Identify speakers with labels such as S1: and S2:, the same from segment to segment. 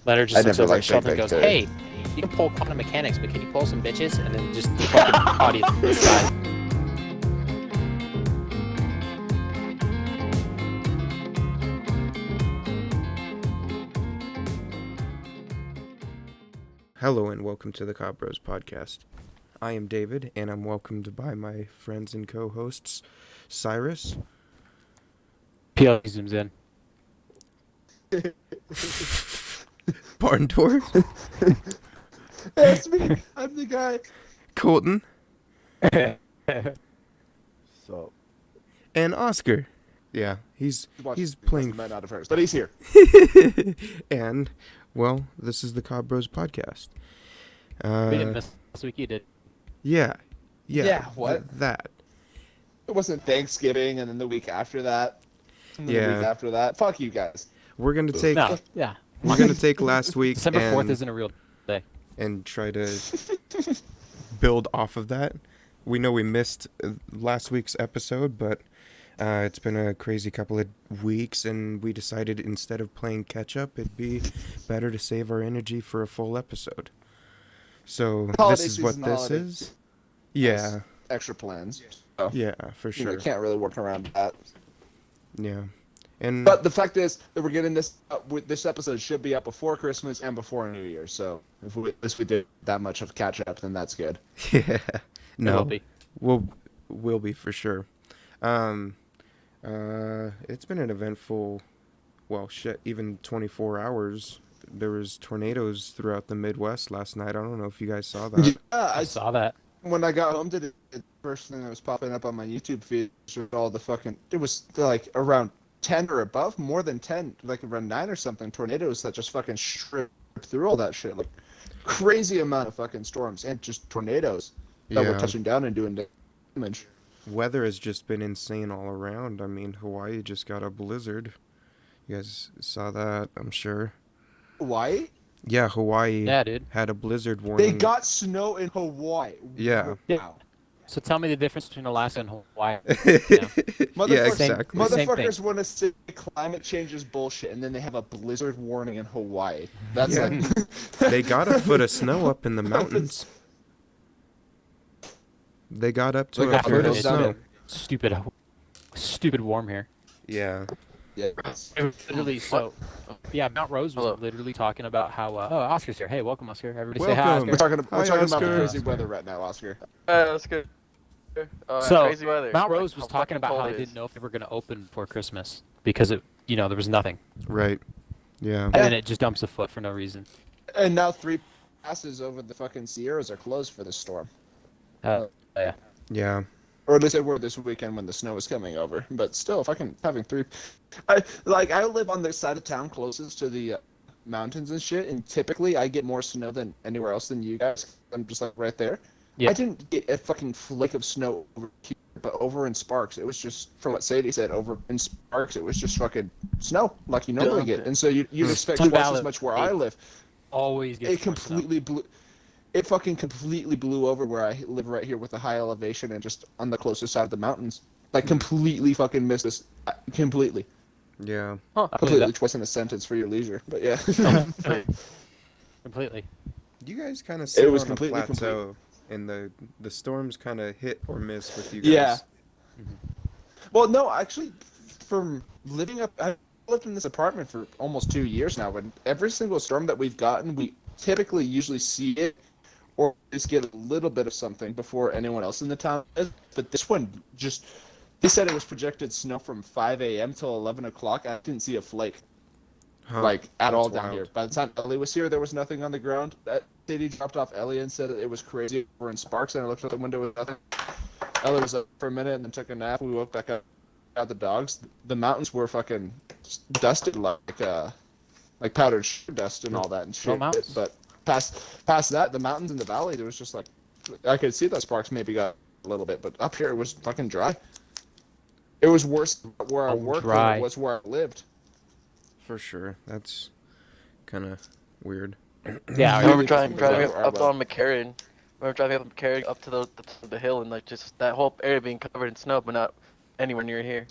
S1: Leonard just looks
S2: never
S1: over
S2: liked
S1: his shoulder and
S2: Big
S1: goes,
S2: Bang
S1: "Hey, you can pull quantum mechanics, but can you pull some bitches?" And then just the fucking audience dies.
S3: Hello and welcome to the Cobb Bros podcast. I am David, and I'm welcomed by my friends and co-hosts, Cyrus,
S1: PL zooms in.
S3: Barndoor,
S2: That's me. I'm the guy.
S3: Colton,
S2: So
S3: and Oscar. Yeah, he's playing.
S2: Might not have heard, but he's here.
S3: And, well, this is the Cobb Bros podcast.
S1: We didn't miss last week. You did.
S3: Yeah.
S2: Yeah, what?
S3: That.
S2: It wasn't Thanksgiving, and then the week after that. And then the
S3: Yeah.
S2: week after that. Fuck you guys.
S3: We're gonna take.
S1: No, yeah.
S3: We're gonna take last week
S1: December 4th
S3: and,
S1: isn't a real day.
S3: and try to build off of that. We know we missed last week's episode, but it's been a crazy couple of weeks, and we decided instead of playing catch-up, it'd be better to save our energy for a full episode. So
S2: Holiday
S3: this is what
S2: season,
S3: this
S2: holiday.
S3: is. Yeah,
S2: Extra plans. So,
S3: yeah, for
S2: you know,
S3: sure.
S2: can't really work around that.
S3: Yeah, and
S2: But the fact is that we're getting this. This episode should be up before Christmas and before New Year. So if we did that much of catch up, then that's good.
S3: yeah,
S1: It will
S3: no,
S1: be.
S3: we'll be for sure. It's been an eventful, well, shit, even 24 hours. There was tornadoes throughout the Midwest last night. I don't know if you guys saw that.
S1: I saw that.
S2: When I got home today, the first thing that was popping up on my YouTube feed was all the fucking. It was like around 10 or above, more than 10, like around 9 or something. Tornadoes that just fucking stripped through all that shit. Like crazy amount of fucking storms and just tornadoes that were
S3: Yeah.
S2: touching down and doing damage.
S3: Weather has just been insane all around. I mean, Hawaii just got a blizzard. You guys saw that, I'm sure.
S2: Hawaii?
S3: Yeah, Hawaii
S1: Yeah, dude.
S3: had a blizzard warning.
S2: They got snow in Hawaii.
S3: Yeah.
S2: Wow.
S1: So tell me the difference between Alaska and Hawaii.
S3: Yeah,
S2: Motherfuckers-
S3: exactly.
S1: Same
S2: Motherfuckers want to say climate change is bullshit, and then they have a blizzard warning in Hawaii. That's
S3: Yeah.
S2: like.
S3: They got a foot of snow up in the mountains. They got up to
S2: Look
S3: a
S2: at
S3: foot of
S2: Barndoor
S1: It's
S2: down
S3: snow.
S1: been stupid warm here.
S3: Yeah.
S2: Yeah.
S1: It was literally so. Yeah, Mount Rose was literally talking about how. Oh, Oscar's here. Hey, welcome, Oscar. Everybody say hi,
S3: Welcome.
S1: Oscar.
S2: We're
S3: Hi,
S2: talking about the
S3: Oscar.
S2: crazy weather right now, Oscar.
S4: That's good.
S1: So,
S4: crazy weather.
S1: Mount Rose was
S4: How
S1: talking
S4: fucking
S1: about how
S4: cold
S1: they
S4: it
S1: didn't
S4: is.
S1: know if they were going to open before Christmas because there was nothing,
S3: Right. Yeah.
S1: and then it just dumps a foot for no reason.
S2: And now 3 passes over the fucking Sierras are closed for this storm.
S1: Yeah.
S3: Yeah.
S2: Or at least they were this weekend when the snow was coming over. But still, fucking having 3... I live on the side of town closest to the mountains and shit, and typically I get more snow than anywhere else than you guys. I'm just like right there.
S1: Yeah.
S2: I didn't get a fucking flake of snow over here, but over in Sparks, it was just, from what Sadie said, over in Sparks, it was just fucking snow like you normally get. And so you'd expect
S1: Sun
S2: twice
S1: Valley.
S2: as much where I live.
S1: Always gets
S2: It
S1: more snow.
S2: completely blew. It fucking completely blew over where I live right here with a high elevation and just on the closest side of the mountains. Like completely fucking missed this. Completely.
S3: Yeah.
S2: Completely, which wasn't a sentence for your leisure, but yeah.
S1: Completely.
S3: You guys kind of sit
S2: was
S3: on a
S2: completely
S3: plateau, and the storms kind of hit or miss with you guys.
S2: Yeah. Well, no, actually, from living up, I lived in this apartment for almost 2 years now, and every single storm that we've gotten, we typically usually see it or just get a little bit of something before anyone else in the town is. But this one just, they said it was projected snow from 5 a.m. till 11 o'clock. I didn't see a flake,
S3: Huh,
S2: like, at all
S3: that's
S2: down
S3: wild.
S2: here. By the time Ellie was here, there was nothing on the ground. That city dropped off Ellie and said it was crazy over in Sparks, and I looked out the window with nothing. Ellie was up for a minute and then took a nap. We woke back up, got the dogs. The mountains were fucking dusted like powdered dust and all that and shit.
S1: mountains.
S2: But past that, the mountains in the valley, there was just like, I could see that Sparks maybe got a little bit, but up here it was fucking dry. It was worse where I worked than
S1: dry.
S2: it was where I lived.
S3: For sure. That's kind of weird.
S1: Yeah.
S4: I remember
S2: Really
S4: driving
S2: different
S4: up
S2: weather.
S4: on McCarran. I remember driving up McCarran up to the hill and like just that whole area being covered in snow, but not anywhere near here.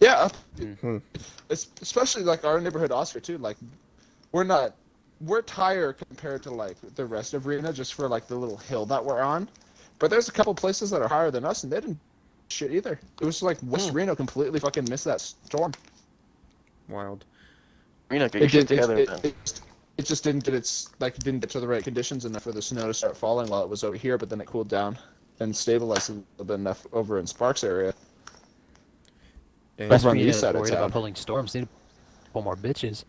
S2: Yeah,
S3: Mhm.
S2: especially like our neighborhood, Oscar too. Like, we're not we're higher compared to like the rest of Reno, just for like the little hill that we're on. But there's a couple places that are higher than us, and they didn't shit either. It was like West Reno completely fucking missed that storm.
S3: Wild.
S4: Reno, get your shit together, man.
S2: It just didn't get didn't get to the right conditions enough for the snow to start falling while it was over here, but then it cooled down and stabilized a little bit enough over in Sparks area.
S3: Damn.
S1: West
S2: Over on the
S1: Reno
S2: east
S1: is
S2: side of
S1: worried
S2: town.
S1: about pulling storms. They need to pull more bitches.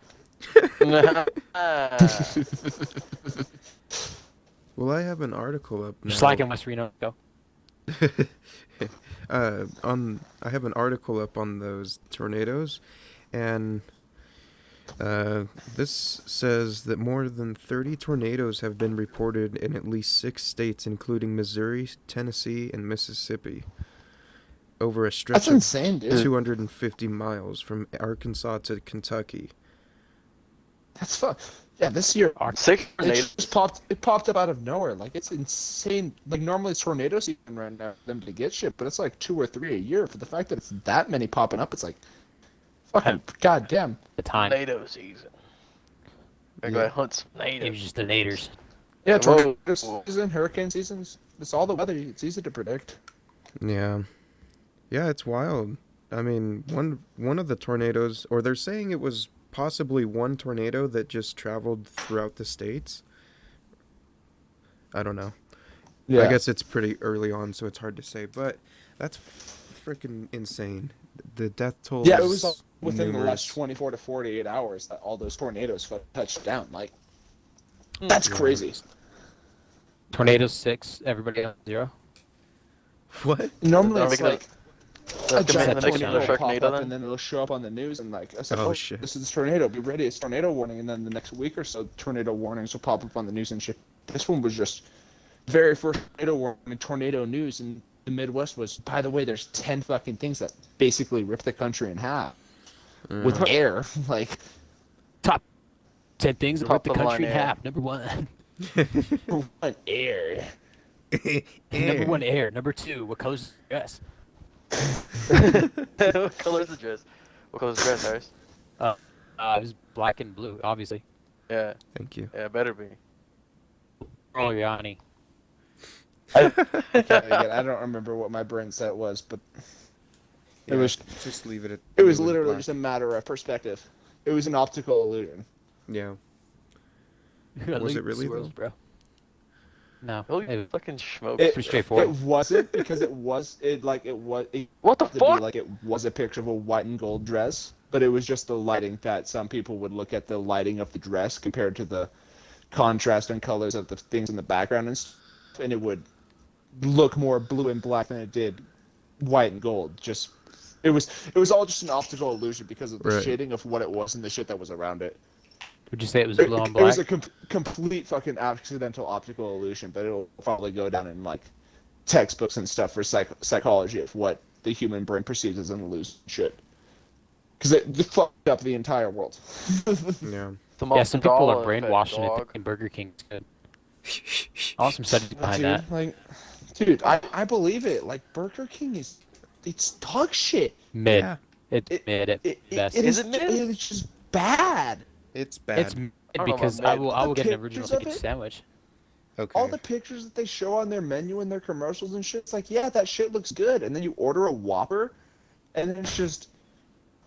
S3: Well, I have an article up now.
S1: Just like in West Reno. Go.
S3: I have an article up on those tornadoes, and this says that more than 30 tornadoes have been reported in at least 6 states, including Missouri, Tennessee, and Mississippi, over a stretch
S2: That's insane, dude.
S3: 250 miles from Arkansas to Kentucky.
S2: That's fuck. Yeah, this year
S4: 6
S2: it
S4: tornadoes.
S2: just popped up out of nowhere. Like, it's insane. Like, normally it's tornado season right now for them to get shit, but it's like 2 or 3 a year. For the fact that it's that many popping up, it's like fucking goddamn.
S1: The time.
S4: Tornado season. We're
S3: Yeah.
S4: going to hunt some
S1: It was
S4: natives.
S1: just the naders.
S2: Yeah,
S4: Whoa.
S2: tornado season, hurricane seasons. It's all the weather. It's easy to predict.
S3: Yeah. Yeah, it's wild. I mean, one of the tornadoes, or they're saying it was possibly one tornado that just traveled throughout the states. I don't know.
S2: Yeah.
S3: I guess it's pretty early on, so it's hard to say, but that's freaking insane. The death toll
S2: Yeah, it
S3: is
S2: was all within the last
S3: numerous.
S2: 24 to 48 hours that all those tornadoes touched down. Like, that's crazy.
S1: Tornado 6. Everybody on 0.
S3: What?
S2: Normally
S4: Are we
S2: it's
S4: gonna-
S2: like
S4: Let's
S2: a
S4: get
S2: giant
S4: the next
S2: tornado will pop
S4: Sharknado
S2: up
S4: then.
S2: and then it'll show up on the news and like, I said,
S3: Oh,
S2: oh,
S3: shit.
S2: this is a tornado. Be ready. It's tornado warning. And then the next week or so, tornado warnings will pop up on the news and shit. This one was just very first tornado warning, tornado news in the Midwest was, by the way, there's 10 fucking things that basically rip the country in half with air. Like,
S1: Top 10 things that
S4: Top
S1: rip the
S4: of the
S1: country in
S4: line air.
S1: half. Number 1.
S2: what air?
S1: Number 1, air. Number 2, what color's the dress?
S4: What color is the dress? What color is the dress, Cyrus?
S1: It was black and blue, obviously.
S4: Yeah,
S3: Thank you.
S4: yeah, better be.
S1: Oh, Yanni.
S2: Again, I don't remember what my brain set was, but
S3: Yeah,
S2: was-
S3: just leave it at
S2: it was
S3: blue and
S2: literally
S3: black.
S2: just a matter of perspective. It was an optical illusion.
S3: Yeah.
S1: Look
S3: Was
S1: at
S3: it really,
S1: swirls,
S3: though?
S1: bro. No.
S4: Holy
S1: It,
S4: fucking smoke.
S2: It-
S1: pretty straightforward.
S2: It wasn't because it was
S4: What the
S2: to be
S4: fuck?
S2: like it was a picture of a white and gold dress, but it was just the lighting that some people would look at the lighting of the dress compared to the contrast and colors of the things in the background and it would look more blue and black than it did white and gold. Just it was all just an optical illusion because of the
S3: Right.
S2: shading of what it was and the shit that was around it.
S1: Would you say it was
S2: It,
S1: blue on
S2: it
S1: black?
S2: was a complete fucking accidental optical illusion, but it'll probably go down in like textbooks and stuff for psychology of what the human brain perceives as an illusion shit. Because it fucked up the entire world.
S3: Yeah.
S1: Yeah, some people are
S4: Mandela effect,
S1: brainwashing it
S4: dog.
S1: thinking Burger King's good. Awesome studies behind that.
S2: Dude, I believe it. Like, Burger King it's dog shit.
S1: Mid.
S3: Yeah.
S1: It's mid at best.
S4: Is it mid?
S2: It's just bad.
S3: It's bad.
S1: It's mid
S4: I don't know
S1: because
S4: about
S1: I
S4: mid.
S1: will get an
S2: The
S1: original
S2: pictures of
S1: chicken
S2: it?
S1: sandwich.
S3: Okay.
S2: All the pictures that they show on their menu and their commercials and shit, it's like, yeah, that shit looks good. And then you order a Whopper, and then it's just,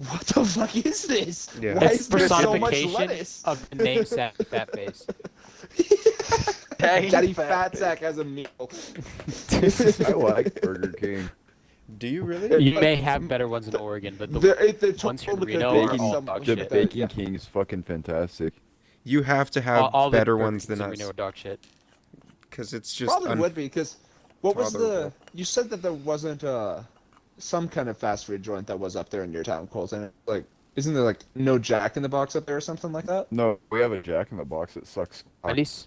S2: what the fuck is this?
S3: Yeah.
S2: Why
S1: It's
S2: is there so much
S1: personification
S2: lettuce?
S1: of the name Fat Face.
S2: Daddy Fat Sack has a meal.
S5: I like Burger King.
S3: Do you really?
S1: You may have better ones in Oregon, but the
S2: They're
S1: ones here in
S2: totally
S1: Reno
S2: good.
S1: are
S5: Bacon-
S1: all
S2: Some-
S1: dog
S5: The
S1: shit.
S5: Bacon
S2: yeah.
S5: King is fucking fantastic.
S3: You have to have
S1: all the
S3: better
S1: Burger
S3: ones
S1: Kings
S3: than
S1: in
S3: us,
S1: Reno are dog shit.
S3: because it's just
S2: Probably would be, because what was the...
S3: Tolerable.
S2: You said that there wasn't some kind of fast food joint that was up there in your town, Colton. Like, isn't there, like, no Jack in the Box up there or something like that?
S5: No, we have a Jack in the Box that sucks.
S1: Wendy's?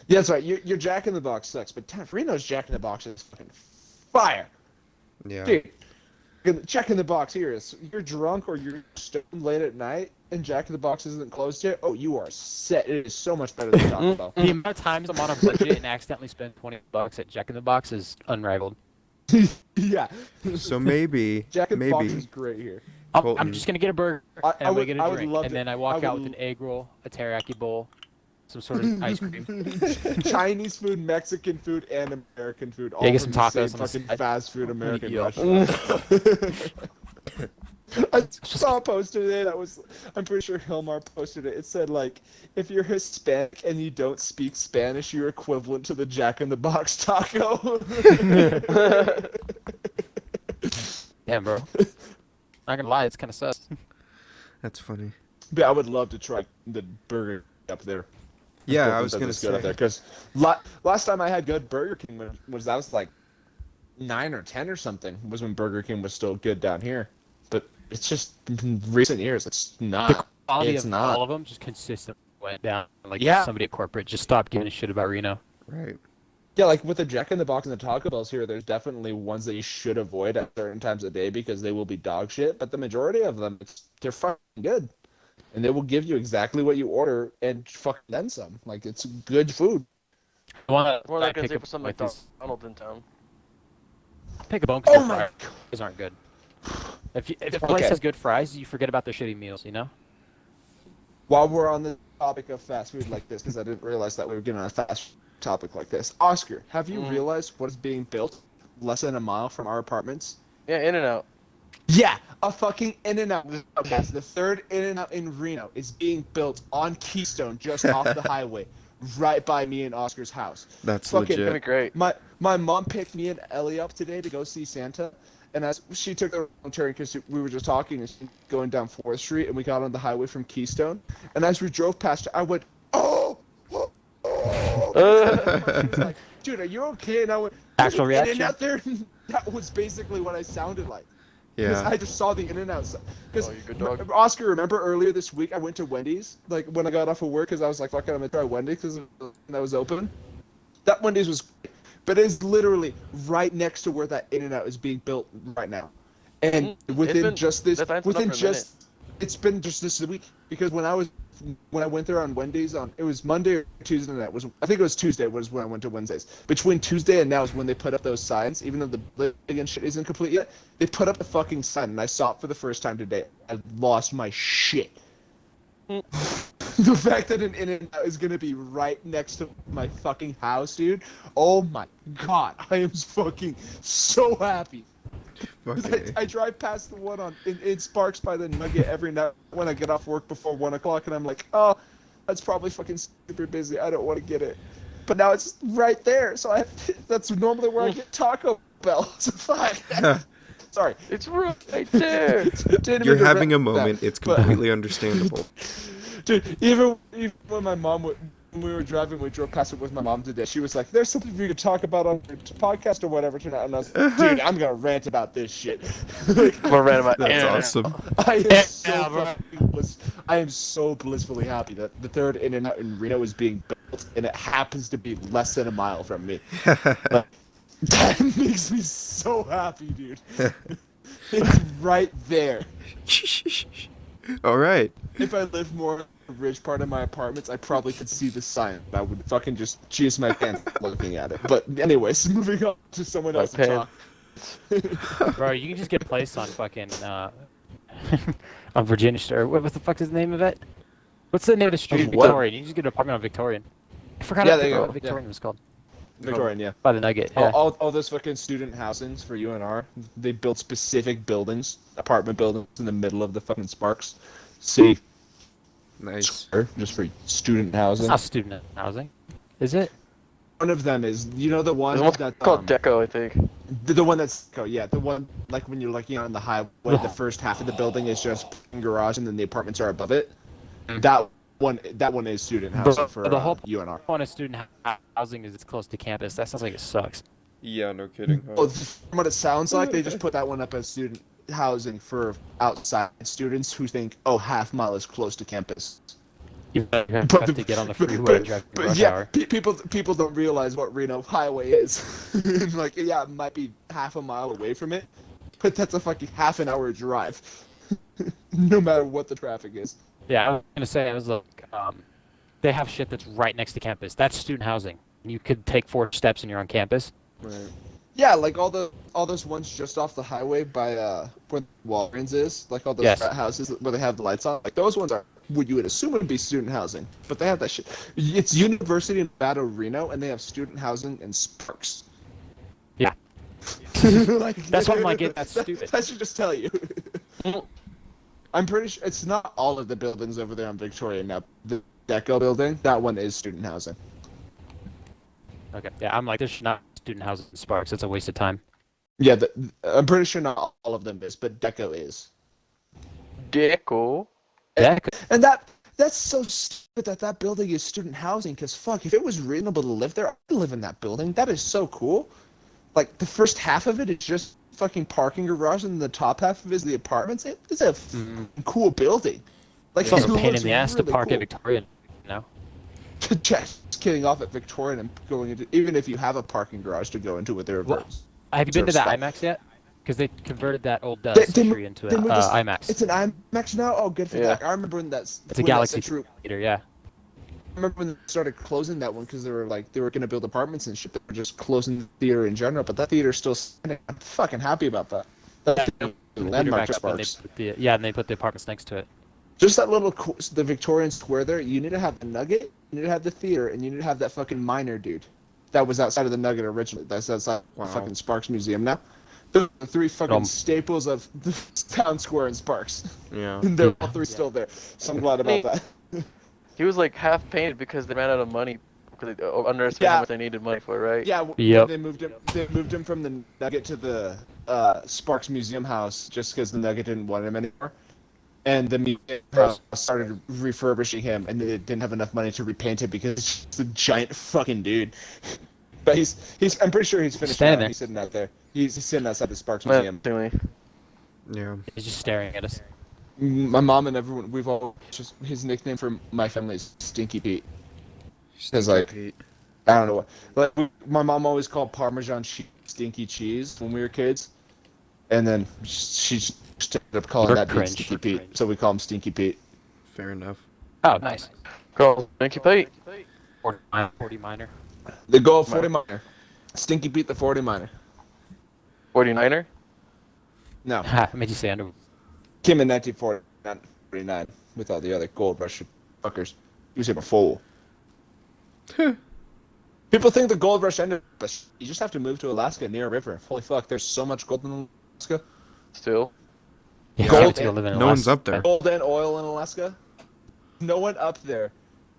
S2: Yeah, that's right. Your Jack in the Box sucks, but Reno's Jack in the Box is fucking fire.
S3: Yeah.
S2: Dude, Jack in the Box here is you're drunk or you're stoned late at night and Jack in the Box isn't closed yet. Oh, you are set. It is so much better than Taco Bell.
S1: The amount of times I'm on a budget and accidentally spend $20 at Jack in the Box is unrivaled.
S2: Yeah,
S3: So maybe,
S2: Jack in the Box is
S3: maybe
S2: great here.
S1: I'm
S3: Colton-
S1: just gonna get a burger
S2: I
S1: and I'm
S2: would-
S1: gonna get
S2: I
S1: a
S2: would
S1: drink,
S2: love
S1: and
S2: to-
S1: then I walk
S2: I
S1: out
S2: would-
S1: with an egg roll, a teriyaki bowl, some sort of ice cream.
S2: Chinese food, Mexican food, and American food. All
S1: Yeah, get
S2: from
S1: some
S2: the same
S1: tacos on the
S2: fucking
S1: side.
S2: fast food American
S1: Yo.
S2: restaurant. I saw a post today that was, I'm pretty sure Hilmar posted it. It said, like, if you're Hispanic and you don't speak Spanish, you're equivalent to the Jack in the Box taco.
S1: Damn, bro. Not gonna lie, it's kind of sus.
S3: That's funny.
S2: But I would love to try the burger up there.
S3: Yeah, I was gonna
S2: Good
S3: say.
S2: up there because last time I had good Burger King was like 9 or 10 or something was when Burger King was still good down here. But it's just in recent years, it's not.
S1: The quality
S2: It's
S1: of
S2: not.
S1: all of them just consistently went down. Like
S2: Yeah.
S1: somebody at corporate just stopped giving a shit about Reno.
S3: Right.
S2: Yeah, like with the Jack in the Box and the Taco Bells here, there's definitely ones that you should avoid at certain times of day because they will be dog shit. But the majority of them, they're fucking good, and they will give you exactly what you order and fucking then some. Like it's good food.
S1: I want
S4: More
S1: to
S4: like I
S1: pick
S4: say
S1: a
S4: for some
S1: like these.
S4: McDonald's in town.
S1: Pick a bone
S2: Oh
S1: because
S2: my
S1: their fries aren't good. If a place
S2: Okay.
S1: has good fries, you forget about their shitty meals. You know.
S2: While we're on the topic of fast food like this, because I didn't realize that we were getting on a fast topic like this. Oscar, have you realized what is being built less than a mile from our apartments?
S4: Yeah, In and Out.
S2: Yeah, a fucking In-N-Out. Yes, the third In-N-Out in Reno is being built on Keystone, just off the highway, right by me and Oscar's house.
S3: That's
S2: Fucking-
S4: That'd be
S3: legit.
S4: great.
S2: My mom picked me and Ellie up today to go see Santa, and as she took the wrong turn because we were just talking and she going down 4th Street, and we got on the highway from Keystone, and as we drove past, I went, oh! I was like, dude, are you okay? And I went,
S1: Actual
S2: "There's an
S1: reaction?
S2: In-N-Out there?" That was basically what I sounded like. Because
S3: Yeah.
S2: I just saw the In-N-Out. Because
S4: Oh, you good dog.
S2: Oscar, remember earlier this week I went to Wendy's, like when I got off of work, because I was like, fuck it, I'm gonna try Wendy's because that was open. That Wendy's was, but it's literally right next to where that In-N-Out is being built right now, and within
S4: been-
S2: just this,
S4: that line's been up
S2: within
S4: for a
S2: just, it's been just this week because when I went there on Wendy's it was Monday or Tuesday night I think it was Tuesday was when I went to Wednesdays. Between Tuesday and now is when they put up those signs, even though the building and shit isn't complete yet. They put up the fucking sign and I saw it for the first time today. I lost my shit. The fact that an In-N-Out is gonna be right next to my fucking house, dude. Oh my god, I am fucking so happy.
S3: Fucking
S2: I drive past the one in Sparks by the Nugget every night when I get off work before 1 o'clock, and I'm like, oh, that's probably fucking super busy. I don't want to get it. But now it's right there, so that's normally where I get Taco Bell. So fuck. Sorry.
S4: It's right there.
S2: Didn't
S3: You're
S2: mean to
S3: having a
S2: rant that,
S3: moment. It's
S2: but-
S3: completely understandable.
S2: Dude, even when my mom when we were driving, we drove past it with my mom today. She was like, "There's something for you to talk about on your podcast or whatever tonight." And I was like, "Dude, I'm gonna rant about this shit." Like,
S4: We're right about
S3: That's
S4: In-N-Out.
S3: awesome.
S2: I am so blissfully happy that the third In-N-Out in Reno is being built, and it happens to be less than a mile from me. Like, that makes me so happy, dude. It's right there.
S3: All right.
S2: If I lived more in the rich part of my apartments, I probably could see the sign. I would fucking just cheese my pants looking at it. But anyways, moving on to someone else to talk.
S1: Bro, you can just get placed on fucking on Virginia Street. What the fuck is the name of it? What's the name of the street?
S2: Of what?
S1: Victorian. You can just get an apartment on Victorian. I forgot
S2: Yeah,
S1: what
S2: there you go.
S1: Victorian was called.
S2: Victorian, yeah.
S1: By the Nugget. Yeah.
S2: All those fucking student housings for UNR, they built specific buildings, apartment buildings in the middle of the fucking Sparks City
S3: Nice.
S2: Square, just for student
S1: It's
S2: housing.
S1: not student housing, is it?
S2: One of them is, you know, the one
S4: There's one
S2: that
S4: called Deco, I think.
S2: the one that's the one like when you're looking on the highway, the first half of the building is just garage, and then the apartments are above it. That one is student housing for
S1: the whole
S2: UNR.
S1: point of student housing is it's close to campus. That sounds like it sucks.
S3: Yeah, no kidding.
S2: Well, from what it sounds like, they just put that one up as student housing for outside students who think, oh, half mile is close to campus.
S1: You have
S2: But-
S1: to get on the freeway and drive through rush hour.
S2: People don't realize what Reno Highway is. Like, yeah, it might be half a mile away from it, but that's a fucking half an hour drive. No matter what the traffic is.
S1: Yeah, I was gonna say, I was like, they have shit that's right next to campus. That's student housing. You could take 4 steps and you're on campus.
S3: Right.
S2: Yeah, like all those ones just off the highway by where Walgreens is, like all those
S1: Yes.
S2: frat houses where they have the lights on. Like those ones are what you would assume would be student housing, but they have that shit. It's University of Nevada, Reno, and they have student housing in Sparks.
S1: Yeah.
S2: Like,
S1: That's what I'm like, that's stupid.
S2: That should just tell you. I'm pretty sure it's not all of the buildings over there on Victoria now. The Deco building, that one is student housing.
S1: Okay. Yeah, I'm like, this should not be student housing in Sparks. It's a waste of time.
S2: Yeah, I'm pretty sure not all of them is, but Deco is.
S4: Deco.
S1: Deco.
S2: And that's so stupid that building is student housing, because fuck, if it was reasonable to live there, I'd live in that building. That is so cool. Like, the first half of it is just fucking parking garage, and the top half of it is the apartments. It's a cool building. Like,
S1: It's also a
S2: it
S1: pain
S2: looks
S1: in the ass to
S2: really
S1: park
S2: cool.
S1: at Victoria, you know?
S2: Just kidding off at Victoria and going into, even if you have a parking garage to go into with their
S1: Well, have you been to the IMAX yet? Because they converted that old Century into an IMAX.
S2: It's an IMAX now? Oh, good for
S4: Yeah.
S2: that. I remember when that's...
S1: It's a Galaxy Theater, yeah.
S2: I remember when they started closing that one because they were going to build apartments and shit. They were just closing the theater in general, but that theater's still standing. I'm fucking happy about that. That's a landmark to Sparks.
S1: And they put the apartments next to it.
S2: Just that little, the Victorian Square there, you need to have the Nugget, you need to have the theater, and you need to have that fucking miner dude. That was outside of the Nugget originally. That's outside the fucking Sparks Museum now. The three fucking staples of the town square in Sparks.
S3: Yeah.
S2: And they're all three still there. So I'm glad about that.
S4: He was like half painted because they ran out of money because they underestimated how much they needed money for, right?
S2: Yeah,
S1: Yep.
S2: they moved him from the Nugget to the Sparks Museum house just because the Nugget didn't want him anymore. And the museum house started refurbishing him, and they didn't have enough money to repaint it because he's a giant fucking dude. But he's I'm pretty sure he's finished
S1: Standing
S2: now.
S1: there.
S2: He's sitting out there. He's sitting outside the Sparks Museum.
S3: Yeah.
S1: He's just staring at us.
S2: My mom and everyone, we've all just, his nickname for my family is Stinky Pete. Because, like,
S3: Pete.
S2: I don't know what. Like, my mom always called Parmesan cheese Stinky Cheese when we were kids. And then she just ended up calling
S1: You're
S2: that dude
S1: cringe.
S2: Stinky Pete. So we call him Stinky Pete.
S3: Fair enough.
S1: Oh, nice.
S4: Girl, thank you, Pete.
S1: 40 minor.
S2: The goal 40 miner. Stinky Pete the 40 miner.
S4: 49er?
S2: No,
S1: Ha, made you say under.
S2: came in 1949 with all the other gold rush fuckers. He was here before. People think the gold rush ended, but you just have to move to Alaska near a river. Holy fuck, there's so much gold in Alaska.
S4: Still.
S1: Yeah,
S2: Gold
S1: I get to go live in
S3: No one's
S1: Alaska.
S3: up there.
S2: Gold and oil in Alaska. No one up there.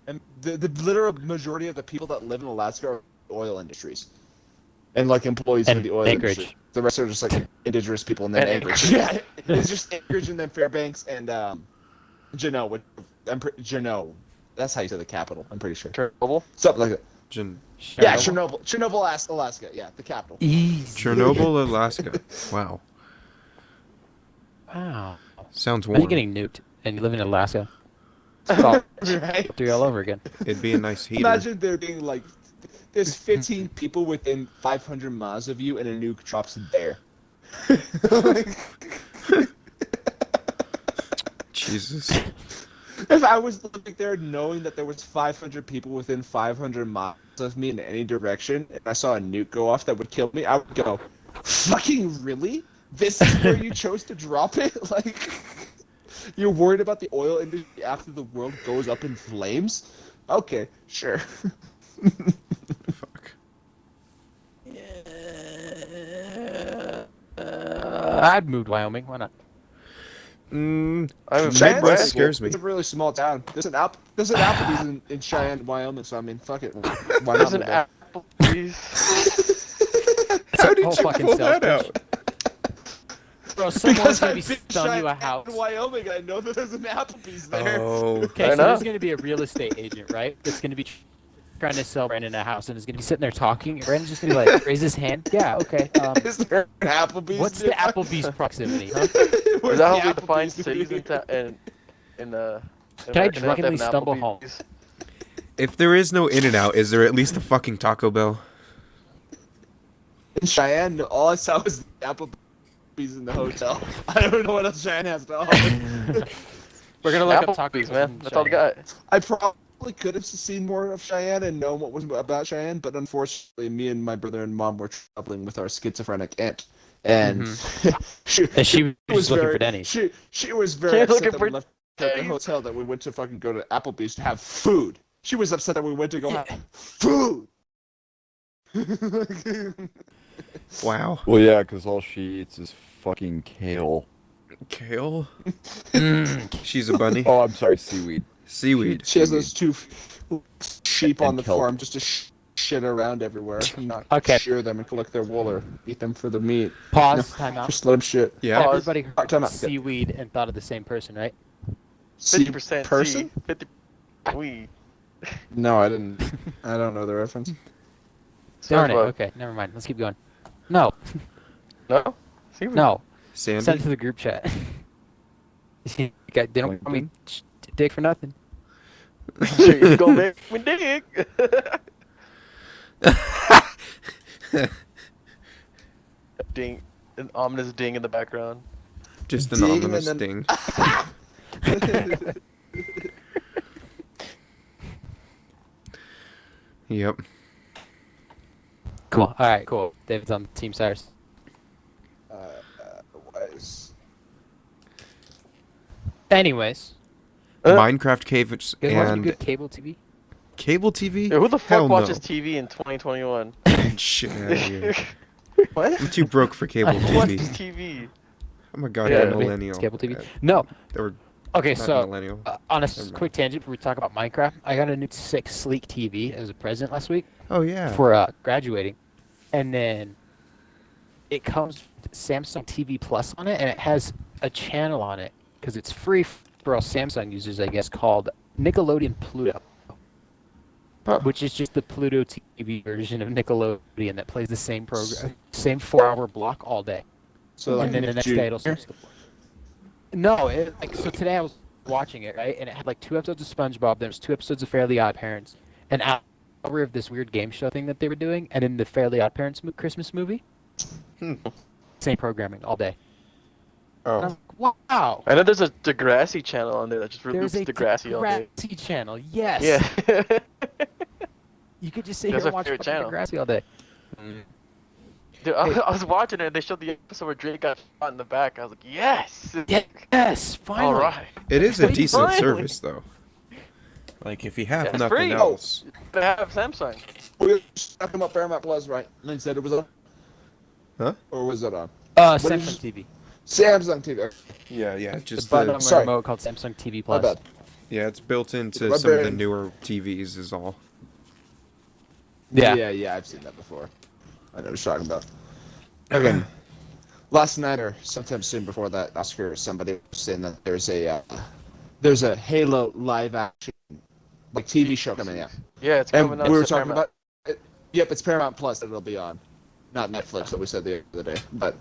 S2: And the literal majority of the people that live in Alaska are oil industries. And like employees
S1: And
S2: of the oil
S1: Anchorage.
S2: industry. The rest are just like indigenous people and then
S4: And
S2: Anchorage. Yeah, it's just Anchorage and then Fairbanks and Juneau. Juneau. That's how you say the capital, I'm pretty sure.
S4: Chernobyl?
S2: Something like that.
S3: Chen-
S2: Yeah, Chernobyl, Alaska. Yeah, the capital.
S1: Easy.
S3: Chernobyl, Alaska. Wow.
S1: Wow.
S3: Sounds
S1: Imagine
S3: warm.
S1: getting nuked and you live in Alaska. It's all
S2: Right?
S1: through all over again.
S3: It'd be a nice heater.
S2: Imagine there being like, there's 15 people within 500 miles of you and a nuke drops there. Like,
S3: Jesus.
S2: if I was living there knowing that there was 500 people within 500 miles of me in any direction, and I saw a nuke go off that would kill me, I would go, fucking really? This is where you chose to drop it? Like, you're worried about the oil industry after the world goes up in flames? Okay, sure.
S3: Fuck.
S1: I'd move to Wyoming. Why not?
S3: Mm,
S4: I would
S2: Cheyenne's
S3: Midwest
S2: pretty
S3: scares
S2: cool.
S3: me.
S2: It's a really small town. There's an Applebee's in Cheyenne, Wyoming, so I mean, fuck it. Why
S4: There's
S2: not?
S4: an Applebee's.
S3: How did
S1: whole
S3: you
S1: fucking
S3: pull that
S1: sales
S3: out?
S1: Bro, someone's
S2: Because
S1: gonna
S2: I've
S1: be
S2: been
S1: selling you a
S2: Cheyenne,
S1: house.
S2: Wyoming, and I know that there's an Applebee's there.
S3: Oh.
S1: Okay,
S4: I
S1: so
S4: know.
S1: there's gonna be a real estate agent, right? That's gonna be trying to sell Brandon a house, and is gonna be sitting there talking. And Brandon's just gonna be like, raise his hand. Yeah, okay.
S2: Is there an Applebee's?
S1: What's the
S2: nearby?
S1: Applebee's proximity? Huh?
S2: Where's
S4: Is that
S2: the
S4: how we define
S2: Applebee's
S4: cities
S2: nearby?
S4: in
S1: Can I
S4: America? They have to have
S1: drunkenly
S4: an
S1: stumble home?
S4: Applebee's.
S3: If there is no In-N-Out, is there at least a fucking Taco Bell?
S2: In Cheyenne, all I saw was the Applebee's in the hotel. I don't know what else Cheyenne has to offer.
S1: We're gonna look up tacos,
S4: Applebee's, man. That's all I got.
S2: I probably could have seen more of Cheyenne and known what was about Cheyenne, but unfortunately, me and my brother and mom were traveling with our schizophrenic aunt, and
S1: And she was
S2: was
S1: looking
S2: very,
S1: for Denny's.
S2: She was
S4: She
S2: very
S4: was
S2: upset
S4: looking
S2: that
S4: for
S2: we left at the hotel that we went to fucking go to Applebee's to have food. She was upset that we went to go have food.
S3: Wow.
S5: Well, yeah, because all she eats is fucking kale.
S3: Kale? She's a bunny.
S5: Oh, I'm sorry, seaweed.
S3: Seaweed.
S2: She has those two sheep on
S5: And
S2: the
S5: kelp.
S2: farm just to shit around everywhere. And not
S1: Okay.
S2: shear them and collect their wool or eat them for the meat.
S1: Pause. Time out.
S2: Just let them shit.
S3: Yeah.
S4: Pause.
S1: Everybody heard
S2: Time out.
S1: seaweed and thought of the same person, right?
S4: 50%
S2: person?
S4: 50 weed.
S2: No, I didn't. I don't know the reference.
S1: Darn it.
S4: SpongeBob.
S1: Okay, never mind. Let's keep going. No,
S4: No? Seaweed?
S1: no. Send it
S3: Sandy?
S1: to the group chat. They don't call me dick for nothing.
S4: You gonna make me dig. Ding. An ominous ding in the background.
S3: Just an
S2: Ding and
S3: ominous
S2: then-
S3: ding. Yep.
S1: Cool. All right, cool. David's on Team Cyrus.
S2: Wise.
S1: Anyways,
S3: Minecraft caves
S1: you guys watching
S3: and
S1: good cable TV?
S3: cable TV?
S4: Yeah, who the fuck
S3: Hell
S4: watches
S3: no.
S4: TV in 2021?
S3: Shit out of here.
S2: What?
S3: I'm too broke for cable
S1: What?
S4: Watches
S3: TV.
S4: TV.
S3: I'm a goddamn
S4: Yeah.
S3: millennial.
S1: It's cable TV.
S3: Uh,
S1: No.
S3: Or
S1: Okay,
S3: not
S1: so
S3: millennial.
S1: on a
S3: Never mind.
S1: quick tangent, before we talk about Minecraft, I got a new sick sleek TV as a present last week
S3: Oh yeah.
S1: for graduating, and then it comes with Samsung TV Plus on it, and it has a channel on it because it's free for all Samsung users, I guess, called Nickelodeon Pluto,
S4: Huh.
S1: which is just the Pluto TV version of Nickelodeon that plays the same program, same 4-hour block all day,
S2: So like
S1: and then the
S2: Nick
S1: next
S2: Jr.
S1: day it'll switch to. No, so today I was watching it, right, and it had like 2 episodes of SpongeBob. There was 2 episodes of Fairly Odd Parents, an hour of this weird game show thing that they were doing, and in the Fairly Odd Parents Christmas movie, same programming all day. And I'm
S3: Oh.
S1: like, wow,
S4: I know there's a Degrassi channel on there that just
S1: there's
S4: reloops
S1: a
S4: Degrassi all day.
S1: Degrassi channel. Yes.
S4: Yeah.
S1: You could just sit
S4: That's
S1: here and
S4: my
S1: watch
S4: favorite
S1: fucking
S4: channel.
S1: Degrassi all day.
S4: Dude, I was watching it and they showed the episode where Drake got shot in the back. I was like, yes!
S1: Yes, finally.
S4: Alright.
S3: It is a
S1: Finally.
S3: decent service though. Like if you have
S4: Yeah, it's
S3: nothing
S4: free.
S3: else.
S4: They have Samsung.
S2: We were just talking about Paramount Plus, right? And they said it was on.
S3: Huh?
S2: Or was it on?
S1: Samsung
S2: did you-
S1: TV.
S2: Samsung TV.
S3: Yeah, yeah.
S1: The
S3: Just
S1: button
S3: the
S1: on the
S2: sorry.
S1: remote called Samsung TV
S2: My
S1: Plus.
S2: bad.
S3: yeah, it's built into
S2: My
S3: some of the
S2: brain.
S3: newer TVs is all.
S1: Yeah.
S2: Yeah, I've seen that before. I know what you're talking about. Okay. Last night or sometime soon before that, Oscar, somebody was saying that there's a Halo live action like TV show coming out,
S4: Yeah, it's
S2: and
S4: coming out.
S2: we were
S4: to
S2: talking
S4: Paramount.
S2: about. Yep, it's Paramount Plus that it'll be on, not Netflix that we said the other day. But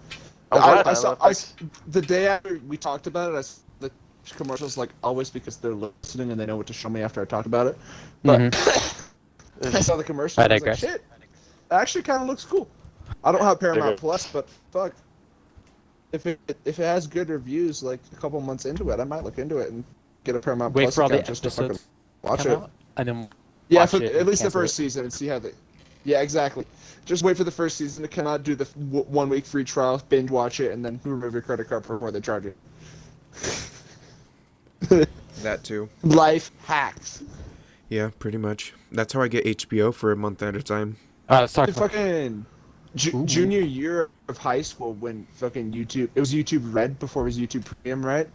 S4: I'm glad
S2: I
S4: I
S2: saw
S4: love
S2: I,
S4: Netflix.
S2: the day after we talked about it, I saw the commercials like always because they're listening and they know what to show me after I talk about it. But I saw the commercial.
S1: I
S2: And I was like,
S1: digress.
S2: shit, it actually kind of looks cool. I don't have Paramount
S4: Okay.
S2: Plus, but fuck, if it has good reviews, like a couple months into it, I might look into it and get a Paramount
S1: Wait
S2: Plus
S1: for all the
S2: account just to fucking
S1: episodes
S2: watch
S1: come
S2: it.
S1: out, and then
S2: Yeah,
S1: watch
S2: for
S1: it
S2: at
S1: and
S2: least the
S1: cancel
S2: first
S1: it.
S2: season and see how they. Yeah, exactly. Just wait for the first season to come out, do the 1 week free trial, binge watch it, and then remove your credit card before they charge you.
S3: That too.
S2: Life hacks.
S3: Yeah, pretty much. That's how I get HBO for a month at a time.
S1: let's talk
S2: The
S1: about
S2: fucking
S1: Ooh.
S2: junior year of high school when fucking YouTube, it was YouTube Red before it was YouTube Premium, right?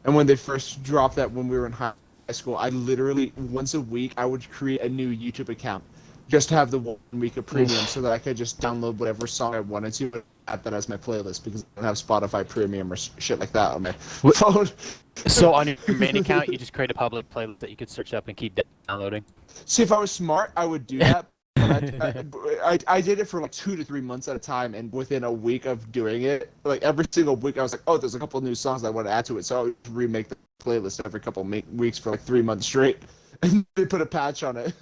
S2: And when they first dropped that when we were in high school, I literally once a week I would create a new YouTube account just to have the 1 week of premium so that I could just download whatever song I wanted to and add that as my playlist because I don't have Spotify Premium or shit like that on my phone.
S1: So on your main account, you just create a public playlist that you could search up and keep downloading.
S2: See, if I was smart, I would do that. But I did it for like 2 to 3 months at a time, and within a week of doing it, like every single week, I was like, "Oh, there's a couple new songs I want to add to it," so I would remake the playlist every couple weeks for like 3 months straight, and they put a patch on it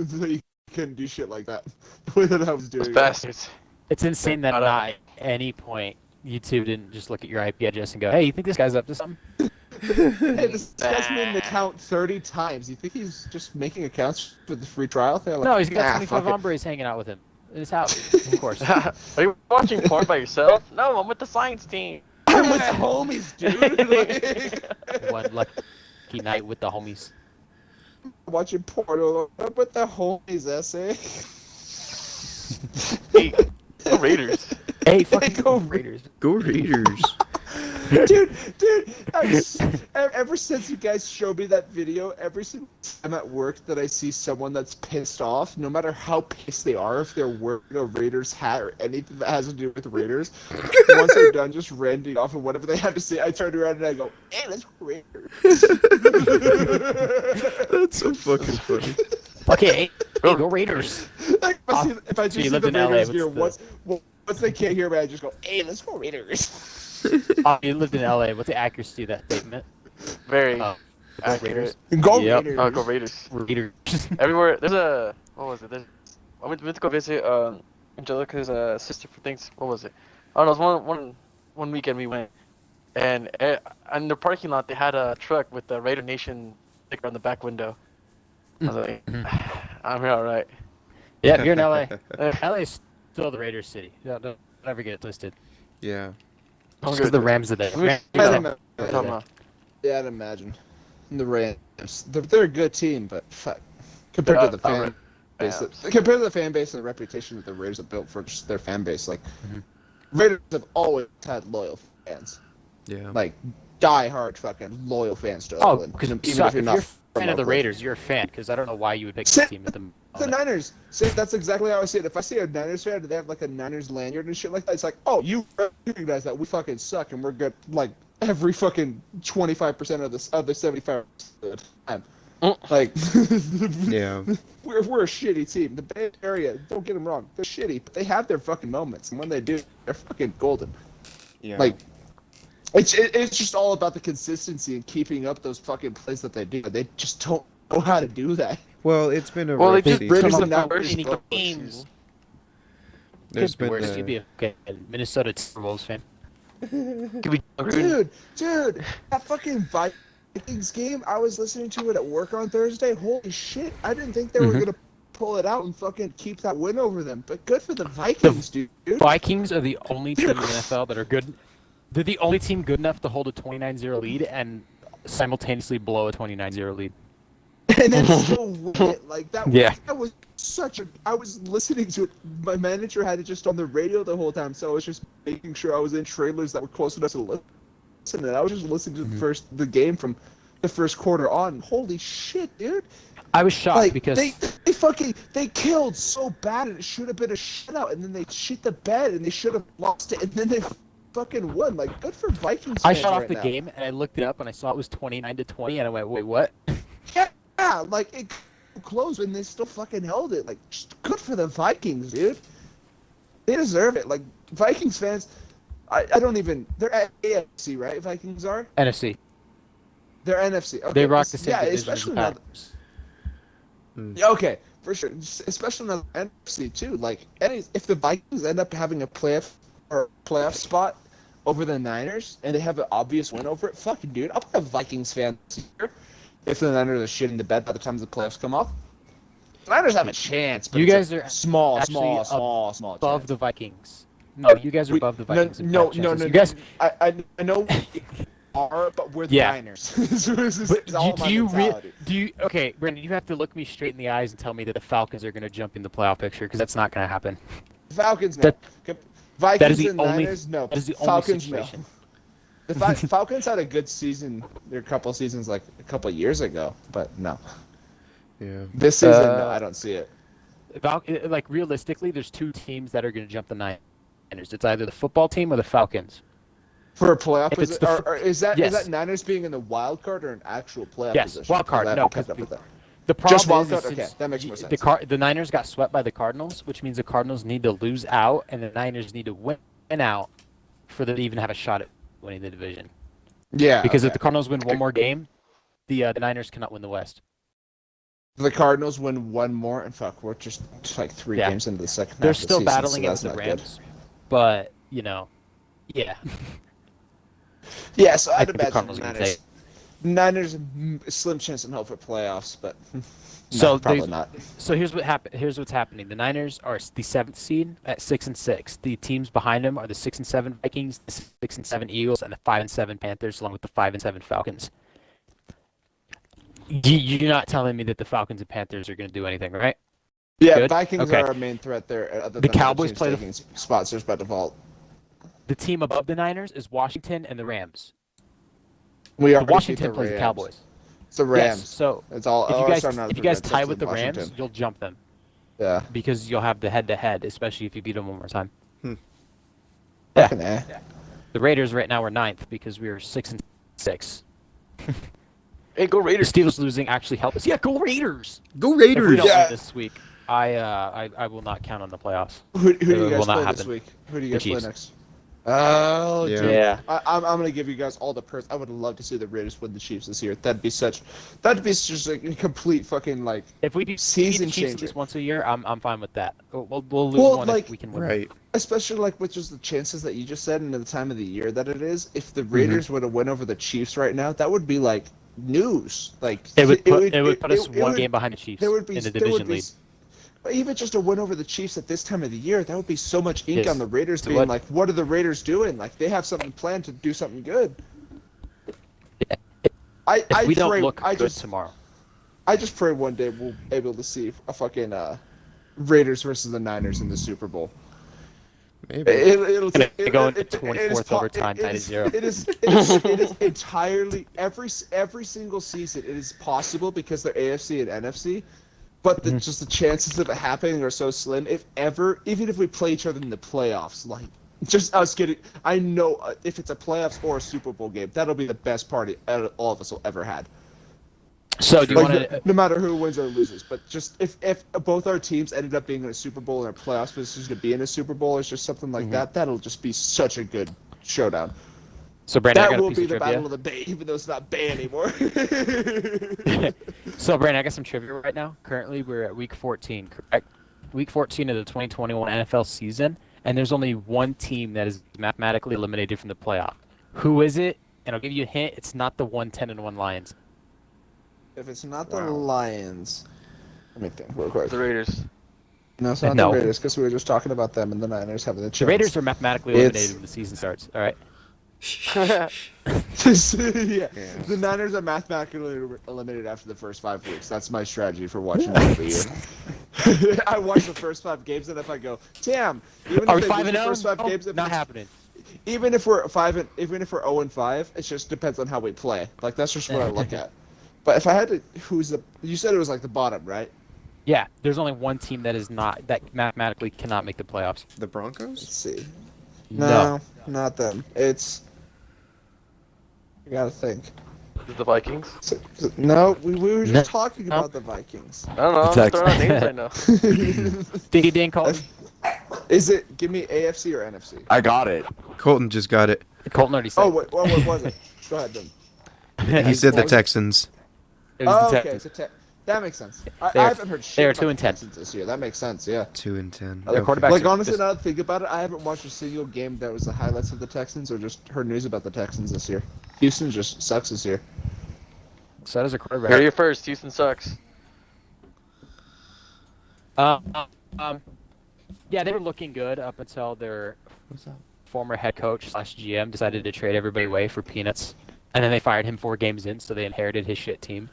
S2: so you couldn't do shit like that. The way that I was doing
S4: Those
S2: it.
S4: bastards.
S1: It's insane that
S4: I don't-
S1: not at any point YouTube didn't just look at your IP address and go, "Hey, you think this guy's up to something?"
S2: Hey, this guy's made an account 30 times. You think he's just making accounts for the free trial? Thing? Like,
S1: No, he's got
S2: "Nah,
S1: 25
S2: fuck it."
S1: hombres hanging out with him in his house, of course.
S4: Are you watching porn by yourself? No, I'm with the science team.
S2: I'm with the homies, dude. Like,
S1: One lucky. karaoke night with the homies.
S2: Watching porno with the homies essay.
S4: Hey, go Raiders.
S1: Hey, fucking
S2: Go
S1: Raiders.
S3: Go Raiders.
S2: Dude, ever since you guys showed me that video, every single time at work that I see someone that's pissed off, no matter how pissed they are, if they're wearing a Raiders hat or anything that has to do with Raiders, once they're done just ranting off of whatever they have to say, I turn around and I go, hey, let's go Raiders.
S3: That's so fucking funny.
S1: Okay, hey, go Raiders.
S2: Like, if I just
S1: you
S2: see
S1: lived
S2: the
S1: in LA,
S2: Raiders
S1: what's
S2: gear,
S1: the-
S2: once they can't hear me, I just go, hey, let's go Raiders.
S1: You lived in LA. What's the accuracy of that statement?
S4: Very
S1: Oh,
S4: accurate.
S2: Go
S1: Yep.
S2: Raiders.
S4: Oh, go Raiders.
S1: Raiders.
S4: Everywhere. There's a what was it? I went to go visit Angelica's sister for things. What was it? I don't know. It was one weekend we went, and in the parking lot they had a truck with the Raider Nation sticker on the back window. I was like, I'm here, all right.
S1: Yeah, you're in LA. LA is still the Raiders city. Don't ever get it twisted.
S3: Yeah.
S4: I'm
S1: Because
S4: good.
S1: the Rams are there.
S4: Rams
S2: I'd
S4: are
S2: imagine.
S4: there.
S2: Yeah, I'd imagine. The Rams, they're a good team, but fuck, compared to the fan base, compared to the fan base and the reputation that the Raiders have built for just their fan base, like Raiders have always had loyal fans,
S3: Yeah.
S2: like die-hard fucking loyal fans to
S1: Oh,
S2: Oakland.
S1: because
S2: even
S1: if
S2: if
S1: you're
S2: not
S1: a fan of the
S2: Oakland.
S1: Raiders, you're a fan. Because I don't know why you would pick the
S2: Sit-
S1: team at the
S2: The Niners. See, that's exactly how I see it. If I see a Niners fan, they have like a Niners lanyard and shit like that. It's like, oh, you recognize that we fucking suck and we're good. Like every fucking 25% of the 75% of the time. Like,
S3: Yeah.
S2: we're a shitty team. The Bay Area, don't get them wrong, they're shitty, but they have their fucking moments, and when they do, they're fucking golden.
S3: Yeah.
S2: Like, it's just all about the consistency and keeping up those fucking plays that they do. They just don't know how to do that.
S3: Well, it's been a
S4: Well,
S3: rough
S4: they just
S3: season.
S2: Raiders
S4: come
S2: have
S4: up
S2: not
S4: first
S2: really
S4: of
S1: games.
S3: There's
S1: Could be
S3: been
S1: worse. You'd be a Minnesota Timberwolves fan.
S4: Could be
S2: Dude, that fucking Vikings game, I was listening to it at work on Thursday. Holy shit, I didn't think they were gonna pull it out and fucking keep that win over them. But good for the Vikings, dude.
S1: Vikings are the only team in the NFL that are good. They're the only team good enough to hold a 29-0 lead and simultaneously blow a 29-0 lead.
S2: And then still win it. Like that.
S1: Yeah.
S2: That was such a. I was listening to it. My manager had it just on the radio the whole time, so I was just making sure I was in trailers that were close enough to listen. And I was just listening to the game from the first quarter on. Holy shit, dude!
S1: I was shocked
S2: Like
S1: because
S2: they killed so bad, and it should have been a shutout, and then they shit the bed, and they should have lost it, and then they fucking won. Like, good for Vikings.
S1: I
S2: fans
S1: shut off
S2: right
S1: the
S2: now.
S1: game and I looked it up and I saw it was 29-20 and I went, wait, what?
S2: Yeah, like it closed and they still fucking held it. Like, just good for the Vikings, dude. They deserve it. Like, Vikings fans, I don't even. They're at AFC, right? Vikings are.
S1: NFC.
S2: They're NFC. Okay,
S1: They rock the same
S2: yeah,
S1: division as
S2: especially
S1: the
S2: now.
S1: Packers.
S2: Yeah, okay, for sure. Especially now the NFC too. Like, if the Vikings end up having a playoff spot over the Niners and they have an obvious win over it, fucking dude, I'll be a Vikings fan this year. If the Niners are shit in the bed by the time the playoffs come off, the Niners have a chance. But
S1: You
S2: it's
S1: guys
S2: a
S1: are
S2: small
S1: Above
S2: chance.
S1: the Vikings. No, you guys are above the Vikings. in
S2: No,
S1: bad
S2: no,
S1: chances.
S2: no.
S1: You guys,
S2: I know we are, but we're the
S1: Yeah.
S2: Niners. Is
S1: but
S2: all my mentality.
S1: okay, Brandon, you have to look me straight in the eyes and tell me that the Falcons are going to jump in the playoff picture because that's not going to happen.
S2: Falcons, no.
S1: That-
S2: Vikings
S1: that is the
S2: and
S1: only-
S2: Niners, no.
S1: that is the only
S2: Falcons,
S1: situation.
S2: no. The Falcons had a good season. There a couple seasons, like a couple years ago, but no.
S3: Yeah.
S2: This season, no, I don't see it.
S1: Like realistically, there's two teams that are going to jump the Niners. It's either the football team or the Falcons.
S2: For a playoff
S1: If it's
S2: position,
S1: the
S2: or is that
S1: yes.
S2: Niners being in the wild card or an actual playoff
S1: Yes,
S2: position?
S1: wild card,
S2: I
S1: no,
S2: haven't kept
S1: 'cause
S2: up with that.
S1: The problem
S2: Just wild
S1: is
S2: card?
S1: since
S2: Okay, that makes more sense.
S1: The Niners got swept by the Cardinals, which means the Cardinals need to lose out, and the Niners need to win out for them to even have a shot at winning the division.
S2: Yeah,
S1: Because if
S2: okay.
S1: the Cardinals win one more game, the Niners cannot win the West.
S2: The Cardinals win one more, and fuck, we're just like 3
S1: Yeah.
S2: games into the second half
S1: They're
S2: of the
S1: still
S2: season,
S1: battling
S2: so
S1: against
S2: that's
S1: the
S2: not good.
S1: Rams, but yeah.
S2: Yeah, so
S1: I
S2: I'd
S1: think the
S2: imagine
S1: Cardinals are gonna take
S2: Niners slim chance and hope for playoffs, but
S1: So
S2: no, probably
S1: there's-
S2: not.
S1: So here's what's happening. The Niners are the 7th seed at 6-6. The teams behind them are the 6-7 Vikings, the 6-7 Eagles, and the 5-7 Panthers, along with the 5-7 Falcons. You're not telling me that the Falcons and Panthers are going to do anything, right?
S2: Yeah,
S1: Good?
S2: Vikings
S1: Okay.
S2: are our main threat there. Other
S1: The
S2: than
S1: Cowboys
S2: teams
S1: play the-
S2: taking sponsors by default.
S1: The team above the Niners is Washington and the Rams.
S2: We
S1: The
S2: already beat
S1: Washington
S2: the
S1: plays the
S2: Rams.
S1: Cowboys.
S2: It's the Rams.
S1: Yes. So
S2: It's all.
S1: if you
S2: our
S1: guys
S2: starting out
S1: if you
S2: for
S1: guys
S2: Texas
S1: tie with the
S2: and
S1: Rams,
S2: Washington.
S1: you'll jump them
S2: Yeah.
S1: because you'll have the head-to-head, especially if you beat them one more time.
S3: Hmm.
S1: Yeah.
S2: Fucking A.
S1: The Raiders right now are 9th because we are 6-6.
S4: Hey, go
S1: The
S4: Raiders.
S1: Steelers losing actually helped us. Yeah, go Raiders!
S3: Go
S1: If we
S3: Raiders!
S1: don't
S2: Yeah.
S1: win this week, I will not count on the playoffs.
S2: Who do
S1: It
S2: you
S1: will
S2: guys
S1: not
S2: play this
S1: happen.
S2: week? Who do you
S1: The
S2: guys play
S1: Chiefs.
S2: next? Oh,
S3: Yeah.
S2: dude.
S1: Yeah.
S2: I'm gonna give you guys all the perks. I would love to see the Raiders win the Chiefs this year. That'd be just like a complete fucking like.
S1: If we do
S2: Season
S1: beat the Chiefs at
S2: changer.
S1: least once a year, I'm fine with that. We'll lose
S2: Well,
S1: one
S2: like-
S1: if we can win.
S3: Right.
S2: Especially like with just the chances that you just said and the time of the year that it is. If the Raiders would have won over the Chiefs right now, that would be like news. Like
S1: It would put us
S2: it
S1: one
S2: would-
S1: game behind the Chiefs
S2: There would be
S1: in the
S2: there would
S1: division
S2: be
S1: lead.
S2: But even just a win over the Chiefs at this time of the year, that would be so much ink
S1: Yes.
S2: on the Raiders
S1: So
S2: being
S1: what-
S2: like, what are the Raiders doing? Like they have something planned to do something good. I
S1: If we don't
S2: pray,
S1: look
S2: I
S1: good
S2: just
S1: tomorrow,
S2: I just pray one day we'll be able to see a fucking Raiders versus the Niners in the Super Bowl.
S3: Maybe.
S2: It'll
S1: Gonna
S2: it-
S1: go
S2: it-
S1: into
S2: it- it is
S1: 24th
S2: po-
S1: overtime,
S2: it is-
S1: 9-0.
S2: It is entirely every single season. It is possible because they're AFC and NFC, but just the chances of it happening are so slim. If ever, even if we play each other in the playoffs, like just us getting, I know if it's a playoffs or a Super Bowl game, that'll be the best party all of us will ever had.
S1: so do you
S2: Like,
S1: want to?
S2: no matter who wins or loses, but just if both our teams ended up being in a Super Bowl and our playoffs positions to be in a Super Bowl, it's just something like that. That'll just be such a good showdown.
S1: So Brandon, I
S2: That
S1: got a
S2: will
S1: piece
S2: be
S1: of
S2: the
S1: trivia.
S2: battle of the Bay, even though it's not Bay anymore.
S1: So Brandon, I got some trivia right now. Currently, we're at week 14, correct? Week 14 of the 2021 NFL season, and there's only one team that is mathematically eliminated from the playoff. Who is it? And I'll give you a hint. It's not the 1-10-1 Lions.
S2: If it's not the
S3: Wow.
S2: Lions, let me think real quick.
S4: The Raiders.
S2: No, it's not
S1: No.
S2: the Raiders because we were just talking about them and the Niners having the chance.
S1: The Raiders are mathematically
S2: It's-
S1: eliminated when the season starts. All right.
S2: yeah.
S3: Yeah.
S2: The Niners are mathematically eliminated after the first 5 weeks. That's my strategy for watching them every year. I watch the first 5 games, and if I go, damn, even
S1: Are
S2: if
S1: we
S2: they
S1: 5
S2: lose
S1: and
S2: the
S1: 0?
S2: first 5 games, if
S1: Not
S2: it's-
S1: happening.
S2: even if we're 0-5, it just depends on how we play. Like that's just what I look at. But if I had to, you said it was like the bottom, right?
S1: Yeah, there's only one team that is not that mathematically cannot make the playoffs.
S3: The Broncos?
S2: Let's see.
S1: No.
S2: No, not them. It's. You gotta think.
S4: Is it the Vikings?
S2: No, we were just
S1: No.
S2: talking about the Vikings.
S4: I don't know. I'm
S5: The
S4: just throwing out names right now.
S1: Dingy Dang Colton.
S2: Is it? Give me AFC or NFC.
S5: I got it.
S3: Colton just got it.
S1: Colton already said.
S2: Oh, what was it? Go ahead then.
S3: He said the
S2: Texans.
S3: Texans.
S1: It was
S2: Oh,
S1: the
S2: okay.
S1: Texans.
S2: That makes sense. I
S1: They're-
S2: haven't heard shit
S1: they are
S2: about
S1: 2
S2: the
S1: and 10.
S2: Texans this year. That makes sense. Yeah.
S3: 2-10.
S1: Their quarterback-
S2: Like
S1: Just-
S2: honestly, now that I think about it, I haven't watched a single game that was the highlights of the Texans or just heard news about the Texans this year. Houston just sucks this year.
S1: So does a
S4: Heard
S1: quarterback.
S4: you first. Houston sucks.
S1: Yeah, they were looking good up until their former head coach / GM decided to trade everybody away for peanuts, and then they fired him 4 games in, so they inherited his shit team.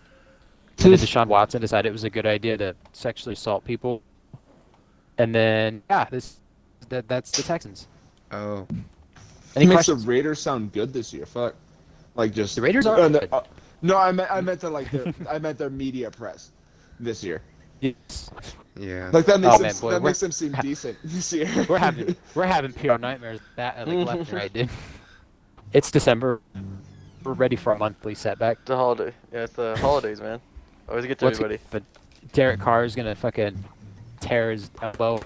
S1: And then Deshaun Watson decided it was a good idea to sexually assault people, and then yeah, that's the Texans.
S3: Oh.
S1: Any
S2: It makes
S1: questions?
S2: the Raiders sound good this year. Fuck. Like just
S1: The Raiders are
S2: no,
S1: good.
S2: no, I meant to like I meant their media press this year.
S1: Yes.
S3: Yeah.
S2: Like that makes
S1: Oh,
S2: them,
S1: man, boy,
S2: that
S1: we're-
S2: makes them seem decent this year.
S1: We're having PR nightmares that like left and right, dude. It's December. We're ready for a monthly setback.
S4: It's a holiday. Yeah, it's the holidays, man. Always get to
S1: What's
S4: everybody.
S1: But Derek Carr is gonna fucking tear his elbow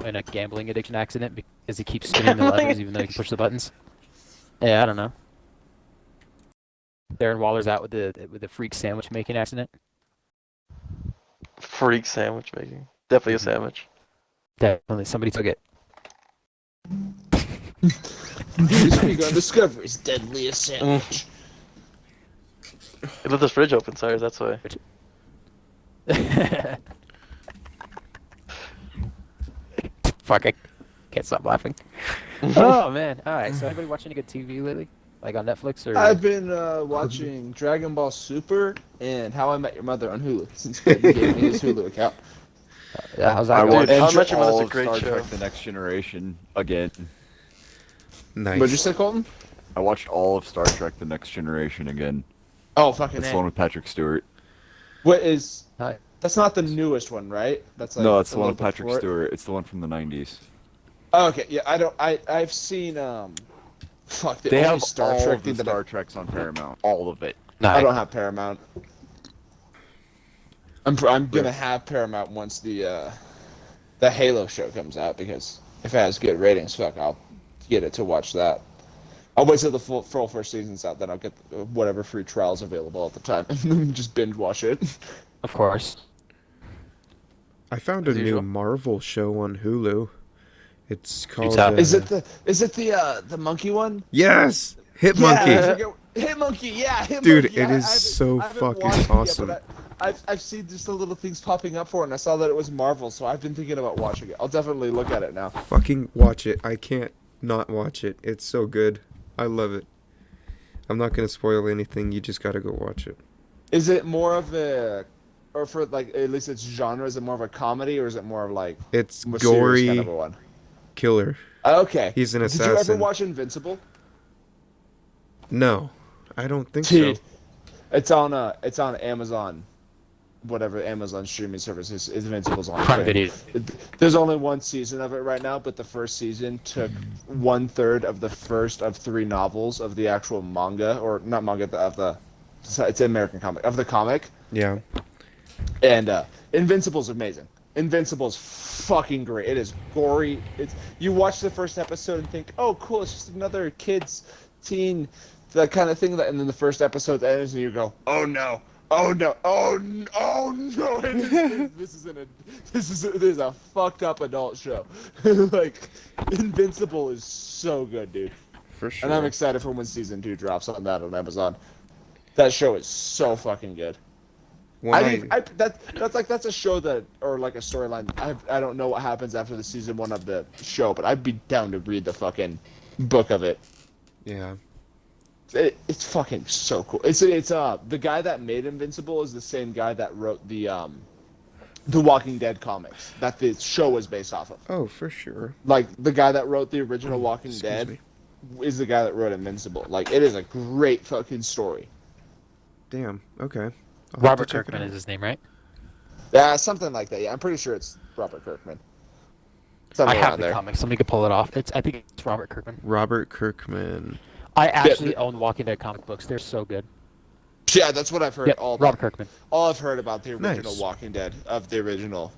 S1: in a gambling addiction accident because he keeps spinning the levers even though he can push the buttons. Yeah, I don't know. Darren Waller's out with the freak sandwich making accident.
S4: Freak sandwich making. Definitely a sandwich.
S1: Definitely, somebody took it.
S2: This week on Discovery's deadliest sandwich.
S4: He left his fridge open, Cyrus. That's why.
S1: Fuck, I can't stop laughing. Oh man! All right, so anybody watching any good TV lately? like on Netflix or?
S2: I've been watching Dragon Ball Super and How I Met Your Mother on Hulu since Ben gave me his Hulu account.
S1: Yeah, how's that
S5: I
S1: going?
S5: watched
S4: How I Met Your Mother's
S5: all
S4: a
S5: of
S4: great
S5: Star
S4: show.
S5: Trek: The Next Generation again.
S3: Nice.
S2: What'd you say, Colton?
S5: I watched all of Star Trek: The Next Generation again.
S2: Oh, fucking
S5: That's
S2: A.
S5: the one with Patrick Stewart.
S2: What is...
S1: Hi.
S2: That's not the newest one, right? That's like
S5: No, that's
S2: a
S5: the one
S2: little
S5: with Patrick
S2: before it.
S5: Stewart. It's the one from the 90s.
S2: Oh, okay, yeah, I've seen, fuck, the
S5: They
S2: only
S5: have
S2: Star
S5: all
S2: Trek
S5: of the
S2: thing that
S5: Star Treks on Paramount. All of it.
S2: I
S1: No.
S2: don't have Paramount. I'm gonna have Paramount once the Halo show comes out, because if it has good ratings, fuck, I'll get it to watch that. I'll wait till the full first season's out, then I'll get whatever free trials available at the time and just binge watch it.
S1: Of course.
S3: I found a
S4: As
S3: new
S4: usual.
S3: Marvel show on Hulu. It's called.
S1: tell.
S2: Is it the monkey one?
S3: Yes, Hit
S2: Yeah, I
S3: Monkey.
S2: forget- Hit Monkey, yeah, Hit
S3: Dude,
S2: Monkey.
S3: it is
S2: I haven't-
S3: so
S2: I haven't
S3: fucking
S2: watched it yet,
S3: awesome.
S2: but I've seen just the little things popping up for it, and I saw that it was Marvel, so I've been thinking about watching it. I'll definitely look at it now.
S3: Fucking watch it. I can't not watch it. It's so good. I love it. I'm not gonna spoil anything. You just gotta go watch it.
S2: Is it more of a, or for like at least its genre, is it more of a comedy or is it more of like
S3: It's
S2: more serious
S3: gory
S2: kind of a one?
S3: killer.
S2: Okay.
S3: He's an
S2: Did you ever
S3: assassin.
S2: watch Invincible?
S3: No, I don't think
S2: Dude,
S3: so.
S2: it's on Amazon, whatever Amazon streaming service is. Invincible's on
S1: Prime
S2: Prime.
S1: Video.
S2: There's only one season of it right now, but the first season took 1/3 of the first of 3 novels of the actual manga, or not manga, it's an American comic, of the comic.
S3: Yeah.
S2: And Invincible's amazing. Invincible's fucking great. It is gory. You watch the first episode and think, oh, cool, it's just another kid's teen, that kind of thing. And then the first episode ends and you go, oh no, oh no, oh no, oh no. This is a fucked up adult show. Like, Invincible is so good, dude.
S3: For sure.
S2: And I'm excited for when season 2 drops on that on Amazon. That show is so fucking good. That's a show that, or like a storyline. I don't know what happens after the season 1 of the show, but I'd be down to read the fucking book of it.
S3: Yeah.
S2: It's fucking so cool. It's the guy that made Invincible is the same guy that wrote the Walking Dead comics that the show was based off of.
S3: Oh, for sure.
S2: Like, the guy that wrote the original Walking
S3: Excuse
S2: Dead
S3: me.
S2: is the guy that wrote Invincible. Like, it is a great fucking story.
S3: Damn. Okay. I'll have
S1: Robert
S3: to check it
S1: Kirkman
S3: out.
S1: is his name, right?
S2: Yeah, something like that. Yeah, I'm pretty sure it's Robert Kirkman.
S1: I
S2: Something
S1: have
S2: around
S1: the
S2: there.
S1: comics. Somebody could pull it off. I think it's Robert Kirkman.
S3: Robert Kirkman.
S1: I actually own Walking Dead comic books. They're so good.
S2: Yeah, that's what I've heard.
S1: Yep,
S2: All
S1: Robert Kirkman.
S2: I've heard about the original
S3: Nice.
S2: Walking Dead, of the original,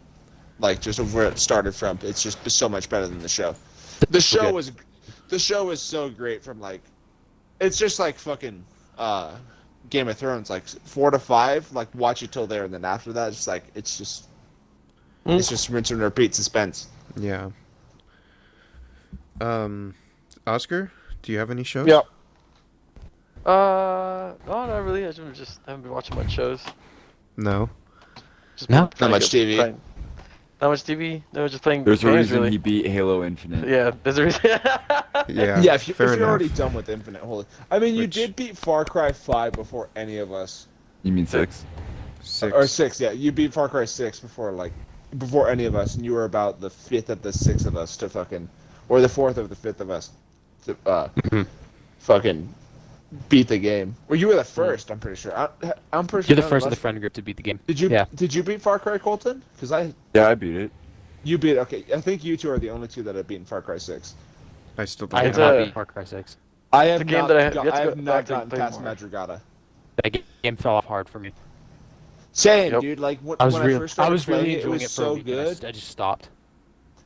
S2: like just of where it started from. It's just so much better than the show. The show was so great from like, it's just like fucking Game of Thrones, like 4 to 5, like watch it till there, and then after that, it's like it's just rinse and repeat suspense.
S3: Yeah. Oscar, do you have any shows?
S2: Yep.
S4: No, not really. I haven't been watching much shows.
S3: No.
S4: Just
S1: No?
S4: been trying
S2: Not
S4: to
S2: much
S4: get-
S2: TV?
S4: playing- Not much TV. No, just playing
S5: There's a
S4: games,
S5: reason
S4: really.
S5: he beat Halo Infinite.
S4: Yeah, there's a reason.
S3: Yeah.
S2: Yeah, if
S3: fair
S2: you're
S3: enough.
S2: already done with Infinite, holy. I mean, you
S3: Which-
S2: did beat Far Cry 5 before any of us.
S5: You mean 6?
S3: 6.
S2: Or 6, yeah. You beat Far Cry 6 before any of us, and you were about the 5th of the 6th of us to fucking, or the 4th of the 5th of us to fucking beat the game. Well, you were the first, I'm pretty sure. I'm pretty sure.
S1: You're the
S2: none
S1: first in
S2: of
S1: the
S2: us-
S1: friend group to beat the game.
S2: Did you?
S1: Yeah.
S2: Did you beat Far Cry, Colton? Because
S5: Yeah, I beat it.
S2: you beat. Okay, I think you two are the only two that have beaten Far Cry 6.
S3: I still don't
S1: I have
S4: It's
S3: know.
S1: not
S4: a-
S1: beat Far Cry 6.
S2: I have
S4: a game
S2: not.
S4: that I have
S2: got-
S4: yet to
S2: I
S4: go
S2: have not
S4: back and
S2: gotten
S4: play
S2: past
S4: more.
S2: Madrugada.
S1: That game fell off hard for me.
S2: Same,
S4: Yep.
S2: dude. Like when
S1: I was
S2: I
S1: really,
S2: first started
S1: really
S2: playing
S1: enjoying
S2: it
S1: it
S2: was
S1: for a
S2: so
S1: week. And
S2: good.
S1: I just stopped.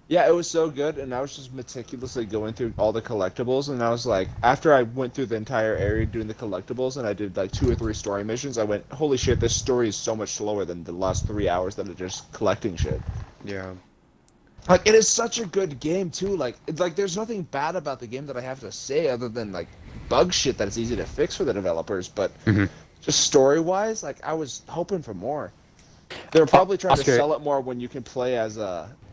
S2: Yeah, it was so good, and I was just meticulously going through all the collectibles, and I was like, after I went through the entire area doing the collectibles, and I did like 2 or 3 story missions, I went, holy shit, this story is so much slower than the last 3 hours that are just collecting shit.
S3: Yeah.
S2: Like, it is such a good game, too. Like, it's like, there's nothing bad about the game that I have to say other than, like, bug shit that it's easy to fix for the developers, but just story-wise, like, I was hoping for more. They're probably trying to
S1: Oscar-
S2: sell it more when you can play as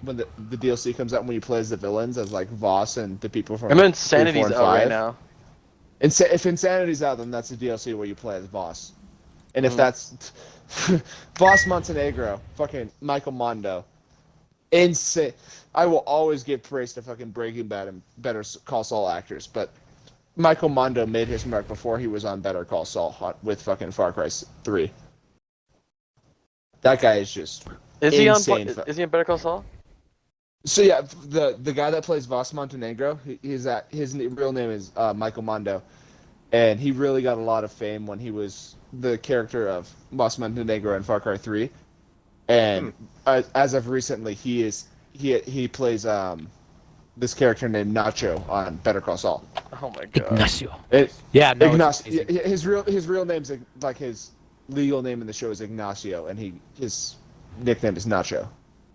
S2: when the DLC comes out, when you play as the villains, as like Voss and the people from
S4: I'm in
S2: 3, 4,
S4: Sanity's
S2: and
S4: out right
S2: 5.
S4: now.
S2: If Insanity's out, then that's a DLC where you play as Voss. And if
S4: Mhm.
S2: that's Voss Montenegro, fucking Michael Mondo, insane. I will always give praise to fucking Breaking Bad and Better Call Saul actors, but Michael Mondo made his mark before he was on Better Call Saul with fucking Far Cry 3. That guy is just
S4: Is he on?
S2: insane.
S4: Is he on Better Call Saul?
S2: So yeah, the guy that plays Voss Montenegro, his real name is Michael Mondo, and he really got a lot of fame when he was the character of Voss Montenegro in Far Cry 3, and as of recently, he plays this character named Nacho on Better Call Saul.
S4: Oh my god.
S1: Ignacio.
S2: No,
S1: Ignacio.
S2: His real name's like his legal name in the show is Ignacio, and his nickname is Nacho.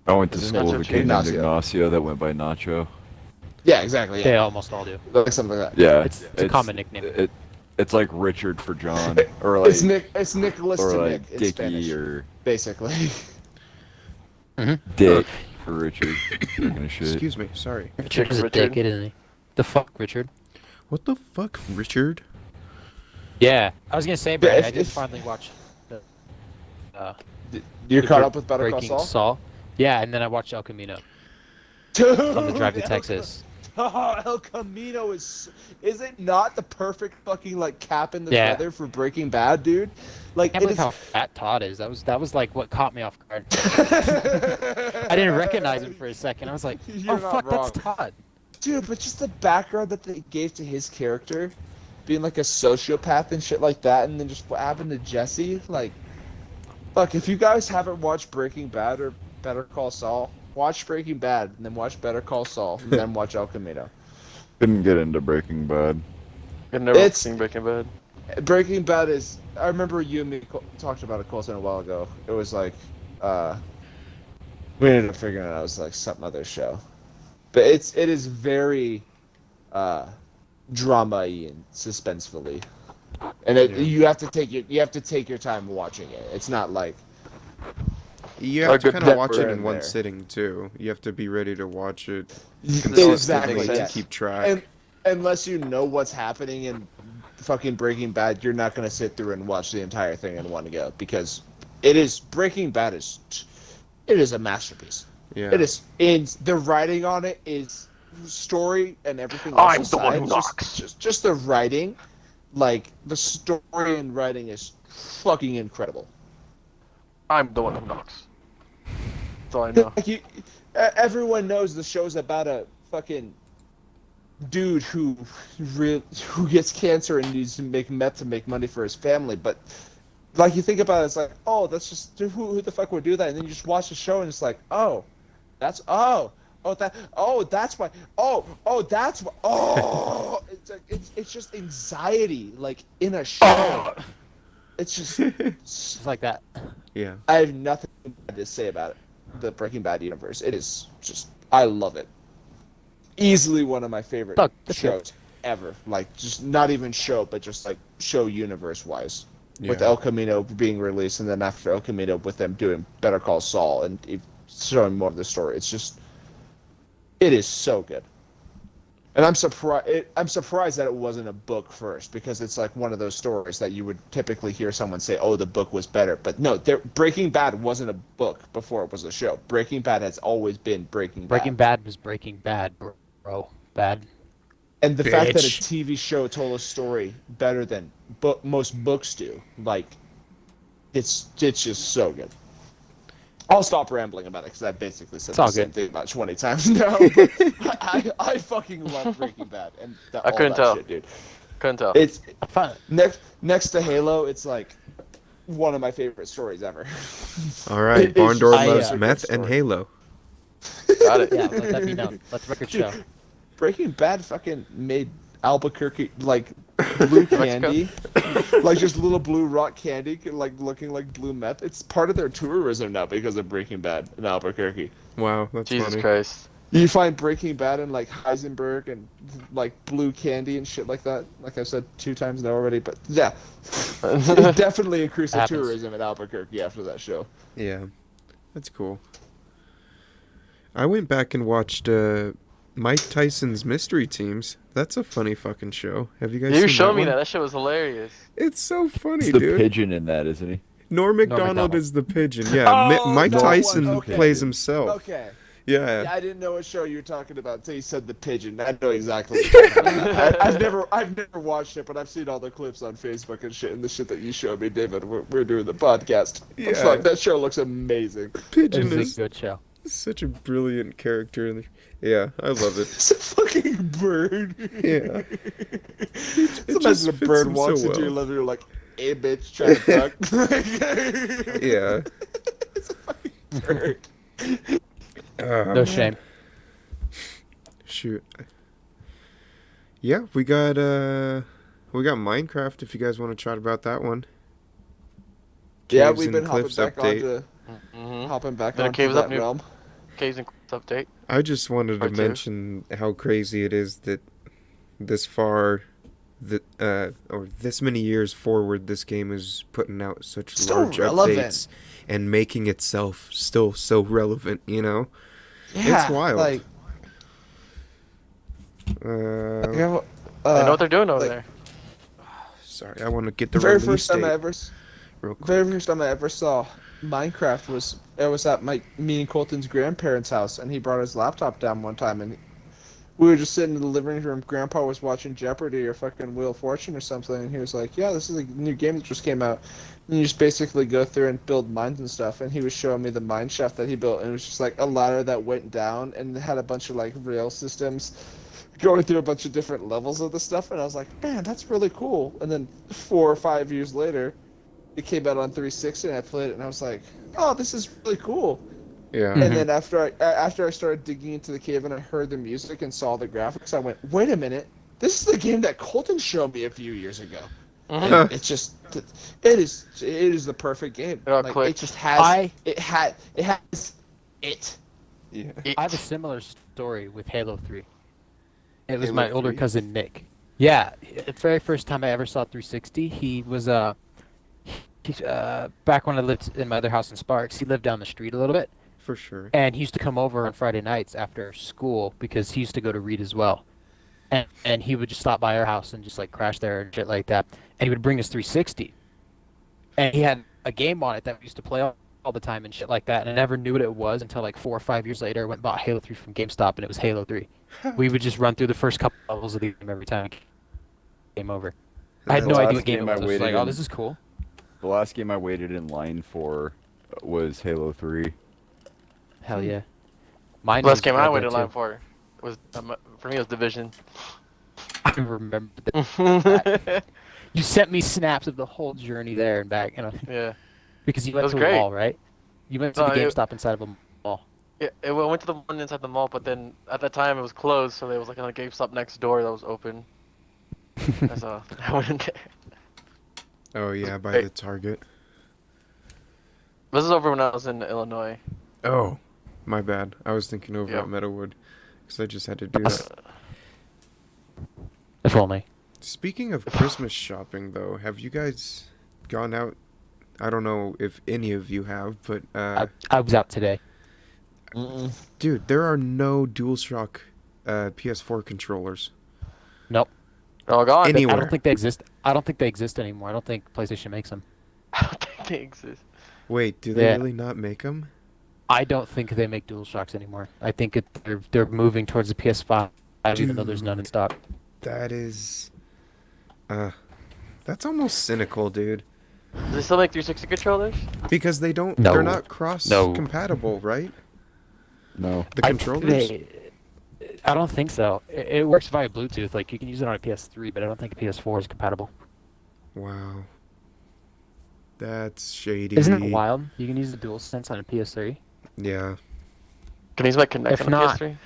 S5: I went to
S4: Is it
S5: school with a
S4: Nacho
S5: kid named
S2: Ignacio?
S5: Ignacio that went by Nacho.
S2: Yeah, exactly.
S1: They
S2: Yeah,
S1: almost all do.
S2: like something like that.
S5: Yeah,
S1: It's a common nickname.
S5: It's like Richard for John, or like
S2: It's Nicholas
S5: or
S2: to
S5: like
S2: Nick in
S5: Dickie
S2: Spanish,
S5: or
S2: basically.
S5: Dick for Richard. Kind of shit.
S3: Excuse me, sorry.
S1: Richard is a
S4: Richard.
S1: dick, isn't he? The fuck, Richard?
S3: What the fuck, Richard?
S1: Yeah, I was gonna say, Brad, I did
S2: if-
S1: finally watch the
S2: You're
S1: the
S2: caught up with Better Call
S1: Breaking
S2: Saul?
S1: Saul. Yeah, and then I watched El Camino
S2: Dude,
S1: on the drive to
S2: El
S1: Texas.
S2: El Camino is it not the perfect fucking like cap in the
S1: Yeah.
S2: feather for Breaking Bad, dude? Like
S1: I can't
S2: it
S1: believe
S2: is.
S1: how fat Todd is. That was like what caught me off guard. I didn't recognize him for a second. I was like,
S2: You're
S1: oh
S2: not
S1: fuck,
S2: wrong.
S1: that's Todd.
S2: Dude, but just the background that they gave to his character, being like a sociopath and shit like that, and then just what happened to Jesse, like, fuck, if you guys haven't watched Breaking Bad or Better Call Saul, watch Breaking Bad, and then watch Better Call Saul, and then watch El Camino.
S5: Couldn't get into Breaking Bad.
S4: I've never
S2: It's-
S4: seen Breaking Bad.
S2: Breaking Bad is, I remember you and me talked about it, Colton, a while ago. It was like, we ended up figuring it out, it was like some other show. But it is very drama-y and suspensefully, and you have to take your time watching it. It's not like
S3: You have to
S4: good
S3: kind of watch
S2: pepper
S3: it in
S2: in
S3: one
S2: there.
S3: sitting too. You have to be ready to watch it
S2: exactly
S3: consistently to
S2: yeah.
S3: keep track.
S2: And unless you know what's happening in fucking Breaking Bad, you're not gonna sit through and watch the entire thing in one go because Breaking Bad is a masterpiece.
S3: Yeah.
S2: It is the writing on it is story and everything else
S4: I'm the
S2: aside,
S4: one who knocks.
S2: just the writing, like the story and writing is fucking incredible.
S4: I'm the one who knocks. That's all I know.
S2: Like everyone knows the show's about a fucking dude who gets cancer and needs to make meth to make money for his family, but like you think about it, it's like, oh, that's just who the fuck would do that? And then you just watch the show and it's like, oh, that's why that's why it's just anxiety like in a show. It's just
S1: It's like that.
S3: Yeah.
S2: I have nothing bad to say about it. The Breaking Bad universe. It is just I love it. Easily one of my favorite
S1: Look, that's
S2: shows ever. Like just not even show, but just like show universe wise. With
S3: Yeah.
S2: El Camino being released, and then after El Camino, with them doing Better Call Saul and showing more of the story, it is so good. And I'm surprised that it wasn't a book first, because it's like one of those stories that you would typically hear someone say, "Oh, the book was better," but no, Breaking Bad wasn't a book before it was a show. Breaking Bad has always been Breaking Bad.
S1: Breaking Bad was Breaking Bad, bro. Bad.
S2: And the fact that a
S3: Bitch.
S2: TV show told a story better than most books do, like, it's just so good. I'll stop rambling about it because I basically said
S1: It's all
S2: the same
S1: good.
S2: thing about 20 times now. But I fucking love Breaking Bad and
S4: I couldn't tell.
S2: shit, dude.
S4: Couldn't tell.
S2: It's
S1: Fun.
S2: next to Halo. It's like one of my favorite stories ever.
S3: All right.
S2: It's
S3: Barndoor
S2: just-
S3: loves
S2: I,
S3: meth and
S2: story.
S3: Halo.
S4: Got it.
S1: Yeah, let that be known. Let the record show.
S2: Breaking Bad fucking made Albuquerque like blue candy, like just little blue rock candy, like looking like blue meth. It's part of their tourism now because of Breaking Bad in Albuquerque.
S3: Wow, that's
S4: Jesus
S3: funny.
S4: Christ.
S2: You find Breaking Bad in like Heisenberg and like blue candy and shit like that. Like I said 2 times now already, but yeah, it definitely increased the
S1: Happens.
S2: tourism in Albuquerque after that show.
S3: Yeah, that's cool. I went back and watched Mike Tyson's Mystery Teams. That's a funny fucking show. Have you guys
S4: You
S3: seen
S4: showed me
S3: one?
S4: that. That shit was hilarious.
S3: It's so funny,
S5: He's the
S3: dude.
S5: pigeon in that, isn't he?
S3: Norm Macdonald
S1: Macdonald.
S3: is the pigeon. Yeah,
S2: Oh,
S3: Mike
S2: that
S3: Tyson
S2: one, okay.
S3: plays himself.
S2: Okay.
S3: Yeah.
S2: I didn't know what show you were talking about until you said the pigeon. I know exactly what you're talking about. I've never watched it, but I've seen all the clips on Facebook and shit, and the shit that you showed me, David. We're doing the podcast.
S3: Yeah.
S2: It's like, that show looks amazing.
S3: Pigeon
S1: It's
S3: is
S1: a good show.
S3: such a brilliant character. Yeah, I love it.
S2: It's a fucking bird.
S3: Yeah.
S2: It's
S3: just
S2: imagine a
S3: fits
S2: bird
S3: him
S2: walks
S3: so
S2: into your
S3: well.
S2: living room like, hey bitch, trying to fuck.
S3: Yeah.
S2: It's a fucking bird.
S1: No shame.
S3: Shoot. Yeah, we got Minecraft if you guys want to chat about that one.
S2: Yeah,
S3: Caves
S2: we've
S3: and
S2: been hopping
S3: Cliffs
S2: back
S3: update.
S4: Then
S2: onto
S4: Caves
S2: that
S4: up new-
S2: realm.
S4: Caves and Cliffs update.
S3: I just wanted to
S4: Part two.
S3: mention how crazy it is that this far, or this many years forward, this game is putting out such
S2: Still
S3: large
S2: relevant.
S3: updates and making itself still so relevant. You know,
S2: Yeah,
S3: it's wild.
S2: Like,
S3: Uh,
S4: I know what they're doing over
S2: like-
S4: there.
S3: sorry, I want to get the
S2: very
S3: release
S2: first time
S3: date
S2: I ever,
S3: real quick.
S2: very first time I ever saw Minecraft was at me and Colton's grandparents' house, and he brought his laptop down one time, and we were just sitting in the living room. Grandpa was watching Jeopardy or fucking Wheel of Fortune or something, and he was like, "Yeah, this is a new game that just came out." And you just basically go through and build mines and stuff. And he was showing me the mine shaft that he built, and it was just like a ladder that went down, and it had a bunch of like rail systems going through a bunch of different levels of the stuff. And I was like, "Man, that's really cool." And then 4 or 5 years later, it came out on 360, and I played it, and I was like, "Oh, this is really cool."
S3: Yeah.
S2: And then after I started digging into the cave and I heard the music and saw the graphics, I went, "Wait a minute, this is the game that Colton showed me a few years ago." And it's just, it is the perfect game.
S4: It all
S2: Like,
S4: clicked.
S2: it just has it has it.
S3: Yeah.
S1: I have a similar story with Halo 3. It was
S3: Halo
S1: my older
S3: 3?
S1: cousin Nick. Yeah, the very first time I ever saw 360, he was back when I lived in my other house in Sparks. He lived down the street a little bit,
S3: For sure.
S1: and he used to come over on Friday nights after school because he used to go to Reed as well. And he would just stop by our house and just like crash there and shit like that. And he would bring us 360, and he had a game on it that we used to play all the time and shit like that. And I never knew what it was until like 4 or 5 years later. I went and bought Halo 3 from GameStop, and it was Halo 3. We would just run through the first couple levels of the game every time. Game over. I had
S3: The
S1: no idea
S5: last
S1: what game it
S5: game I
S1: was. I was like,
S5: waited
S1: oh,
S5: in-
S1: this is cool.
S5: The last game I waited in line for was Halo 3.
S1: Hell yeah. Mine
S4: Last
S1: was
S4: game I
S1: Red
S4: waited in
S1: Dead
S4: line
S1: 2.
S4: for was for me it was Division.
S1: I remember that. You sent me snaps of the whole journey there and back,
S4: Yeah.
S1: because you
S4: That
S1: went
S4: was
S1: to a
S4: great.
S1: mall, right? You went to
S4: No,
S1: the
S4: it-
S1: GameStop inside of a mall.
S4: Yeah, I went to the one inside the mall, but then at that time it was closed, so there was like another GameStop next door that was open. So I went in there.
S3: Oh yeah, by
S4: Hey.
S3: the Target.
S4: This is over when I was in Illinois.
S3: Oh, my bad. I was thinking over
S4: Yep.
S3: at Meadowood, because I just had to do that.
S1: If only.
S3: Speaking of Christmas shopping, though, have you guys gone out? I don't know if any of you have, but
S1: I was out today.
S3: dude, there are no DualShock PS4 controllers.
S1: Nope.
S4: They're all gone.
S3: Anyway.
S1: I don't think they exist. I don't think they exist anymore. I don't think PlayStation makes them.
S4: I don't think they exist.
S3: Wait, do they
S1: Yeah.
S3: really not make them?
S1: I don't think they make DualShocks anymore. I think they're moving towards the PS5, even though there's none in stock.
S3: That is, that's almost cynical, dude.
S4: Do they still make 360 controllers?
S3: Because they don't,
S1: No.
S3: they're not cross-compatible, right?
S5: No.
S3: The controllers?
S1: I don't think so. It works via Bluetooth. Like, you can use it on a PS3, but I don't think a PS4 is compatible.
S3: Wow. That's shady.
S1: Isn't it wild? You can use the DualSense on a PS3.
S3: Yeah.
S4: Can you use my Kinect
S1: If
S4: on
S1: not-
S4: PS3?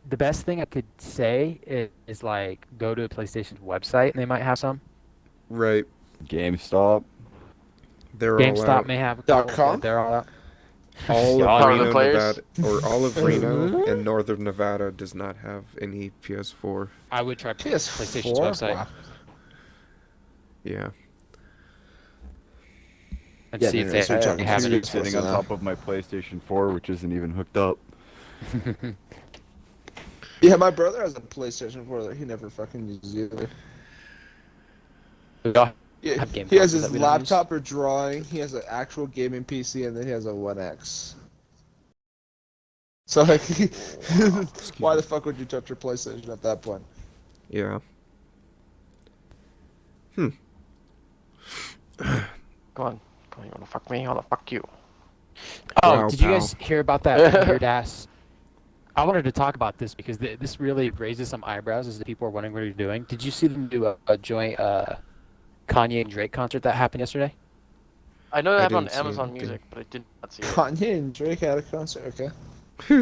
S1: The best thing I could say is like go to a PlayStation's website and they might have some.
S3: Right.
S5: GameStop.
S3: They're all
S1: GameStop
S3: out.
S1: may have a couple,
S2: .com?
S1: but they're all out.
S3: All
S1: Yeah,
S3: of
S4: all of the
S3: Reno,
S4: players?
S3: Nevada, or all of Reno and Northern Nevada does not have any PS4.
S1: I would try
S2: PS4?
S1: PlayStation's website
S2: Wow.
S3: Yeah.
S1: and
S2: Yeah,
S1: see
S2: no,
S1: if
S2: no,
S1: they,
S2: so you're talking
S1: have
S2: to
S1: it.
S2: Xbox
S5: Sitting on
S2: now.
S5: top of my PlayStation 4, which isn't even hooked up.
S2: Yeah, my brother has a PlayStation 4 that he never fucking uses either.
S1: We all
S2: Yeah,
S1: have game
S2: he has
S1: consoles
S2: his
S1: that we don't use.
S2: laptop for drawing. He has an actual gaming PC, and then he has a One X. So like, why the fuck would you touch your PlayStation at that point?
S3: Yeah.
S4: Come on, you wanna fuck me? I wanna fuck you.
S1: Oh,
S3: Wow,
S1: did you
S3: pal.
S1: guys hear about that weird ass? I wanted to talk about this because this really raises some eyebrows as the people are wondering what you're doing. Did you see them do a joint Kanye and Drake concert that happened yesterday?
S4: I know they
S3: I
S4: have it on
S3: didn't see
S4: Amazon
S3: anything.
S4: Music, but I did not see it.
S2: Kanye and Drake had a concert. Okay.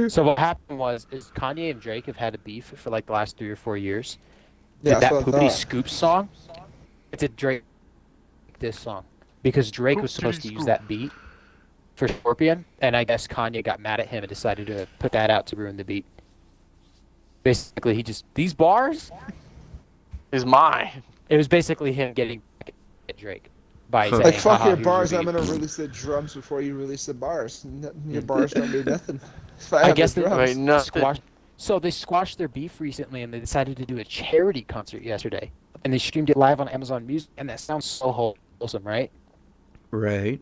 S1: So what happened is Kanye and Drake have had a beef for like the last 3 or 4 years.
S2: Yeah,
S1: Did that
S2: that's what I
S1: Poopity
S2: thought.
S1: Scoop song? It's a Drake this song because Drake was supposed to use
S4: Poopity
S1: that beat for Scorpion, and I guess Kanye got mad at him and decided to put that out to ruin the beat. Basically, he just these bars.
S4: Is mine.
S1: It was basically him getting back at Drake by
S3: Huh.
S1: saying,
S2: Like fuck
S1: "Haha,
S2: your
S1: here's
S2: bars.
S1: your
S2: I'm
S1: beat."
S2: gonna release the drums before you release the bars. Your bars don't mean nothing. If I
S1: I
S2: have
S1: guess
S2: the
S1: they
S2: drums.
S4: Wait, no.
S1: squashed. So they squashed their beef recently, and they decided to do a charity concert yesterday, and they streamed it live on Amazon Music, and that sounds so wholesome, right?
S3: Right.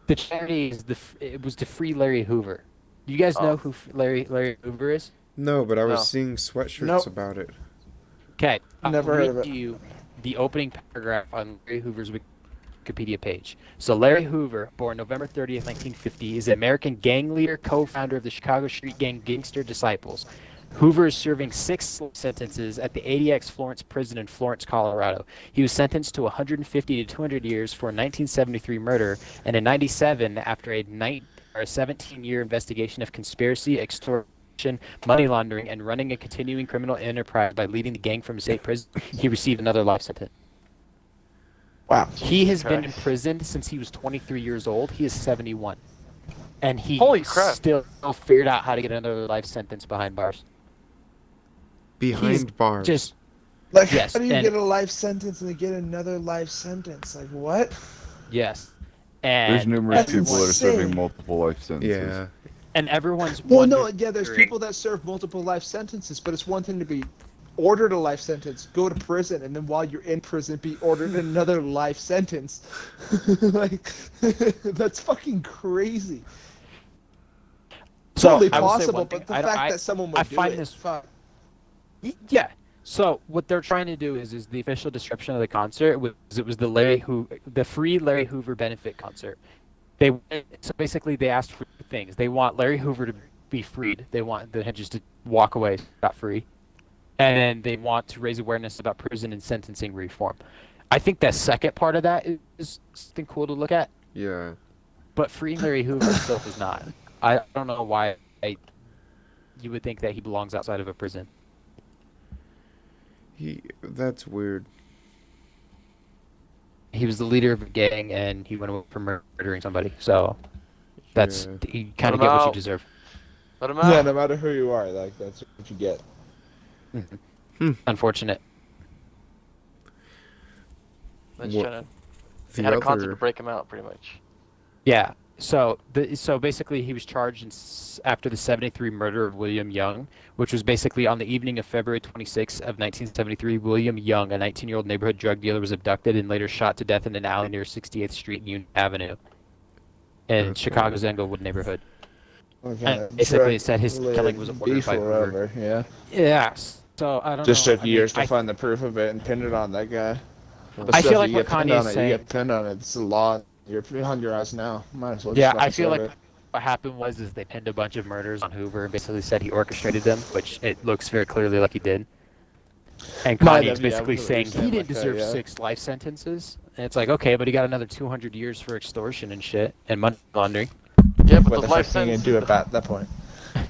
S1: The charity is it was to free Larry Hoover. Do you guys know who Larry Hoover is?
S3: No, but I was
S4: No.
S3: seeing sweatshirts
S2: Nope.
S3: about it.
S1: Okay, I'll
S2: Never heard of
S1: read
S2: it.
S1: you the opening paragraph on Larry Hoover's Wikipedia page. So Larry Hoover, born November 30th, 1950, is an American gang leader, co-founder of the Chicago street gang Gangster Disciples. Hoover is serving 6 sentences at the ADX Florence prison in Florence, Colorado. He was sentenced to 150 to 200 years for a 1973 murder, and in 97, after a 17-year investigation of conspiracy, extortion, money laundering, and running a continuing criminal enterprise by leading the gang from state prison, he received another life sentence.
S2: Wow.
S1: He has been
S4: Christ.
S1: imprisoned since he was 23 years old. He is 71. And he
S4: Holy crap.
S1: still figured out how to get another life sentence behind bars.
S3: Behind bars.
S1: Just
S2: Like,
S1: Yes,
S2: how do you
S1: and-
S2: get a life sentence and then get another life sentence? Like, what?
S1: yes. And
S5: There's numerous
S2: That's
S5: people that are
S2: insane.
S5: serving multiple life sentences.
S3: Yeah.
S1: and everyone's
S2: Well, no,
S1: wondering-
S2: yeah, there's people that serve multiple life sentences, but it's one thing to be ordered a life sentence, go to prison, and then while you're in prison, be ordered another life sentence. Like, that's fucking crazy.
S1: So,
S2: Totally
S1: I will say
S2: possible,
S1: one thing,
S2: but the
S1: I don't-
S2: fact
S1: I-
S2: that someone would
S1: I
S2: do
S1: find
S2: it,
S1: this-
S2: fuck.
S1: Yeah. So what they're trying to do is the official description of the concert was it was the free Larry Hoover benefit concert. So basically they asked for 2 things. They want Larry Hoover to be freed. They want the just to walk away scot free, and then they want to raise awareness about prison and sentencing reform. I think that second part of that is something cool to look at,
S3: Yeah.
S1: but freeing Larry Hoover itself is not. I don't know why you would think that he belongs outside of a prison.
S3: That's weird.
S1: He was the leader of a gang, and he went away for murdering somebody. So that's
S3: Yeah.
S1: you kind of
S4: Let
S1: get
S4: him
S1: what you
S4: out.
S1: deserve.
S4: Let him
S2: Yeah,
S4: out.
S2: no matter who you are, like, that's what you get.
S1: Unfortunate.
S4: Let's
S3: What-
S4: try to. They
S3: The
S4: had a concert to
S3: other.
S4: break him out, pretty much.
S1: Yeah. So basically, he was charged after the '73 murder of William Young, which was basically on the evening of February 26th of 1973. William Young, a 19-year-old neighborhood drug dealer, was abducted and later shot to death in an alley near 68th Street and Union Avenue in
S3: Okay.
S1: Chicago's Englewood neighborhood.
S2: Okay.
S1: And basically, it said his
S2: Related
S1: killing was ordered
S2: beef
S1: by
S2: or
S1: Hoover.
S2: whatever, yeah.
S1: Yes. So I don't
S2: Just
S1: know.
S2: took
S1: I mean,
S2: years to
S1: I-
S2: find the proof of it and pin it on that guy.
S1: I feel like
S2: you
S1: what
S2: get pinned
S1: Kanye
S2: on
S1: is
S2: it,
S1: saying-
S2: You get pinned on it. It's a law. You're on your ass now. Might as well.
S1: Yeah,
S2: just
S1: I
S2: fucking
S1: feel
S2: serve
S1: like
S2: it.
S1: what happened was they pinned a bunch of murders on Hoover and basically said he orchestrated them, which it looks very clearly like he did. And
S2: Might
S1: Kanye's
S2: have, yeah,
S1: basically
S2: with what
S1: saying
S2: you're
S1: he
S2: saying
S1: didn't
S2: like that,
S1: deserve
S2: yeah.
S1: 6 life sentences. And it's like, okay, but he got another 200 years for extortion and shit and money laundering.
S4: Yeah, but
S2: What
S4: the
S2: the
S4: life
S2: fuck are you gonna
S4: sentence.
S2: do at that point?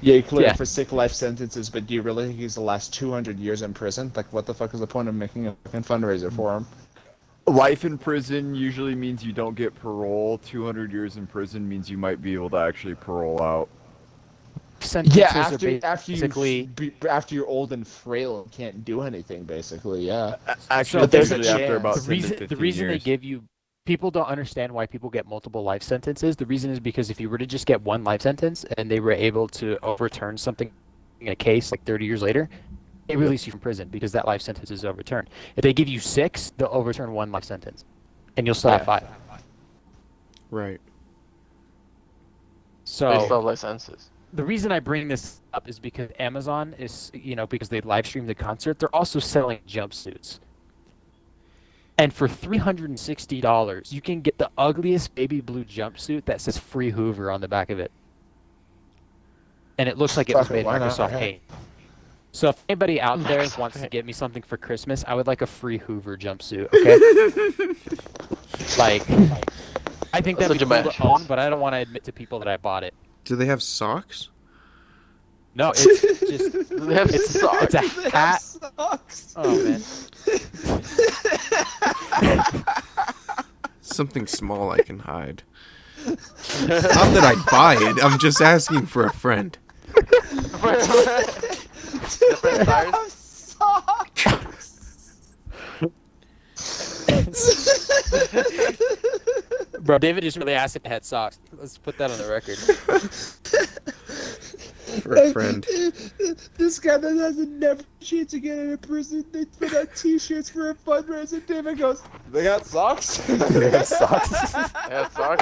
S2: Yeah, you clear
S1: Yeah.
S2: for 6 life sentences, but do you really think he's the last 200 years in prison? Like, what the fuck is the point of making a fucking fundraiser for him?
S5: Life in prison usually means you don't get parole. 200 years in prison means you might be able to actually parole out.
S1: Sentences
S2: Yeah,
S1: are basically
S2: after you're old and frail and can't do anything, basically. Yeah.
S5: Actually,
S1: So
S2: there's a
S5: usually after
S2: chance.
S5: about
S1: the
S5: 10 to
S1: reason
S5: 15
S1: the reason they
S5: years.
S1: give you people don't understand why people get multiple life sentences. The reason is because if you were to just get 1 life sentence and they were able to overturn something in a case like 30 years later, they release you from prison because that life sentence is overturned. If they give you 6, they'll overturn 1 life sentence, and you'll still have 5.
S3: Right.
S1: So
S4: They still have licenses.
S1: the reason I bring this up is because Amazon is, because they live streamed the concert, they're also selling jumpsuits. And for $360, you can get the ugliest baby blue jumpsuit that says "Free Hoover" on the back of it. And it looks like it was made in
S2: Why not?
S1: Microsoft Paint. So if anybody out there wants to get me something for Christmas, I would like a free Hoover jumpsuit, okay? Like, I think that'd be
S4: Such a
S1: cool
S4: match.
S1: to own, but I don't want to admit to people that I bought it.
S3: Do they have socks?
S1: No, it's just...
S4: They have socks.
S1: It's a
S2: They have
S1: hat.
S2: socks.
S1: Oh, man.
S3: Something small I can hide. Not that I'd buy it, I'm just asking for a friend.
S2: They have socks.
S1: Bro, David just really asked if it had socks. Let's put that on the record.
S3: For a friend.
S2: This guy that has a never chance to get out of prison, they put out t-shirts for a fundraiser. David goes, they got socks?
S1: They have socks.
S4: Yeah, sorry.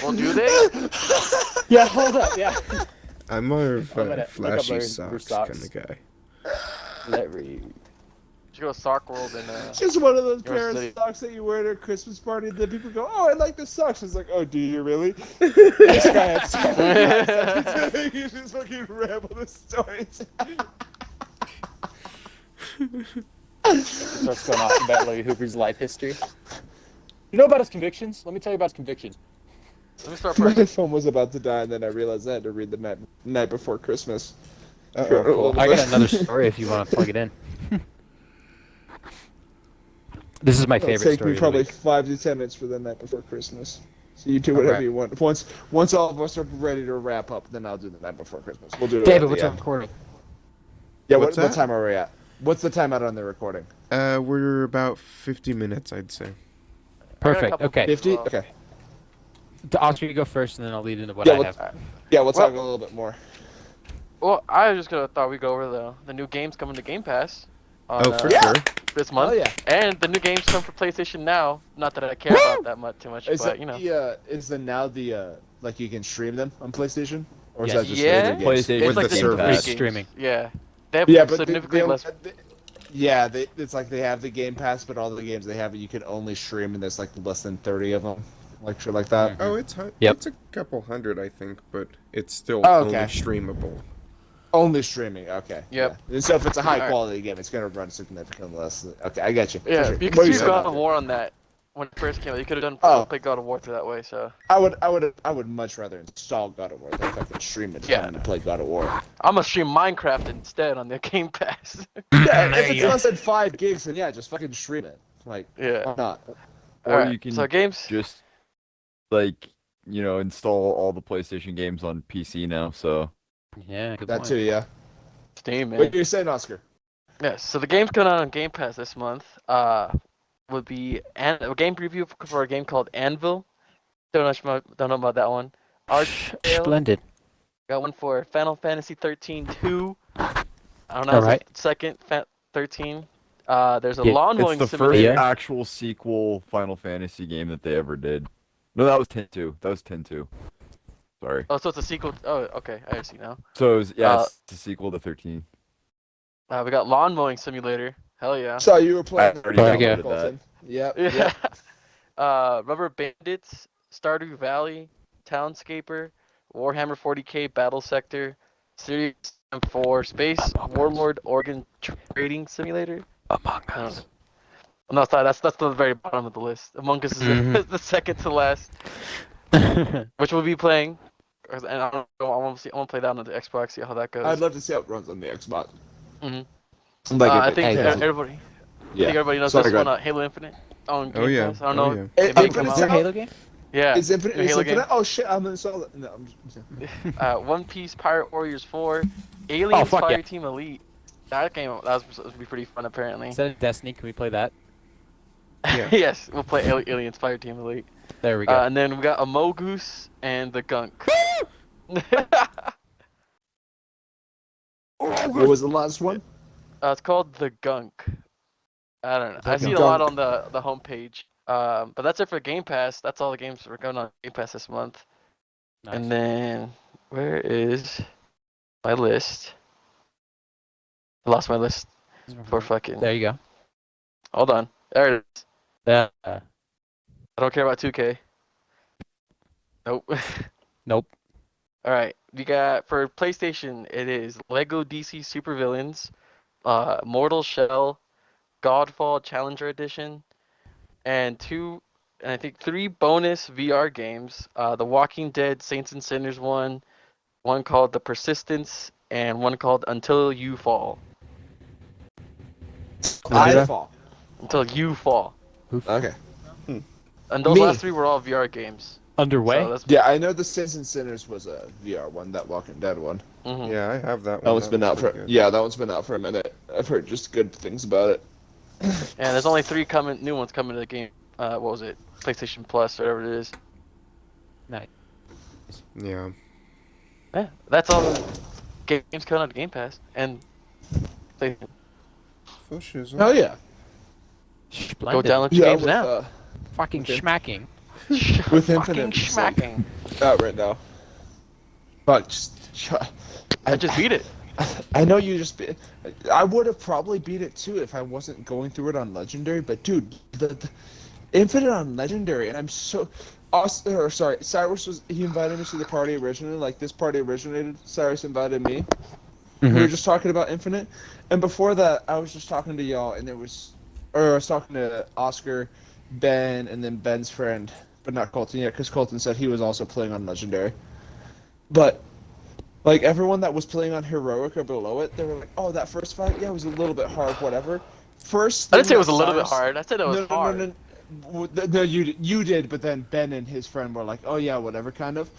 S4: Well, do they?
S1: Yeah, hold up, yeah.
S3: I'm more of
S1: I'm
S3: a
S1: gonna look up
S3: flashy
S1: our
S3: socks
S1: socks.
S3: kind of guy.
S1: Let me...
S4: You go to Sock World and
S2: Just one of those
S4: Yours
S2: pair of
S4: city.
S2: socks that you wear at a Christmas party that people go, oh, I like the socks. It's like, oh, do you really? This guy had socks. You just fucking ramble the stories.
S1: Starts going off about Larry Hoover's life history. You know about his convictions? Let me tell you about his convictions.
S4: let me start
S2: My
S4: first.
S2: phone was about to die, and then I realized I had to read the night before Christmas.
S3: Uh-oh.
S1: I got another story if you want to plug it in. This is my
S2: It'll
S1: favorite
S2: take
S1: story.
S2: me
S1: of the
S2: probably
S1: week.
S2: 5 to 10 minutes for the night before Christmas. So you do whatever
S1: Okay.
S2: you want. Once all of us are ready to wrap up, then I'll do the night before Christmas. We'll do it.
S1: David,
S2: at
S1: what's
S2: the
S1: our
S2: end.
S1: recording?
S2: Yeah,
S3: What's
S2: what
S3: that?
S2: time are we at? What's the time out on the recording?
S3: We're about 50 minutes, I'd say.
S4: I got a
S1: Perfect.
S4: couple
S1: Okay.
S2: 50?
S4: Well,
S2: Okay.
S1: Oscar, you go first, and then I'll lead into what
S2: Yeah,
S1: I
S2: we'll-
S1: have.
S2: Yeah, we'll talk
S4: Well-
S2: a little bit more.
S4: Well, I just thought we'd go over the new games coming to Game Pass. On,
S3: Oh, for
S2: Yeah.
S3: sure.
S4: This month.
S2: Oh, yeah.
S4: And the new games come for PlayStation Now. Not that I care about that too much,
S2: Is
S4: but
S2: that
S4: you know.
S2: is the now the like you can stream them on PlayStation? Or is
S1: Yes.
S2: that just
S4: Yeah.
S2: regular games?
S5: PlayStation
S4: It's
S3: With
S4: like
S3: the
S4: the
S3: service.
S4: free games.
S1: Streaming.
S4: Yeah. They have
S2: Yeah, but
S4: significantly less.
S2: it's like they have the Game Pass, but all the games they have, you can only stream, and there's like less than 30 of them, like shit like that.
S3: Oh, it's
S1: Yep.
S3: it's a couple hundred, I think, but it's still
S2: Oh,
S3: only
S2: okay.
S3: streamable.
S2: Only streaming, okay.
S4: Yep.
S2: Yeah. And so if it's a high
S4: Alright.
S2: quality game, it's gonna run significantly less. Okay, I get you.
S4: Yeah,
S2: For sure.
S4: you
S2: What
S4: could
S2: you
S4: use
S2: said
S4: God
S2: about
S4: of
S2: it.
S4: War on that when it first came out. You could have done
S2: Oh.
S4: play God of War through that way. So
S2: I would much rather install God of War than fucking stream it
S4: Yeah.
S2: to play God of War.
S4: I'm gonna stream Minecraft instead on the Game Pass.
S2: Yeah,
S1: There
S2: if
S1: you
S2: it's
S1: go.
S2: less than 5 gigs, then yeah, just fucking stream it. Like,
S4: Yeah.
S2: why not?
S5: Or
S4: Alright,
S5: you can
S4: so games.
S5: just like install all the PlayStation games on PC now. So
S1: Yeah, good
S2: That
S1: point.
S2: too, yeah.
S4: Steam, man.
S2: What you're saying, Oscar?
S4: Yes, so the games coming out on Game Pass this month would be a game preview for a game called Anvil. Don't know about that one. Archale.
S1: Splendid.
S4: Got one for Final Fantasy 13-2. I don't know.
S1: Alright.
S4: Second 13. There's a
S1: Yeah,
S4: lawn
S5: it's
S4: mowing
S5: the first
S4: simulator.
S1: Yeah.
S5: actual sequel Final Fantasy game that they ever did. No, that was 10-2. That was 10-2. Sorry.
S4: Oh, so it's a sequel. Oh, okay. I see now.
S5: So it was, yeah,
S4: Uh,
S5: it's a sequel to 13.
S4: We got lawn mowing simulator. Hell yeah.
S2: So you were playing.
S5: I already
S1: There you go.
S5: downloaded that.
S2: Yep.
S4: Yeah.
S2: Yep.
S4: Rubber Bandits, Stardew Valley, Townscaper, Warhammer 40k Battle Sector, Series 4 Space Warlord Organ Trading Simulator.
S1: Among
S4: Us. No, sorry, that's the very bottom of the list. Among Us is
S1: Mhm.
S4: the second to last, which we'll be playing. And I don't know, I want to play that on the Xbox, see how that goes.
S2: I'd love to see how it runs on the Xbox.
S4: Mhm.
S2: Like,
S4: I
S2: if it
S4: think
S1: Hey,
S2: can.
S4: everybody, I
S2: Yeah.
S4: think everybody knows
S2: Sorry,
S4: this
S2: go
S4: one,
S2: ahead.
S4: Halo Infinite. On Game
S3: Oh yeah.
S4: Pass. I don't
S3: Oh
S4: know.
S3: yeah.
S2: It-
S4: It may
S2: it-
S4: come
S2: it's
S1: Is there a
S4: out.
S1: Halo game?
S4: Yeah.
S2: Is Infinite?
S4: New
S2: Is
S4: Halo
S2: Infinite?
S4: game.
S2: Oh shit! I'm gonna install it. No, I'm just.
S4: One Piece Pirate Warriors 4, Aliens
S1: fuck yeah.
S4: Fireteam Elite. That game that was supposed to be pretty fun apparently.
S1: Instead of Destiny, can we play that?
S3: Yeah.
S4: Yes, we'll play Aliens Fireteam Elite.
S1: There we go.
S4: And then we got Amogus and the Gunk.
S2: What was the last one?
S4: It's called The Gunk. I don't know.
S2: The
S4: I see it a lot
S2: Gunk.
S4: on the homepage. But that's it for Game Pass. That's all the games that are going on Game Pass this month.
S1: Nice.
S4: And then where is my list? I lost my list for fucking.
S1: There you go.
S4: Hold on. There it is.
S1: Yeah.
S4: I don't care about 2K. Nope.
S1: Nope.
S4: All right. We got for PlayStation. It is Lego DC Supervillains, Mortal Shell, Godfall Challenger Edition, and I think 3 bonus VR games. The Walking Dead Saints and Sinners one called The Persistence, and one called Until You Fall.
S2: I fall.
S4: Until You Fall.
S2: Okay.
S4: And those
S2: Me.
S4: last 3 were all VR games.
S1: Underway.
S4: So that's,
S2: Yeah, I know the Sins and Sinners was a VR one, that Walking Dead one.
S4: mhm.
S3: Yeah, I have that one.
S2: That one's been out for
S3: pretty good.
S2: that one's been out for a minute. I've heard just good things about it.
S4: And there's only 3 new ones coming to the game. What was it? PlayStation Plus, whatever it is.
S1: Nice.
S3: Yeah.
S4: Yeah, that's all the games coming on Game Pass. And they
S3: Full shizzle.
S2: Hell yeah.
S4: go
S1: Splendid.
S4: download your
S2: Yeah,
S4: games
S2: with,
S4: now.
S1: Fucking
S2: Okay.
S1: schmacking.
S2: With
S4: Fucking
S2: Infinite, it's like-
S4: smacking.
S2: out right now. But
S4: I just beat it.
S2: I know you just. I would have probably beat it too if I wasn't going through it on Legendary. But dude, the Infinite on Legendary, and I'm so. Cyrus he invited me to the party originally. Like this party originated. Cyrus invited me. We were just talking about Infinite, and before that, I was just talking to y'all, and I was talking to Oscar, Ben, and then Ben's friend, but not Colton yet, because Colton said he was also playing on Legendary. But like everyone that was playing on Heroic or below it, they were like, "Oh, that first fight, yeah, it was a little bit hard, whatever." First,
S4: I didn't say it
S2: thing
S4: was a
S2: that
S4: little bit
S2: Cyrus-
S4: hard. I said it was hard.
S2: No, you did, but then Ben and his friend were like, "Oh yeah, whatever," kind of.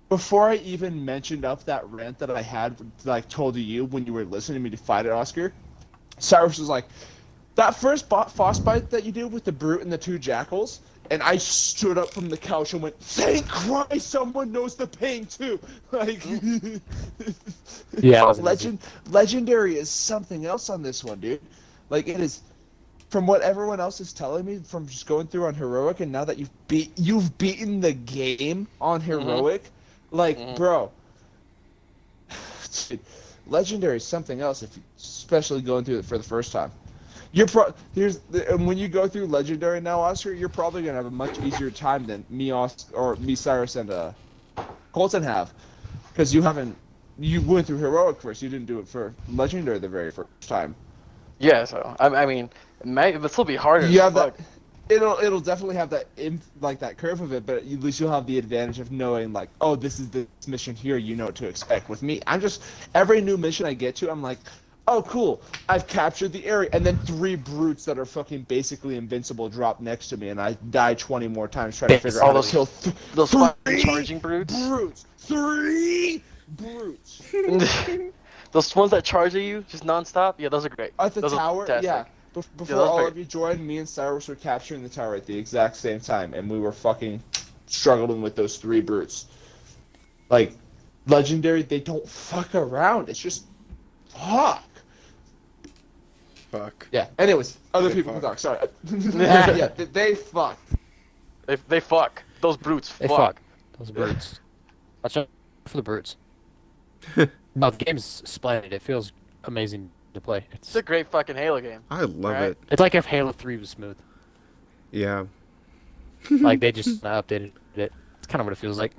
S2: Before I even mentioned up that rant that I had, like, told you when you were listening to me to fight it, Oscar, Cyrus was like, "That first boss fight that you did with the brute and the 2 jackals," and I stood up from the couch and went, "Thank Christ, someone knows the pain too!" Like,
S1: Yeah, that was
S2: Legendary is something else on this one, dude. Like, it is. From what everyone else is telling me, from just going through on Heroic, and now that you've beaten the game on Heroic, bro, dude, Legendary is something else. Especially going through it for the first time, and when you go through Legendary now, Oscar, you're probably gonna have a much easier time than me, Cyrus, and Colton have, because you went through Heroic first. You didn't do it for Legendary the very first time.
S4: Yeah, so I mean, it might still be harder.
S2: You
S4: as
S2: have
S4: fuck.
S2: that. It'll definitely have that that curve of it, but at least you'll have the advantage of knowing, like, oh, this is this mission here. You know what to expect. With me, I'm just every new mission I get to, I'm like, oh, cool, I've captured the area, and then 3 brutes that are fucking basically invincible drop next to me, and I die 20 more times trying to figure out how to kill
S4: those
S2: three
S4: fucking charging brutes.
S2: 3 brutes
S4: Those ones that charge at you just nonstop. Yeah, those are great.
S2: at the
S4: Those are
S2: tower.
S4: fantastic.
S2: Yeah. Before
S4: those
S2: all
S4: are
S2: of you joined, me and Cyrus were capturing the tower at the exact same time, and we were fucking struggling with those 3 brutes. Like, Legendary, they don't fuck around. It's just fuck.
S3: Fuck.
S2: Yeah. Anyways, other
S3: They
S2: people can
S3: fuck.
S2: talk. Sorry. Yeah, they fuck.
S4: They fuck. Those brutes
S1: They fuck. Those brutes. Watch out for the brutes. No, the game's splendid. It feels amazing to play.
S4: It's a great fucking Halo game.
S3: I love
S4: Right.
S3: it.
S1: It's like if Halo 3 was smooth.
S3: Yeah.
S1: Like they just updated it. It's kind of what it feels like.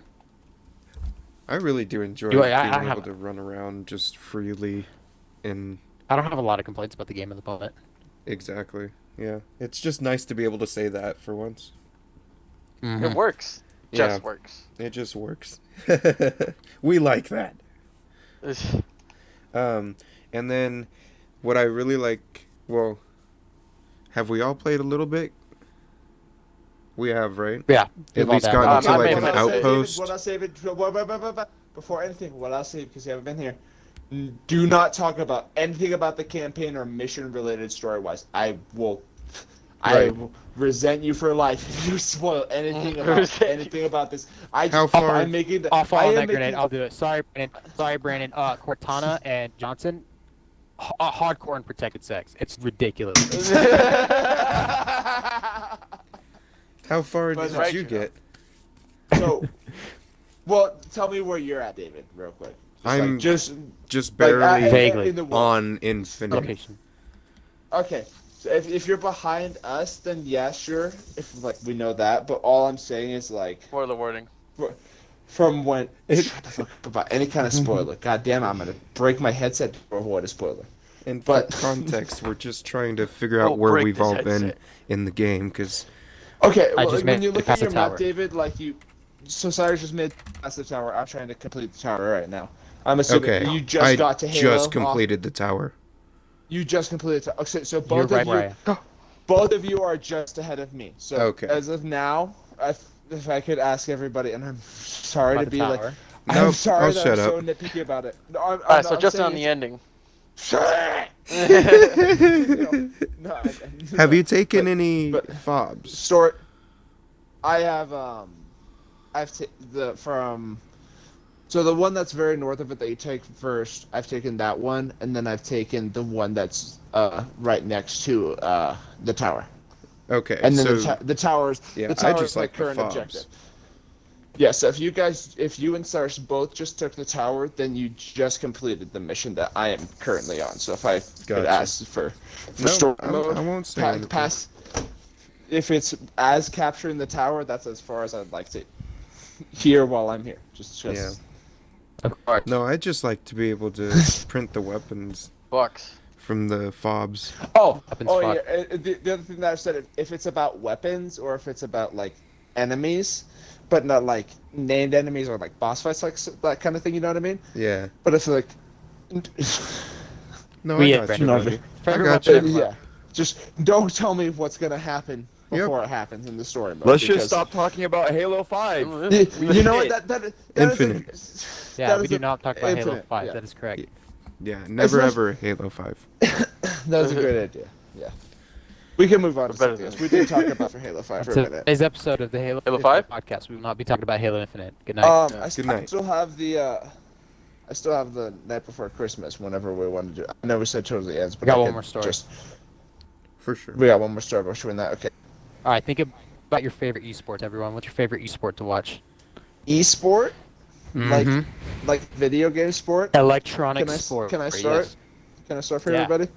S3: I really do enjoy
S1: Do I-
S3: being
S1: I
S3: able
S1: have-
S3: to run around just freely and
S1: I don't have a lot of complaints about the game at the moment.
S3: exactly. Yeah. It's just nice to be able to say that for once.
S4: It works.
S3: Yeah.
S4: Just works.
S3: It just works. We like that. And then what I really like, well, have we all played a little bit? We have, right?
S1: Yeah.
S3: At
S1: we've all
S3: least
S1: dabbled.
S3: gotten to
S4: I
S3: like
S4: made
S3: an
S4: it.
S3: outpost.
S2: What I say, before anything, what I say, because you haven't been here, do not talk about anything about the campaign or mission related story wise. I will resent you for life if you spoil anything about this.
S3: How far-
S2: I'm making the.
S1: I'll fall
S2: I
S1: on
S2: am
S1: that
S2: making-
S1: grenade. I'll do it. Sorry, Brandon. Cortana and Johnson. hardcore and protected sex. It's ridiculous.
S3: How far
S2: But
S3: did
S2: right,
S3: you get?
S2: So, well, tell me where you're at, David, real quick.
S3: I'm
S2: just
S3: Just
S2: like,
S3: barely
S1: Vaguely.
S2: in the world.
S3: on Infinite.
S1: Location.
S2: Okay, so if you're behind us, then yeah, sure. If like we know that, but all I'm saying is like
S4: Spoiler warning.
S2: from when shut the fuck up about any kind of spoiler. God damn, I'm gonna break my headset to avoid a spoiler.
S3: And
S2: But-
S3: for context, we're just trying to figure out
S4: Don't
S3: where
S4: break
S3: we've
S4: this
S3: all been
S4: headset.
S3: in the game, because
S2: Okay,
S1: I
S2: well,
S1: just
S2: when
S1: made
S2: you
S1: it
S2: look at
S1: past the
S2: your map,
S1: tower.
S2: David, like you, so Cyrus just made past the tower. I'm trying to complete the tower right now. I'm assuming
S3: okay,
S2: you just
S3: I
S2: got to Halo.
S3: just completed the tower.
S2: You just completed the tower. Okay, so
S1: You're
S2: both
S1: right
S2: of you,
S1: where I am.
S2: both of you are just ahead of me. So
S3: Okay.
S2: as of now, if I could ask everybody, and I'm sorry
S1: By
S2: to
S1: the
S2: be like,
S1: tower.
S2: I'm
S3: Nope,
S2: sorry
S3: I'll
S2: that
S3: shut
S2: I'm so
S3: up.
S2: nitpicky about it. No,
S4: Alright, so
S2: I'm
S4: just
S2: saying
S4: on the ending.
S2: Shut no,
S3: Have
S2: no,
S3: you taken
S2: but-
S3: any
S2: but-
S3: fobs?
S2: Story. I have so the one that's very north of it that you take first. I've taken that one, and then I've taken the one that's right next to the tower.
S3: Okay,
S2: And then
S3: so
S2: the tower's
S3: yeah,
S2: the
S3: I
S2: tower's
S3: just like the
S2: current
S3: fobs.
S2: objective. Yeah, so if you and Cyrus both just took the tower, then you just completed the mission that I am currently on. So if I could
S3: Gotcha.
S2: ask for
S3: No,
S2: story
S3: I
S2: mode,
S3: won't say anything.
S2: pass. If it's as capturing the tower, that's as far as I'd like to hear while I'm here. Just
S3: Yeah.
S1: Of course.
S3: No, I just like to be able to print the weapons
S4: Bucks.
S3: from the fobs.
S2: Oh,
S1: Weapons
S2: oh
S1: fuck.
S2: yeah. The other thing that I've said, if it's about weapons or if it's about like enemies, but not like named enemies or like boss fights, like that kind of thing. You know what I mean?
S3: Yeah.
S2: But if like,
S3: No,
S1: We
S3: I
S1: have
S3: got you,
S2: Brandon.
S3: buddy.
S1: For
S3: I
S1: every
S3: got
S1: weapon,
S3: you.
S2: yeah, just don't tell me what's gonna happen
S3: Yep.
S2: before it happens in the story mode.
S5: Let's just
S2: because-
S5: stop talking about Halo 5.
S2: You know what? That
S3: Infinite.
S2: Is
S1: Yeah,
S2: that
S1: we
S2: is
S1: do
S2: a-
S1: not talk about Halo
S2: Infinite,
S1: 5.
S2: yeah.
S1: That is correct.
S3: Yeah, never
S2: not-
S3: ever Halo 5.
S2: That was a great idea. Yeah. We can move on to
S4: Better
S2: something else.
S4: than-
S2: We did talk about for Halo 5 for a minute.
S1: Today's episode of the Halo
S4: Halo
S1: Infinite
S4: 5?
S1: podcast, we will not be talking about Halo Infinite. Good night.
S2: I
S3: Good night.
S2: still have the night before Christmas whenever we want to do. I know we said totally ends, but
S1: We got
S2: I
S1: one
S2: could
S1: more story.
S2: Just,
S3: For sure.
S2: we got one more story. We're doing that. Okay.
S1: All right, think about your favorite esports, everyone. What's your favorite esport to watch?
S2: Esport,
S1: Mhm.
S2: like video game sport.
S1: Electronic
S2: Can I
S1: sport.
S2: can I start?
S1: Yes.
S2: Can I start for
S1: Yeah.
S2: everybody?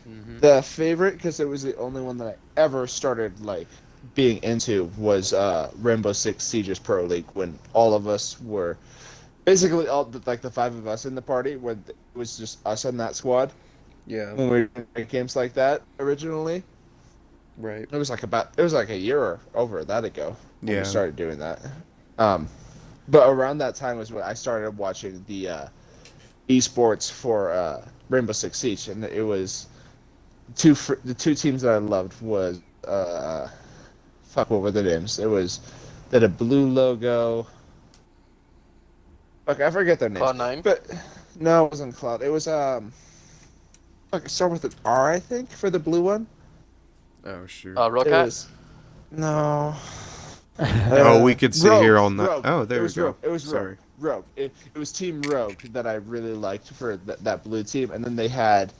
S1: Mhm.
S2: The favorite, because it was the only one that I ever started like being into, was Rainbow Six Siege's Pro League, when all of us were basically like the five of us in the party, when it was just us on that squad
S3: Yeah,
S2: when we played games like that originally.
S3: right.
S2: It was like a year or over that ago when
S3: Yeah.
S2: we started doing that. But around that time was when I started watching the esports for Rainbow Six Siege, and it was the two teams that I loved was fuck, what were the names? It was they had a blue logo. Fuck, I forget their names.
S4: Cloud9?
S2: But no, it wasn't Cloud. It was fuck, it started with an R, I think, for the blue one.
S3: Oh, shoot.
S2: It
S4: Rollcat?
S2: was no.
S3: Oh, we could sit here all night.
S2: Rogue.
S3: Oh, there
S2: it
S3: we
S2: was
S3: go.
S2: Rogue. It was
S3: Sorry.
S2: Rogue. It was Team Rogue that I really liked for that blue team, and then they had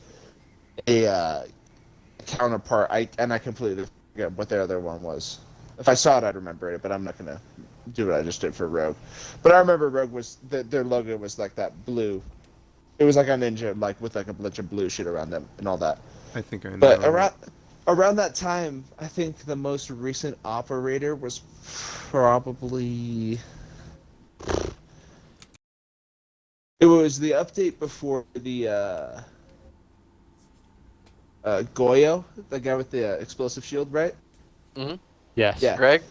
S2: a counterpart. I completely forget what their other one was. If I saw it, I'd remember it, but I'm not gonna do what I just did for Rogue. But I remember Rogue was their logo was like that blue. It was like a ninja, like with like a bunch of blue shit around them and all that.
S3: I think I know.
S2: But around that time, I think the most recent operator was probably it was the update before the Goyo, the guy with the explosive shield, right?
S1: Yes.
S2: Yeah.
S4: Greg?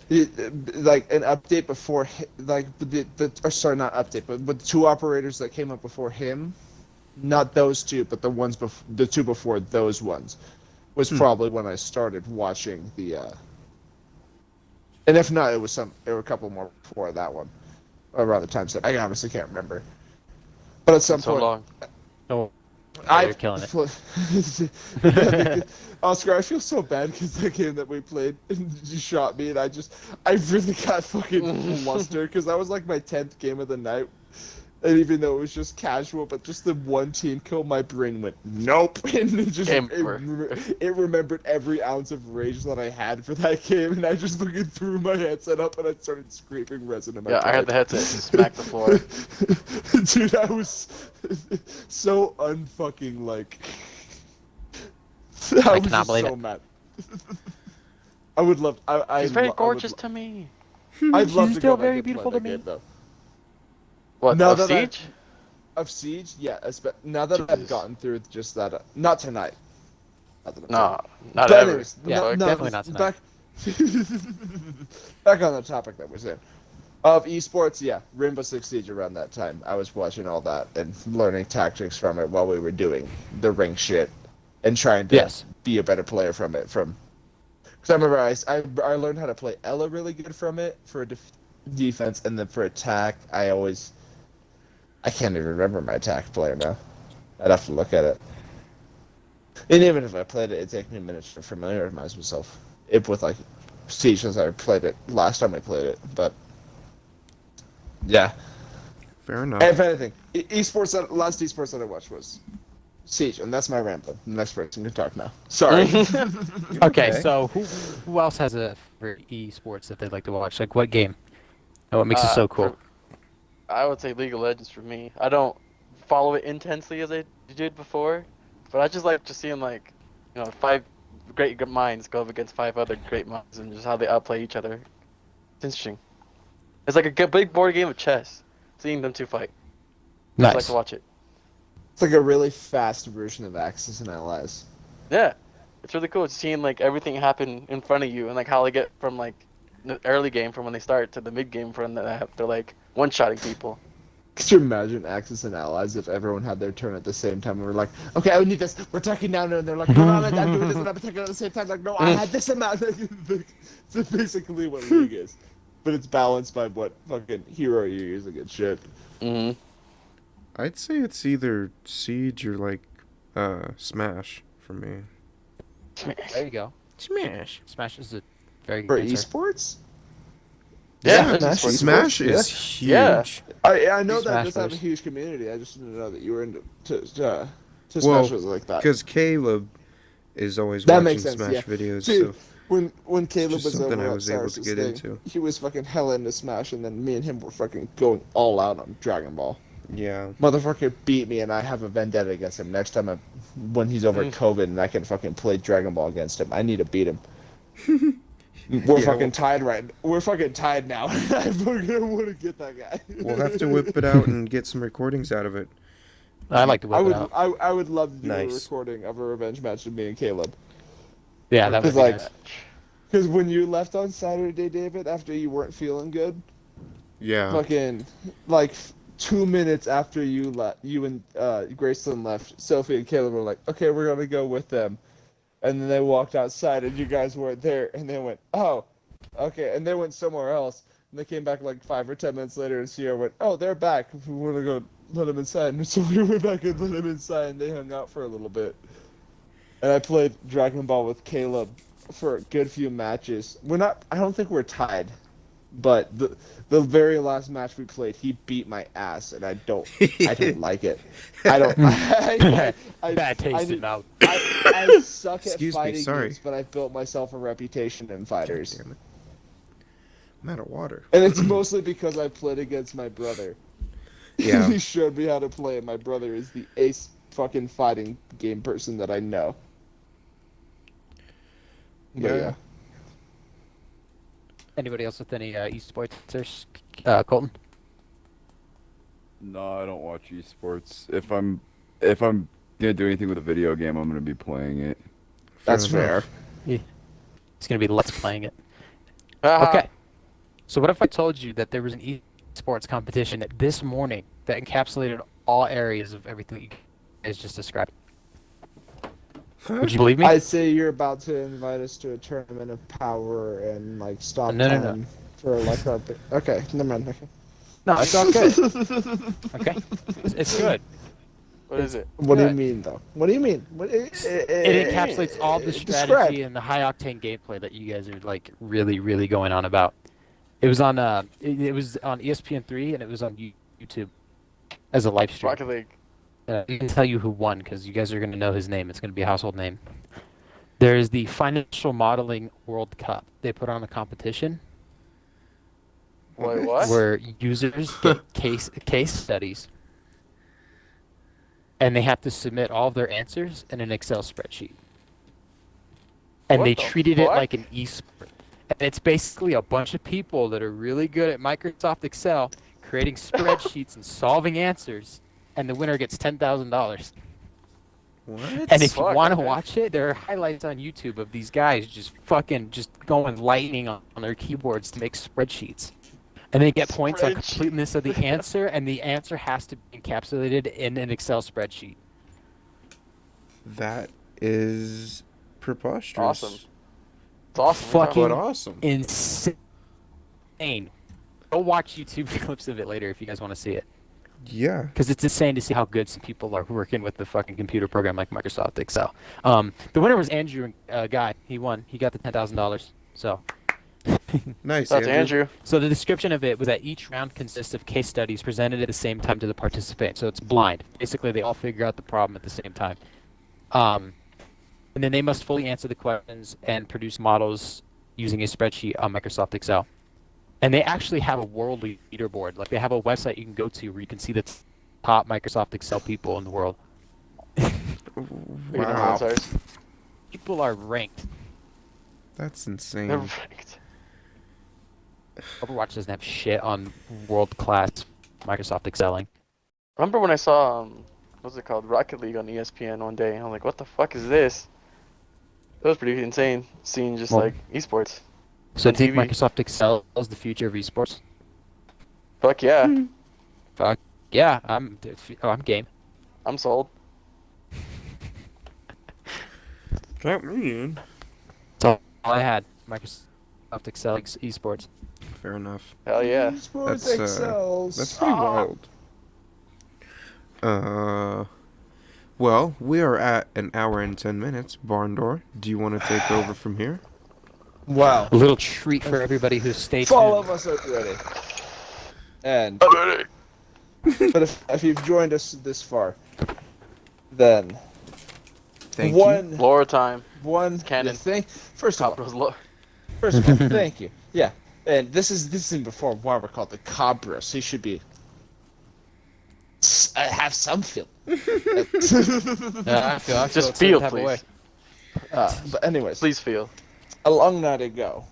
S2: Like an update before, like or sorry, not update, but the two operators that came up before him, not those two, but the two before those ones, was probably when I started watching the. And if not, there were a couple more before that one, around the time that I honestly can't remember. But at some
S4: So
S2: point,
S4: long.
S1: Oh, you're killing it.
S2: Oscar, I feel so bad because the game that we played, you shot me, and I really got fucking flustered because that was like my 10th game of the night, And even though it was just casual, but just the one team kill, my brain went nope, and
S4: Game over.
S2: it remembered every ounce of rage that I had for that game, and I just fucking threw my headset up and I started scraping resin in my
S4: Yeah, I had the headset smack the floor.
S2: Dude, I was so unfucking like. I was
S1: cannot
S2: just
S1: believe
S2: so
S1: it.
S2: mad. I would love.
S4: She's very gorgeous to me.
S2: I'd love
S1: She's
S2: to
S1: still
S2: go back
S1: very
S2: and play
S1: beautiful
S2: that
S1: to me.
S2: game, though.
S4: What,
S2: Now
S4: of
S2: that I-
S4: Siege?
S2: Of Siege, yeah. Now that I've
S4: Jesus.
S2: gotten through just that, not tonight. Not that I'm
S4: No,
S2: saying.
S4: not
S2: But
S4: ever.
S2: anyways,
S1: Yeah,
S2: no,
S1: definitely not tonight.
S2: Back on the topic that we're saying. Of esports, yeah, Rainbow Six Siege around that time. I was watching all that and learning tactics from it while we were doing the ring shit and trying to
S1: Yes.
S2: be a better player from it. Because I remember I learned how to play Ella really good from it for defense, and then for attack, I can't even remember my attack player now. I'd have to look at it. And even if I played it, it'd take me a minute to familiarize myself with like Siege since I played it last time I played it. But yeah,
S3: Fair enough.
S2: if anything, last esports that I watched was Siege, and that's my rambling. The next person can talk now. Sorry.
S1: Okay, so who else has a for esports that they'd like to watch? Like what game? And what makes it so cool?
S4: I would say League of Legends for me. I don't follow it intensely as I did before, but I just like just seeing like, 5 great minds go up against 5 other great minds and just how they outplay each other. It's interesting. It's like a big board game of chess. Seeing them two fight. I just like
S1: Nice.
S4: to watch it.
S2: It's like a really fast version of Axis and Allies.
S4: Yeah, it's really cool. It's seeing like everything happen in front of you and like how they get from like the early game from when they start to the mid game from they're like one-shotting people.
S2: Could you imagine Axis and Allies if everyone had their turn at the same time and we're like, okay, I need this, we're attacking now, and they're like, no, I'm doing this and I'm attacking at the same time, like, no, I had this amount. It's basically what League is. But it's balanced by what fucking hero you're using and shit.
S4: Mm-hmm.
S3: I'd say it's either Siege or like Smash for me.
S1: There you go.
S3: Smash.
S1: Smash is a very
S2: For
S1: good answer.
S2: esports?
S4: Yeah,
S2: Smash
S4: it's
S3: Smash
S2: Yeah.
S3: is huge.
S4: Yeah.
S2: I know that
S1: Smash
S2: does have a
S1: first.
S2: huge community. I just didn't know that you were into to
S3: Well,
S2: Smash was like that.
S3: Because Caleb is always
S2: That
S3: watching
S2: makes sense,
S3: Smash
S2: yeah.
S3: videos,
S2: Dude,
S3: so
S2: when Caleb
S3: just
S2: was
S3: something
S2: over
S3: I
S2: at
S3: was able to
S2: Cyrus's
S3: get
S2: thing,
S3: into.
S2: he was fucking hella into Smash, and then me and him were fucking going all out on Dragon Ball.
S3: yeah.
S2: Motherfucker beat me, and I have a vendetta against him. Next time, when he's over COVID, and I can fucking play Dragon Ball against him, I need to beat him. We're
S3: Yeah,
S2: fucking tied We're fucking tied now. I fucking want to get that guy.
S3: We'll have to whip it out and get some recordings out of it.
S1: I like to whip
S2: I
S1: it
S2: would.
S1: out.
S2: I would love to do a
S3: Nice.
S2: recording of a revenge match with me and Caleb.
S1: Yeah, that would
S2: Because
S1: be
S2: like,
S1: nice.
S2: because when you left on Saturday, David, after you weren't feeling good,
S3: Yeah.
S2: fucking like 2 minutes after you and Graceland left, Sophie and Caleb were like, "Okay, we're gonna go with them," and then they walked outside, and you guys weren't there, and they went, "Oh, okay," and they went somewhere else, and they came back like 5 or 10 minutes later, and Sierra went, "Oh, they're back. If we want to go, let them inside." And so we went back and let them inside, and they hung out for a little bit. And I played Dragon Ball with Caleb for a good few matches. I don't think we're tied, but the very last match we played, he beat my ass, and I don't like it. I don't.
S1: Bad taste in mouth.
S2: I suck at
S3: Excuse me,
S2: fighting
S3: sorry.
S2: games, but I've built myself a reputation in fighters,
S3: Damn it. I'm out of water.
S2: and it's mostly because I played against my brother.
S3: Yeah.
S2: He showed me how to play, and my brother is the ace fucking fighting game person that I know. But yeah.
S1: Anybody else with any esports answers? Colton?
S5: No, I don't watch esports. If I'm gonna do anything with a video game, I'm gonna be playing it.
S2: That's
S3: enough.
S2: fair.
S1: It's gonna be Let's Playing it.
S4: Ah,
S1: Okay. So what if I told you that there was an esports competition this morning that encapsulated all areas of everything that you guys just described? Would you believe me?
S2: I'd say you're about to invite us to a tournament of power and like stop
S1: No, no,
S2: time for like our. Okay, never mind. Okay.
S1: No, it's all good. Okay, it's good.
S4: What is it?
S2: What do you
S1: Good.
S2: mean though? What do you mean?
S1: It encapsulates all the strategy and the high octane gameplay that you guys are like really, really going on about. It was on it was on ESPN3 and it was on YouTube. as a live stream.
S4: Rocket League.
S1: I can tell you who won because you guys are going to know his name. It's going to be a household name. There's the Financial Modeling World Cup. They put on a competition
S4: Wait, what?
S1: where users get case studies, and they have to submit all of their answers in an Excel spreadsheet. And
S4: What
S1: they
S4: the
S1: treated it
S4: fuck?
S1: like an esport. And it's basically a bunch of people that are really good at Microsoft Excel, creating spreadsheets and solving answers, and the winner gets $10,000.
S3: What?
S1: And if you
S4: Fuck,
S1: want to
S4: okay.
S1: watch it, there are highlights on YouTube of these guys just going lightning on their keyboards to make spreadsheets. And they get points on
S4: Spreadsheet.
S1: completeness of the answer, and the answer has to be encapsulated in an Excel spreadsheet.
S3: That is preposterous.
S4: Awesome. It's awesome.
S1: Fucking-
S3: But awesome.
S1: Insane. Go watch YouTube clips of it later if you guys want to see it.
S3: Yeah.
S1: Because it's insane to see how good some people are working with the fucking computer program like Microsoft Excel. The winner was Andrew Guy. He won. He got the $10,000. So.
S3: Nice,
S4: That's Andrew.
S1: So the description of it was that each round consists of case studies presented at the same time to the participant. So it's blind. Basically, they all figure out the problem at the same time. And then they must fully answer the questions and produce models using a spreadsheet on Microsoft Excel. And they actually have a world leaderboard. Like, they have a website you can go to where you can see the top Microsoft Excel people in the world.
S3: Wow.
S1: People are ranked.
S3: That's
S4: They're
S3: insane.
S4: ranked.
S1: Overwatch doesn't have shit on world-class Microsoft Excelling.
S4: Remember when I saw what's it called, Rocket League on ESPN one day? I'm like, what the fuck is this? It was pretty insane seeing just
S1: Well-
S4: like esports.
S1: So
S4: On
S1: do you think
S4: TV.
S1: Microsoft Excel is the future of esports?
S4: Fuck yeah,
S1: Fuck yeah, I'm game.
S4: I'm sold.
S3: Count me in.
S1: That's all I had. Microsoft Excel esports.
S3: Fair enough.
S4: Hell yeah.
S2: Sports
S3: That's,
S2: excels.
S3: That's pretty wild. Well, we are at an hour and 10 minutes. Barndoor, do you want to take over from here?
S2: Wow.
S1: A little treat for everybody who stayed
S2: All
S1: tuned.
S2: of us are ready. And
S4: I'm ready.
S2: but if you've joined us this far, then
S3: Thank you.
S4: Lore time.
S2: one
S4: Canon.
S2: thing. First of
S4: Top
S2: all,
S4: Bros lore.
S2: thank you. Yeah, and this is in before why we're called the Cabra, so you should be have some feel.
S1: I feel
S4: Just
S1: it's
S4: feel,
S1: some type of way.
S4: please.
S2: But anyways,
S4: Please feel.
S2: a long night ago,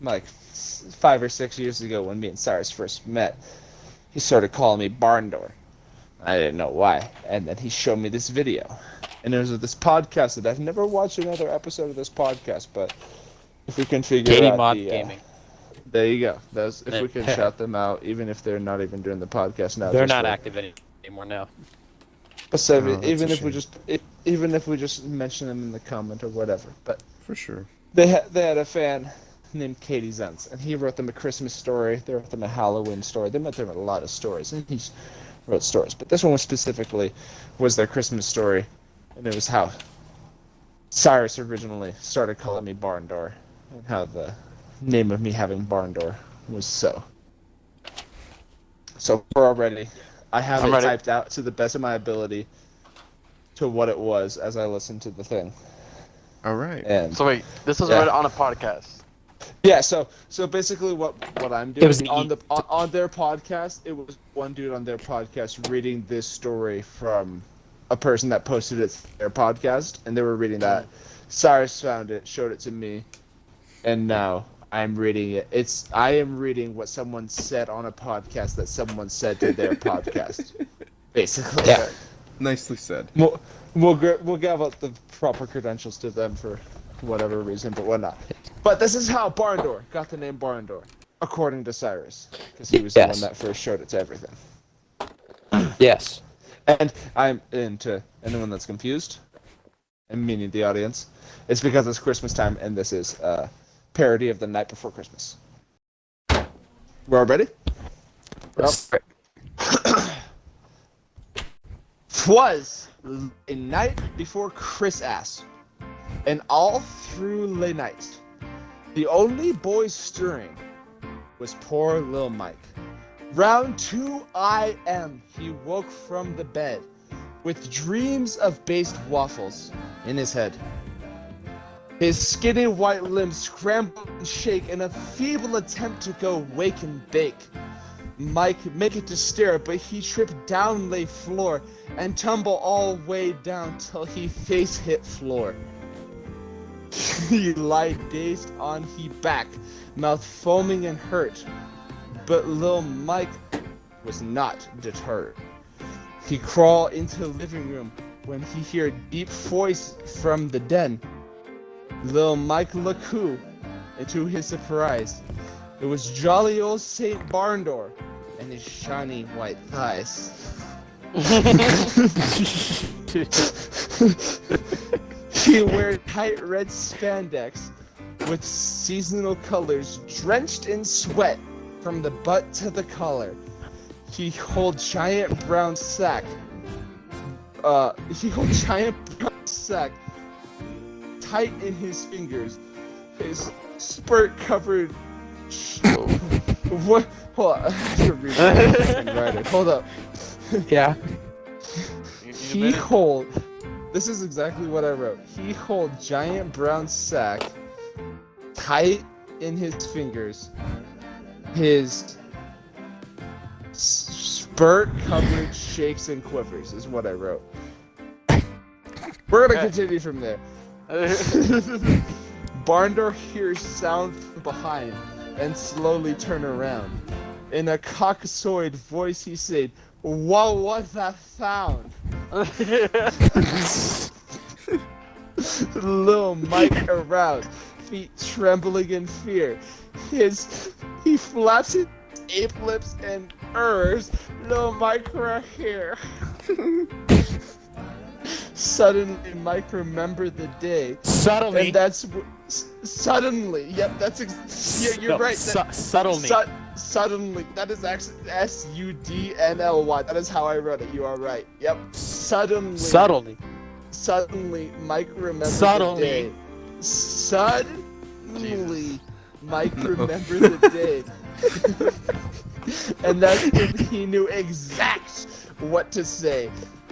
S2: like 5 or 6 years ago, when me and Cyrus first met, he started calling me Barndoor. I didn't know why, and then he showed me this video, and it was of this podcast that I've never watched another episode of this podcast, but if we can figure
S1: Katie
S2: out
S1: Mod
S2: the,
S1: Gaming.
S2: there you go. Those if we can shout them out, even if they're not even doing the podcast now.
S1: They're
S2: just
S1: not
S2: for-
S1: active anymore now.
S2: But so
S3: Oh, that's
S2: even
S3: a
S2: if we
S3: shame.
S2: just even if we just mention them in the comment or whatever, but
S3: For sure.
S2: they had a fan named Katie Zentz, and he wrote them a Christmas story. They wrote them a Halloween story. They wrote them a lot of stories, and he wrote stories. But this one was specifically was their Christmas story, and it was how Cyrus originally started calling me Barndoor, and how the name of me having Barndoor was so. So we're all ready. I have
S4: I'm
S2: it
S4: ready.
S2: typed out to the best of my ability to what it was as I listened to the thing.
S3: All right.
S2: And
S4: So wait, this was
S2: Yeah.
S4: read on a podcast.
S2: yeah, so basically what I'm doing
S1: It was
S2: on their podcast, it was one dude on their podcast reading this story from a person that posted it to their podcast, and they were reading that. Cyrus found it, showed it to me, and now I'm reading it. I am reading what someone said on a podcast that someone said to their podcast, basically.
S1: Yeah.
S3: Nicely said.
S2: We'll give out the proper credentials to them for whatever reason, but whatnot. But this is how Barndoor got the name Barndoor, according to Cyrus, because he was the
S1: Yes.
S2: one that first showed it to everything.
S1: Yes.
S2: And I'm into anyone that's confused, and meaning the audience, it's because it's Christmas time, and this is a parody of The Night Before Christmas. We're all ready?
S1: Yep.
S2: 'Twas a night before Christmas, and all through the night, the only boy stirring was poor Lil Mike. Round 2 I.M. He woke from the bed with dreams of based waffles in his head. His skinny white limbs scramble and shake in a feeble attempt to go wake and bake. Mike make it to stare, but he tripped down lay floor and tumble all way down till he face hit floor. He lie dazed on he back, mouth foaming and hurt, but Lil Mike was not deterred. He crawl into living room when he hear deep voice from the den. Lil Mike look who, and to his surprise, it was jolly old Saint Barndoor and his shiny white thighs. He wear tight red spandex with seasonal colors drenched in sweat from the butt to the collar. He hold giant brown sack. Tight in his fingers. His spurt covered. What? Hold on. I have to read it. Hold up.
S1: Yeah.
S2: He hold. This is exactly what I wrote. He hold giant brown sack tight in his fingers. His spurt covered shakes and quivers is what I wrote. We're gonna continue from there. Barndoor hears sound from behind and slowly turn around. In a cockasoid voice he said, "What was that sound?" Lil Mike around, feet trembling in fear. He flaps his ape lips and errs. Lil Mike right here. Suddenly, Mike remembered the day.
S1: Subtly.
S2: And that's suddenly. Yep, that's yeah. You're right.
S1: Subtly.
S2: Suddenly. That is actually SUDNLY. That is how I wrote it. You are right. Yep. Suddenly. Suddenly, Mike remembered the day. Suddenly, Mike remembered the day. And that's when he knew exact what to say.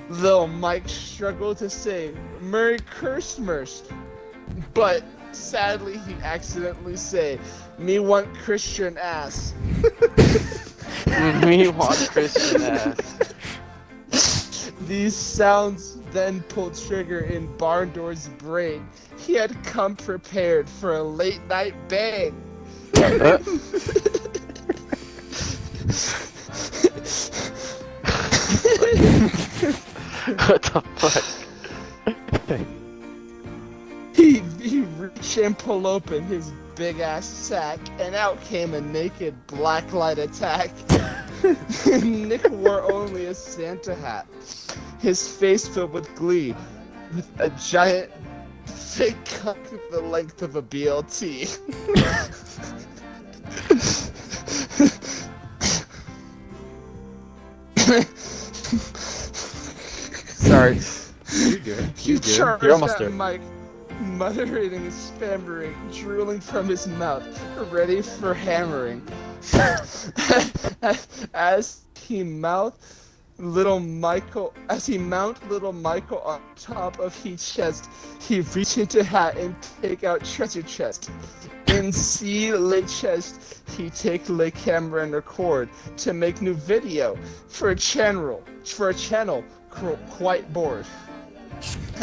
S2: Though Mike struggled to say Merry Christmas, but sadly he accidentally say, "Me want Christian ass."
S4: Me want Christian ass.
S2: These sounds then pulled trigger in Barndoor's brain. He had come prepared for a late night bang.
S4: What the fuck?
S2: He reached and pulled open his big ass sack, and out came a naked blacklight attack. Nick wore only a Santa hat, his face filled with glee, with a giant fake cock the length of a BLT. Sorry.
S5: You're good.
S2: You charged
S4: You're almost
S2: at
S4: there.
S2: Mike, muttering and stammering, drooling from his mouth, ready for hammering. As he mount little Michael on top of his chest, he reach into hat and take out treasure chest. In C lay chest, he take lay camera and record to make new video for a channel quite bored.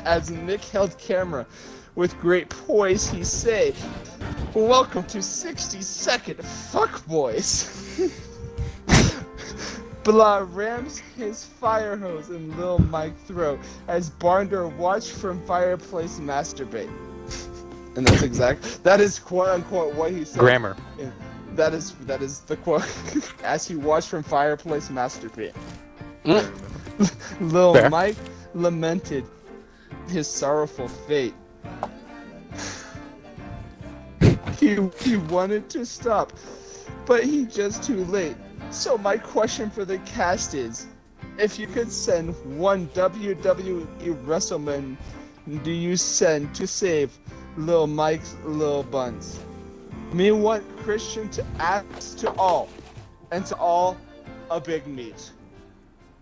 S2: As Nick held camera with great poise, he say, "Welcome to 60-second fuck boys." Blah rams his fire hose in Lil Mike throat as Barndoor watched from fireplace masturbate. And that is quote unquote what he said.
S1: Grammar.
S2: That is the quote. As he watched from fireplace masturbate. Lil
S1: Fair.
S2: Mike lamented his sorrowful fate. He wanted to stop, but he just too late. So my question for the cast is, if you could send one WWE WrestleMan, do you send to save Lil Mike's Lil Buns? Me want Christian to ask to all, and to all a big meat.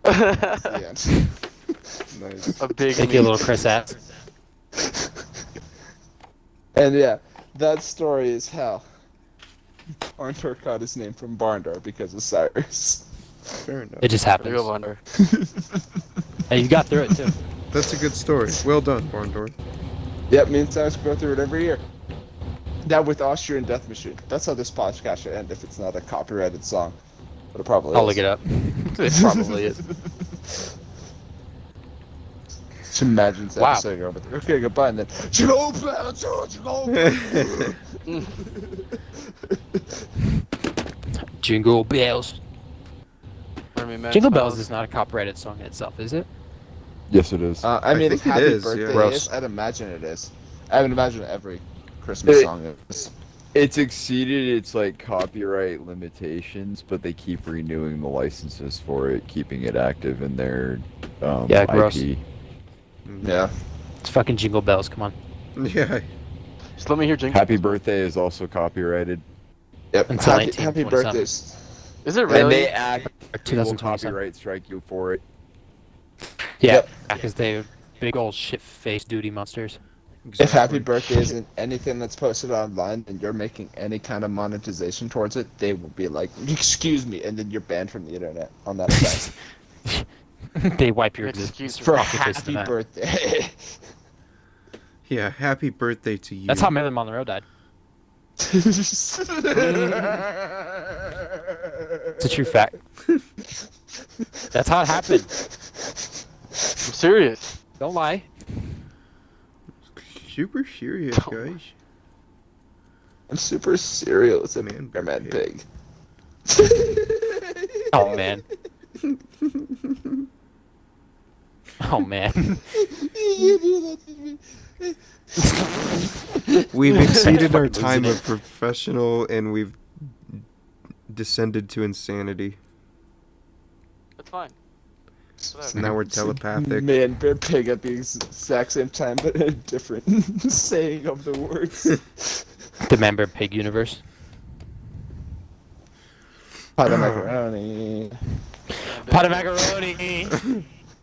S2: That's the end.
S3: Nice.
S4: A big
S1: Take you a little Chris ass.
S2: And yeah, that story is how Barndoor got his name from Barndoor because of Cyrus.
S3: Fair enough.
S1: It just
S4: There you
S1: happens.
S4: go, Wonder.
S1: Hey, you got through it too.
S3: That's a good story. Well done, Barndoor.
S2: Yep, me and Cyrus go through it every year. Now with Austrian Death Machine. That's how this podcast should end if it's not a copyrighted song. But it probably
S1: I'll
S2: is.
S1: look it up.
S4: It probably is.
S2: Just imagine that
S1: Wow.
S2: saying over there. Okay, goodbye, and then Jingle Bell, Jingle Bell.
S1: Jingle bells.
S4: Army Man
S1: Jingle bells
S4: smells.
S1: is not a copyrighted song in itself, is it?
S5: Yes, it is.
S2: I mean,
S3: think
S2: if
S3: it
S2: Happy
S3: is,
S2: Birthday
S3: yeah.
S5: Gross.
S2: is, I'd imagine it is. I would imagine every Christmas song is.
S5: It's exceeded its like copyright limitations, but they keep renewing the licenses for it, keeping it active in their
S1: Yeah, gross.
S5: IP.
S2: Yeah.
S1: It's fucking Jingle bells. Come on.
S3: Yeah.
S4: Just let me hear Jingle.
S5: Happy Birthday is also copyrighted,
S2: Yep.
S1: Until
S2: Happy
S1: 1927.
S2: birthdays.
S4: Is it
S5: and
S4: really?
S5: they act
S1: Or
S5: will
S1: 2027.
S5: copyright strike you for it.
S1: Yeah,
S2: Yep.
S1: because they're big old shit-faced duty monsters.
S2: If Happy Birthday isn't anything that's posted online and you're making any kind of monetization towards it, they will be like, excuse me, and then you're banned from the internet on that account.
S1: They wipe your
S4: Excuse
S1: existence
S4: me.
S2: For
S1: off your face of
S2: happy
S1: the map.
S2: birthday.
S3: Yeah, happy birthday to you.
S1: That's how Marilyn Monroe died. It's a true fact. That's how it happened.
S4: I'm serious.
S1: Don't lie.
S3: super serious, guys.
S2: I'm super serial. It's a
S3: Man,
S2: man pig.
S1: Oh man. Oh man.
S2: You do that to me.
S3: We've exceeded our
S1: Fucking
S3: time
S1: losing
S3: of professional and we've descended to insanity.
S4: That's fine.
S3: So now we're telepathic.
S2: Man, bear pig at the exact same time, but in a different saying of the words.
S1: The member pig universe.
S2: Pot of macaroni.
S1: Pot of macaroni.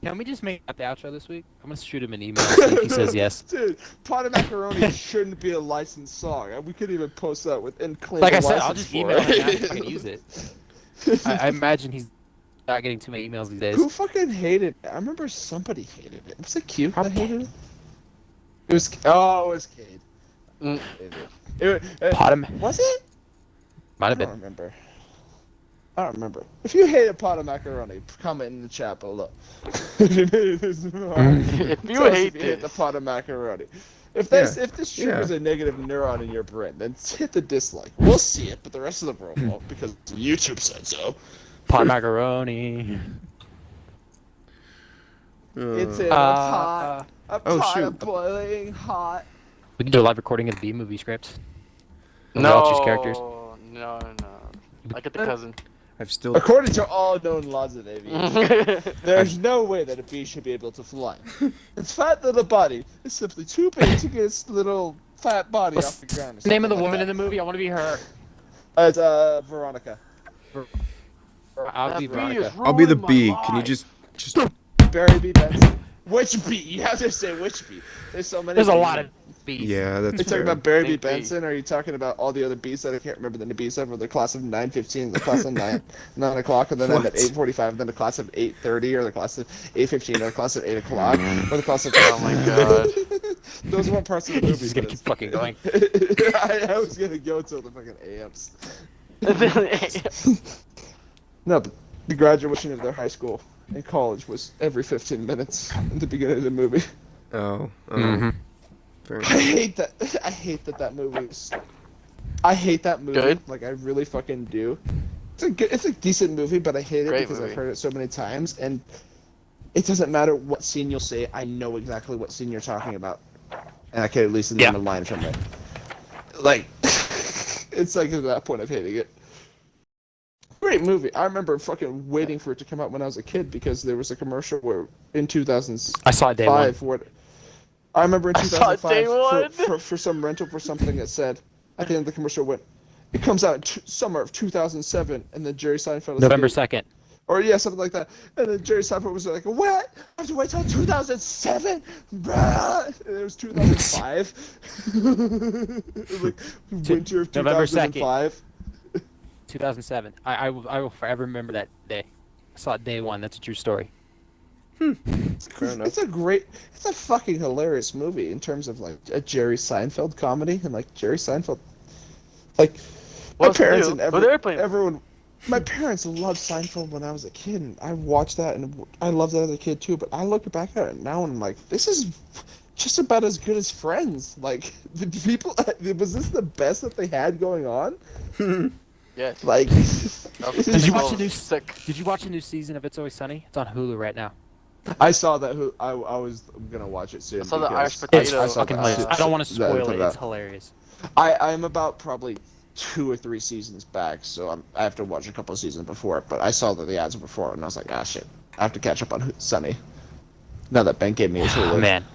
S1: Can we just make that the outro this week? I'm gonna shoot him an email see if he says yes.
S2: Dude, pot of macaroni shouldn't be a licensed song. We could even post that with and claim
S1: Like
S2: a
S1: I said, I'll
S2: license
S1: just
S2: for
S1: email him now
S2: it.
S1: if I can use it. I imagine he's not getting too many emails these days.
S2: Who fucking hated it? I remember somebody hated it. Was it Q that hated it? It was. Oh, it was Cade.
S4: Mm.
S1: Pot of
S2: Was it?
S1: might
S2: I
S1: have
S2: don't
S1: been.
S2: remember. I don't remember. If you hate a pot of macaroni, comment in the chat below.
S4: If you
S2: Tell us
S4: hate
S2: if you hate the
S4: this,
S2: pot of macaroni. If this
S3: Yeah.
S2: if this triggers a negative neuron in your brain, then hit the dislike. We'll see it, but the rest of the world won't because YouTube said so.
S1: Pot of macaroni.
S2: It's in a pot,
S3: Oh,
S2: pot
S3: shoot.
S2: of boiling hot.
S1: We can do a live recording of the B-movie script. We
S4: no,
S1: all choose characters.
S4: no. I get the cousin.
S3: I've still
S2: According to all known laws of aviation, there's no way that a bee should be able to fly. Its fat little body is simply too big to get its little fat body
S1: What's
S2: off the ground.
S1: the name of the woman in the movie? I want to be her.
S2: It's Veronica.
S1: I'll be
S4: That bee
S1: Veronica.
S4: is
S3: I'll be the
S4: ruining my
S3: bee. Can you
S4: life.
S3: just
S2: Barry B. Benson. Which bee? You have to say which bee. There's so many.
S1: There's a
S2: bees.
S1: lot of bees.
S3: Yeah,
S2: Are
S3: that's
S2: you talking
S3: fair.
S2: about Barry B.
S4: Big bee.
S2: Benson, or are you talking about all the other bees that I can't remember the bees of? Or the class of 9:15, the class of 9 o'clock, and then
S3: What?
S2: at 8:45, then the class of 8:30, or the class of 8:15, or the class of 8 o'clock, or the class of.
S4: Oh my god.
S2: Those weren't parts of the
S1: He's
S2: movie.
S1: just gonna
S2: but
S1: keep fucking going.
S2: I was gonna go till the fucking AMs.
S4: That's
S2: No, but the graduation of their high school and college was every 15 minutes in the beginning of the movie.
S3: Oh.
S1: Mhm.
S3: Fair
S2: I
S3: enough.
S2: hate that. I hate that movie is. I hate that movie.
S4: Good?
S2: Like I really fucking do. It's a decent movie, but I hate it
S4: Great
S2: because
S4: movie.
S2: I've heard it so many times, and it doesn't matter what scene you'll say. I know exactly what scene you're talking about, and I can at least name a line from it. Like, it's like at that point of hating it. Great movie. I remember fucking waiting for it to come out when I was a kid because there was a commercial where in 2005
S1: I saw it day one.
S2: what I remember in
S4: I saw it day
S2: 2005
S4: one.
S2: for some rental for something that said at the end of the commercial went it comes out in summer of 2007 and then Jerry Seinfeld is
S1: November
S2: getting,
S1: 2nd.
S2: Or yeah, something like that. And then Jerry Seinfeld was like, "What? I have to wait till 2007, bruh." And it was 2005. Like winter of
S1: November 2nd.
S2: 2005.
S1: 2007. I will forever remember that day. I saw it day one. That's a true story.
S3: Fair enough.
S2: It's a fucking hilarious movie in terms of like a Jerry Seinfeld comedy and like Jerry Seinfeld, like my
S4: What's
S2: parents
S4: new?
S2: and
S4: Well, they're playing-
S2: everyone. My parents loved Seinfeld when I was a kid, and I watched that, and I loved that as a kid too. But I look back at it now, and I'm like, this is just about as good as Friends. Like, the people, was this the best that they had going on?
S4: Yes.
S2: Like,
S1: Did you watch the new
S4: sick?
S1: Did you watch a new season of It's Always Sunny? It's on Hulu right now.
S2: I saw that. I was gonna watch it soon.
S4: I saw the
S2: because
S4: Irish
S1: It's
S4: potato.
S2: I saw
S1: fucking
S2: that.
S1: hilarious. I don't want to
S2: That-
S1: spoil it.
S2: that-
S1: It's hilarious.
S2: I'm about probably 2 or 3 seasons back, so I have to watch a couple of seasons before. But I saw that the ads were before, and I was like, ah, shit, I have to catch up on Sunny. Now that Ben gave me his Hulu.
S1: Man.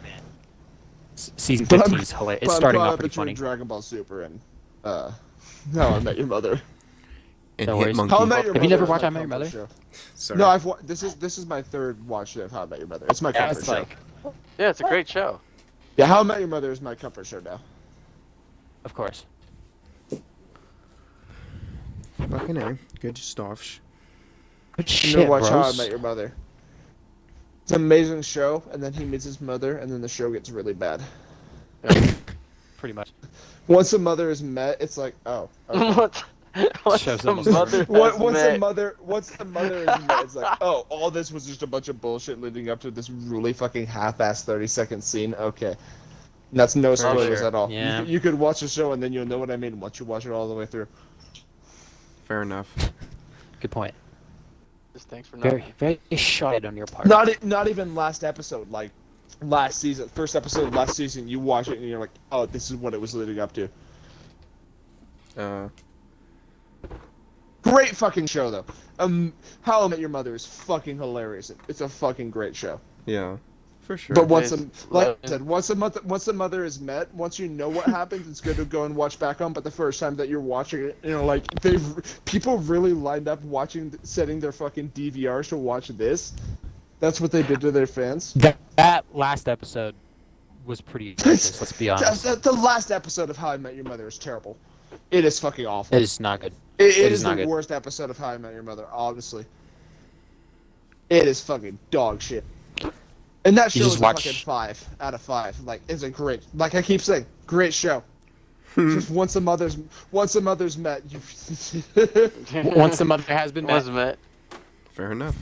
S1: Season
S2: But
S1: 15
S2: I'm-
S1: is hilarious.
S2: But
S1: It's
S2: I'm
S1: starting
S2: caught
S1: off
S2: up
S1: pretty
S2: between
S1: funny.
S2: Dragon Ball Super and How I Met Your Mother.
S3: And
S1: No
S3: Hit
S1: worries.
S3: Monkey.
S2: How I Met Your
S1: Have you
S2: Mother
S1: never
S2: is
S1: watched
S2: my
S1: How I Met Your
S2: comfort
S1: Mother?
S2: show.
S3: Sorry.
S2: No, this is my third watch of How I Met Your Mother. It's my
S1: Yeah,
S2: comfort
S1: it's
S2: show.
S1: like,
S4: Yeah, it's a great show.
S2: Yeah, How I Met Your Mother is my comfort show now.
S1: of course.
S3: Fucking A. Good stuff.
S1: Good
S2: You
S1: shit,
S2: know, watch How I
S1: bros.
S2: Met Your Mother. It's an amazing show, and then he meets his mother, and then the show gets really bad.
S1: Pretty much.
S2: Once the mother is met, it's like, oh. Okay.
S4: What?
S1: Shows
S4: the
S1: them.
S4: mother
S2: Once
S4: has
S2: the
S4: met.
S2: once the mother is met, it's like, oh, all this was just a bunch of bullshit leading up to this really fucking half-assed 30-second scene. Okay, and that's no spoilers
S1: sure.
S2: at all.
S1: Yeah.
S2: You could watch the show and then you'll know what I mean once you watch it all the way through.
S3: Fair enough.
S1: Good point.
S4: Just thanks for nothing.
S1: Very shy on your part.
S2: Not even last episode, like last season, first episode of last season. You watch it and you're like, oh, this is what it was leading up to. Great fucking show though. How I Met Your Mother is fucking hilarious. It's a fucking great show.
S3: Yeah. For sure.
S2: But once
S4: It's
S2: like I said, once the mother is met, once you know what happens, it's good to go and watch back on. But the first time that you're watching it, you know, like people really lined up setting their fucking DVRs to watch this. That's what they did to their fans.
S1: That last episode was pretty atrocious, let's be honest.
S2: The last episode of How I Met Your Mother is terrible. It is fucking awful.
S1: It is not good.
S2: It
S1: is
S2: is
S1: not
S2: the
S1: good.
S2: worst episode of How I Met Your Mother, honestly. It is fucking dog shit. And that show
S1: just
S2: is a
S1: watch-
S2: fucking 5 out of 5. Like, it's a great, like I keep saying, great show. Just once the mother's met, you.
S1: Once the mother has been met.
S4: Was met.
S3: Fair enough.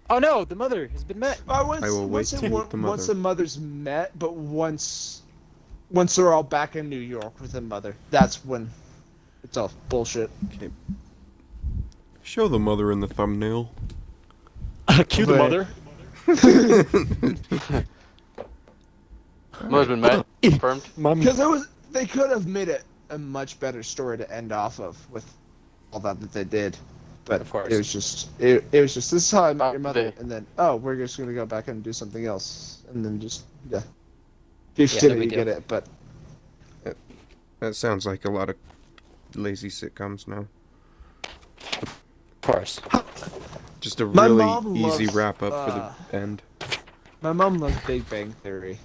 S1: Oh no, the mother has been met.
S2: Once,
S3: I will wait to meet the
S2: Once
S3: mother.
S2: the mother's met, but once they're all back in New York with the mother, that's when it's all bullshit.
S3: Okay. Show the mother in the thumbnail.
S1: Cue the
S2: Wait.
S1: mother.
S4: Mother's been met. Confirmed.
S2: Because they could have made it a much better story to end off of with all that they did, but
S1: Of course.
S2: it was just this is how I met your mother,
S4: They-
S2: and then we're just gonna go back and do something else, and then just
S1: no
S2: futility,
S1: big
S2: you get
S1: deal.
S2: it, but
S3: That sounds like a lot of lazy sitcoms now.
S1: Of course.
S3: Just a
S2: My
S3: really
S2: mom
S3: easy
S2: loves,
S3: wrap up for the end.
S2: my mom loves Big Bang Theory.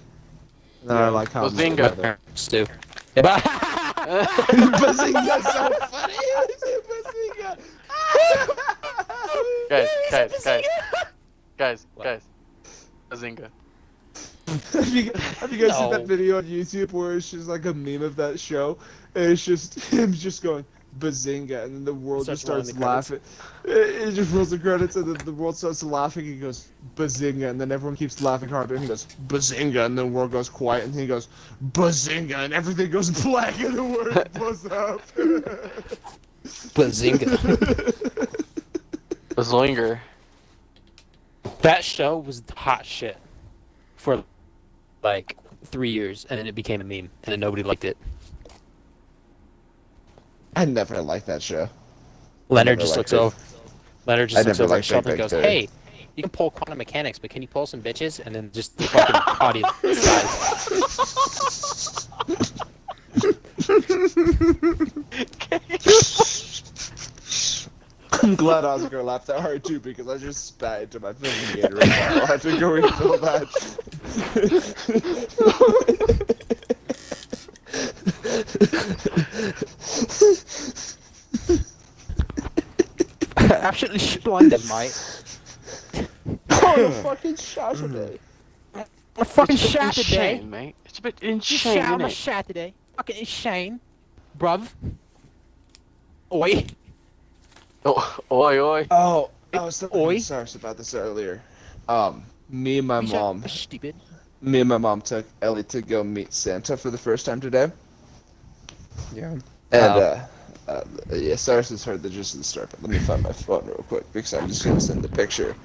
S2: And I like how I Met Your
S4: Bazinga.
S2: Mother.
S1: Stu.
S2: Bazinga's so funny. Bazinga.
S4: Guys.
S1: What?
S4: Bazinga.
S2: Have you guys seen that
S1: No.
S2: video on YouTube where it's just like a meme of that show, and it's just him just going Bazinga, and then the world just
S1: Starts
S2: starts
S1: rolling the
S2: laughing. It just rolls the credits, and then the world starts laughing. He goes Bazinga, and then everyone keeps laughing harder. And he goes Bazinga, and then the world goes quiet, and he goes Bazinga, and everything goes black, and the word blows up.
S1: Bazinga.
S4: Bazinga.
S1: That show was hot shit for like 3 years, and then it became a meme, and then nobody liked it.
S2: I never liked that show.
S1: Leonard
S2: never
S1: just
S2: liked
S1: looks
S2: it.
S1: over. Leonard
S2: I
S1: just looks
S2: never
S1: over at
S2: liked
S1: Sheldon and
S2: Big
S1: goes,
S2: Bang
S1: "Hey, you can pull quantum mechanics, but can you pull some bitches?" And then just the fucking audience dies.
S2: I'm glad Oscar laughed that hard too because I just spat into my fucking Gatorade bottle. I had to go refill that.
S1: Absolutely splendid, mate.
S2: Oh, the fucking Saturday.
S1: A fucking
S4: It's a bit
S1: shot
S4: insane,
S1: today.
S4: mate. It's a bit
S1: You
S4: insane,
S1: shot
S4: isn't
S1: my
S4: it?
S1: shot today. Fucking insane, bruv. Oi.
S4: Oh, oi, oi.
S2: Oh, I was talking
S1: Oi.
S2: to Cyrus about this earlier. Me and my
S1: You shot
S2: mom.
S1: stupid.
S2: Me and my mom took Ellie to go meet Santa for the first time today.
S3: Yeah.
S2: And, yeah, Cyrus has heard the gist of the story, but let me find my phone real quick because I'm just gonna send the picture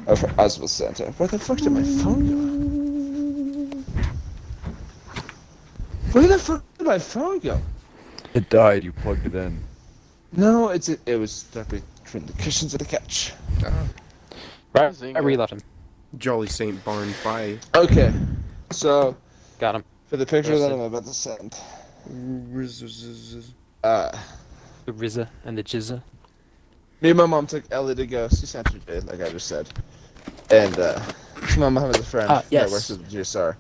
S2: of us with Santa. Where the fuck did my phone go? Where the fuck did my phone go?
S5: It died. You plugged it in.
S2: No, it was stuck between the cushions of the couch.
S1: Right,
S4: Zinga.
S1: I releft him.
S3: Jolly Saint Barn. Bye.
S2: Okay, so
S1: Got him.
S2: for the picture that
S1: Roasted.
S2: I'm about to send,
S1: The Rizza and the Jizza.
S2: me and my mom took Ellie to go see Santa today, like I just said. And my mom has a friend
S1: Yes.
S2: that works at the GSR.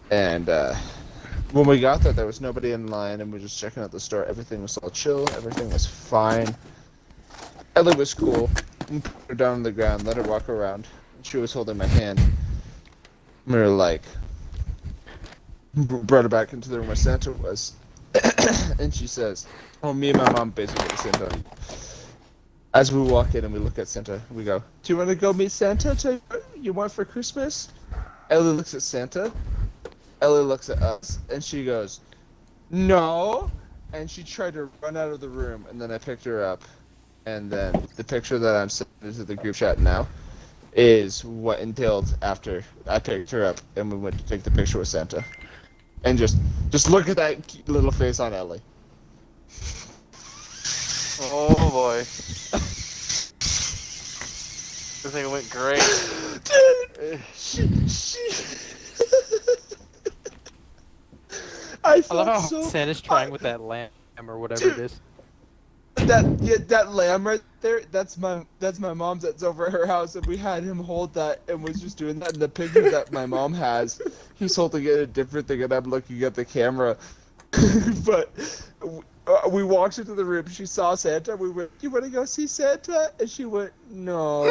S2: And when we got there was nobody in line, and we were just checking out the store. Everything was all chill. Everything was fine. Ellie was cool. We put her down on the ground, let her walk around. She was holding my hand. We were like, brought her back into the room where Santa was. And she says, oh, me and my mom basically at the same time. As we walk in and we look at Santa, we go, do you want to go meet Santa? Tell you what you want for Christmas? Ellie looks at Santa. Ellie looks at us, and she goes, no. And she tried to run out of the room, and then I picked her up. And then the picture that I'm sending to the group chat now is what entailed after I picked her up and we went to take the picture with Santa. And just look at that cute little face on Ellie.
S4: Oh boy. This thing went great.
S2: Dude, I
S1: I
S2: felt
S1: love how
S2: so
S1: Santa's trying with that lamb or whatever
S2: Dude.
S1: it is.
S2: that lamb right there, that's my mom's, that's over at her house, and we had him hold that and was just doing that. And the picture that my mom has, he's holding it a different thing, and I'm looking at the camera. But we walked into the room, she saw Santa, we went, you want to go see Santa? And she went, no.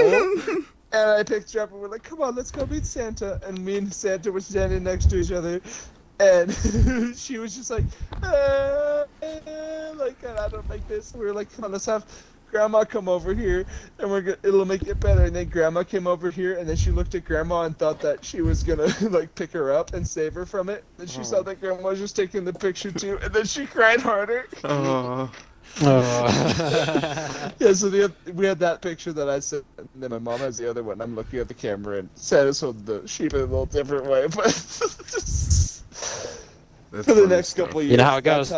S2: And I picked her up and we're like, come on, let's go meet Santa. And me and Santa were standing next to each other. And she was just like, like, I don't like this. We were like, come on, let's have Grandma come over here, and it'll make it better. And then Grandma came over here, and then she looked at Grandma and thought that she was gonna like pick her up and save her from it. And she saw that Grandma was just taking the picture too, and then she cried harder.
S3: Oh.
S2: Yeah, so we had that picture that I sent, and then my mom has the other one. I'm looking at the camera, and Santa's holding the sheep in a little different way, but.
S3: That's
S2: For the
S3: funny
S2: next
S3: stuff.
S2: couple of years.
S1: You know how it goes.